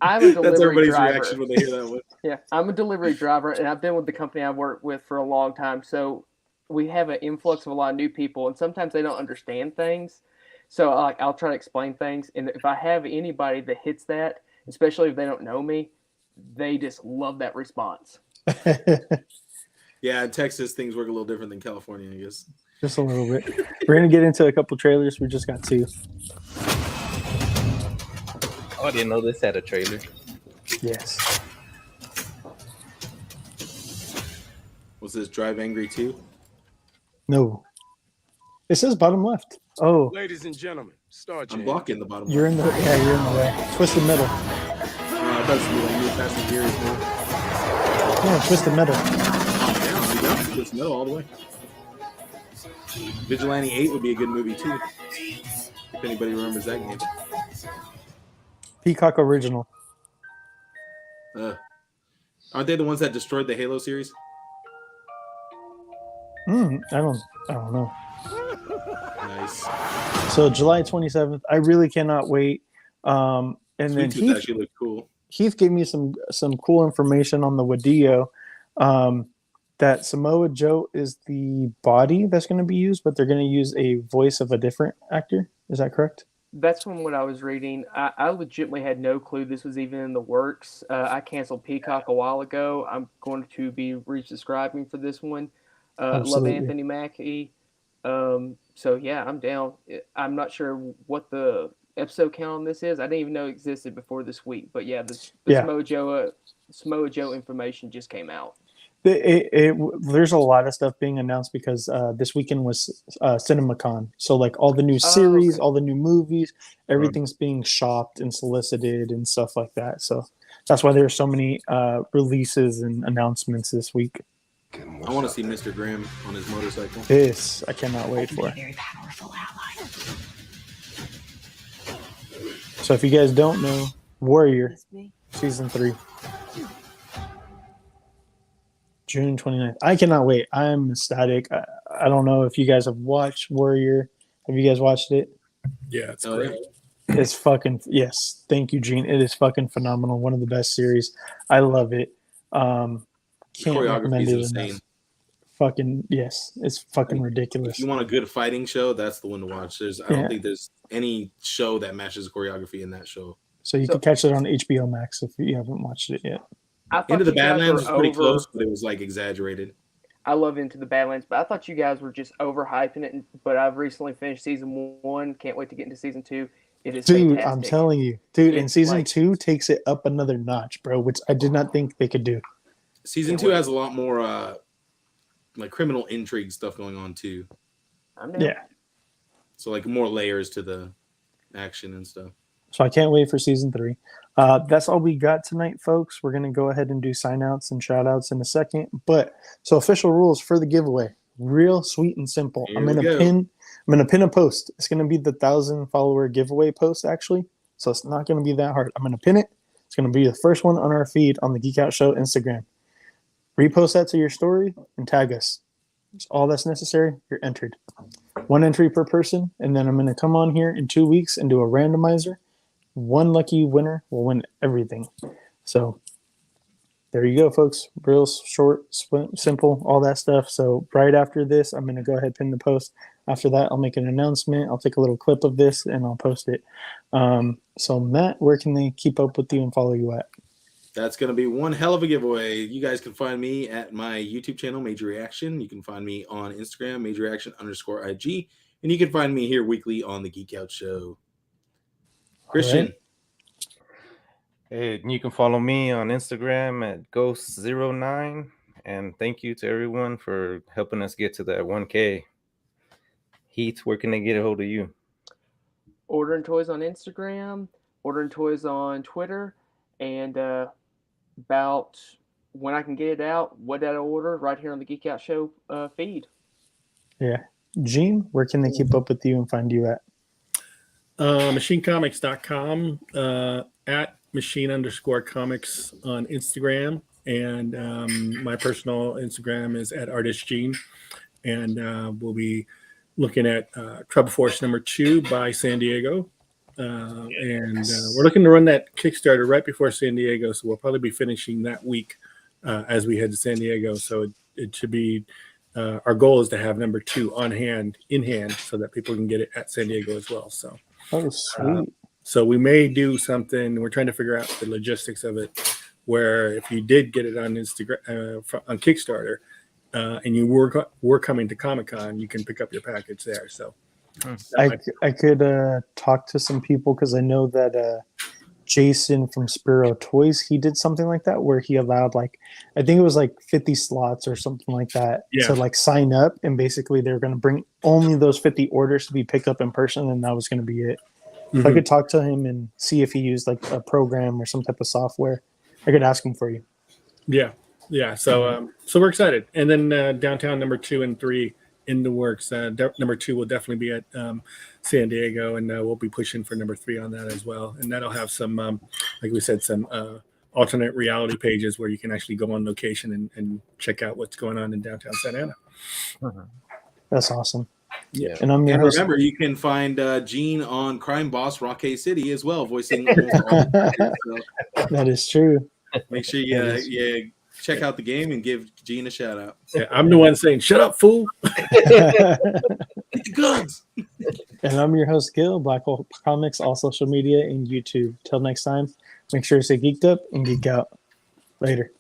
I'm a delivery That's everybody's driver. reaction when they hear that one. Yeah, I'm a delivery driver, and I've been with the company I work with for a long time. So we have an influx of a lot of new people, and sometimes they don't understand things. So I'll try to explain things, and if I have anybody that hits that, especially if they don't know me, they just love that response. Yeah, in Texas things work a little different than California, I guess. Just a little bit. We're gonna get into a couple trailers. We just got 2. Oh, I didn't know this had a trailer. Yes. Was this Drive Angry 2? No. It says bottom left. Oh, Ladies and gentlemen, start I'm blocking the bottom. you're in the you're in the way. Twisted Metal. I thought it was like New Fast and Furious now. No, Twisted Metal. Yeah, Twisted Metal all the way. Vigilante 8 would be a good movie too. If anybody remembers that game. Peacock original. Aren't they the ones that destroyed the Halo series? I don't know. Nice. So July 27th. I really cannot wait. And then Sweet Tooth actually looked cool. Heath gave me some cool information on the Wadillo. That Samoa Joe is the body that's going to be used, but they're going to use a voice of a different actor. Is that correct? That's from what I was reading. I legitimately had no clue this was even in the works. I canceled Peacock a while ago. I'm going to be resubscribing for this one. Love Anthony Mackie. So yeah, I'm down. I'm not sure what the episode count on this is. I didn't even know it existed before this week. But yeah, the Samoa Joe information just came out. There's a lot of stuff being announced because this weekend was CinemaCon. So like all the new series, all the new movies, everything's being shopped and solicited and stuff like that. So that's why there's so many releases and announcements this week. I want to see Mr. Graham on his motorcycle. This I cannot wait for. Very powerful ally. So if you guys don't know, Warrior season 3. June 29th. I cannot wait. I'm ecstatic. I don't know if you guys have watched Warrior. Have you guys watched it? Yeah, it's great. It's fucking, yes. Thank you, Gene. It is fucking phenomenal. One of the best series. I love it. Can't recommend it enough. Fucking, yes. It's fucking ridiculous. If you want a good fighting show, that's the one to watch. I don't think there's any show that matches choreography in that show. So you can catch it on HBO Max if you haven't watched it yet. Into the Badlands was pretty close, but it was like exaggerated. I love Into the Badlands, but I thought you guys were just overhyping it. But I've recently finished season 1. Can't wait to get into season 2. It is fantastic. I'm telling you, dude. And season 2 takes it up another notch, bro. Which I did not think they could do. Season 2 has a lot more like criminal intrigue stuff going on too. Yeah. So like more layers to the action and stuff. So I can't wait for season 3. That's all we got tonight, folks. We're going to go ahead and do sign outs and shout outs in a second. But so official rules for the giveaway, real sweet and simple. I'm going to pin a post. It's going to be the 1,000 follower giveaway post actually. So it's not going to be that hard. I'm going to pin it. It's going to be the first one on our feed on the Geek Out Show Instagram. Repost that to your story and tag us. It's all that's necessary. You're entered. 1 entry per person. And then I'm going to come on here in 2 weeks and do a randomizer. 1 lucky winner will win everything. So there you go, folks. Real short, simple, all that stuff. So right after this, I'm going to go ahead and pin the post. After that, I'll make an announcement. I'll take a little clip of this and I'll post it. So Matt, where can they keep up with you and follow you at? That's going to be one hell of a giveaway. You guys can find me at my YouTube channel, Major Reaction. You can find me on Instagram, Major Reaction _IG. And you can find me here weekly on the Geek Out Show. Christian. Right. Hey, you can follow me on Instagram at Ghost09. And thank you to everyone for helping us get to that 1K. Heath, where can they get a hold of you? Ordering Toys on Instagram, Ordering Toys on Twitter, and about when I can get it out, what did I order, right here on the Geek Out Show feed. Yeah. Gene, where can they keep up with you and find you at? Machinecomics.com, at machine_comics on Instagram. And my personal Instagram is at artistgene. And we'll be looking at Trouble Force #2 by San Diego. And we're looking to run that Kickstarter right before San Diego. So we'll probably be finishing that week as we head to San Diego. So it should be our goal is to have number 2 in hand, so that people can get it at San Diego as well. So, Oh, sweet. so we may do something. We're trying to figure out the logistics of it, where if you did get it on Instagram, on Kickstarter, and you were coming to Comic-Con, you can pick up your package there. So I could talk to some people, because I know that Jason from Spiro Toys, he did something like that where he allowed, like, I think it was like 50 slots or something like that to like sign up, and basically they're going to bring only those 50 orders to be picked up in person, and that was going to be it. If I could talk to him and see if he used like a program or some type of software, I could ask him for you. Yeah. So so we're excited. And then downtown number 2 and 3 in the works. Number 2 will definitely be at San Diego, and we'll be pushing for number 3 on that as well. And that'll have some, like we said, some alternate reality pages where you can actually go on location and check out what's going on in downtown Santa Ana. That's awesome. Yeah. And remember, you can find Gene on Crime Boss Rockay City as well, voicing almost all the so that is true. make sure you check out the game and give Gene a shout out. Yeah, I'm the one saying, "Shut up, fool!" Get the guns. And I'm your host, Gil, Black Hole Comics, all social media and YouTube. Till next time, make sure to stay geeked up and geek out. Later.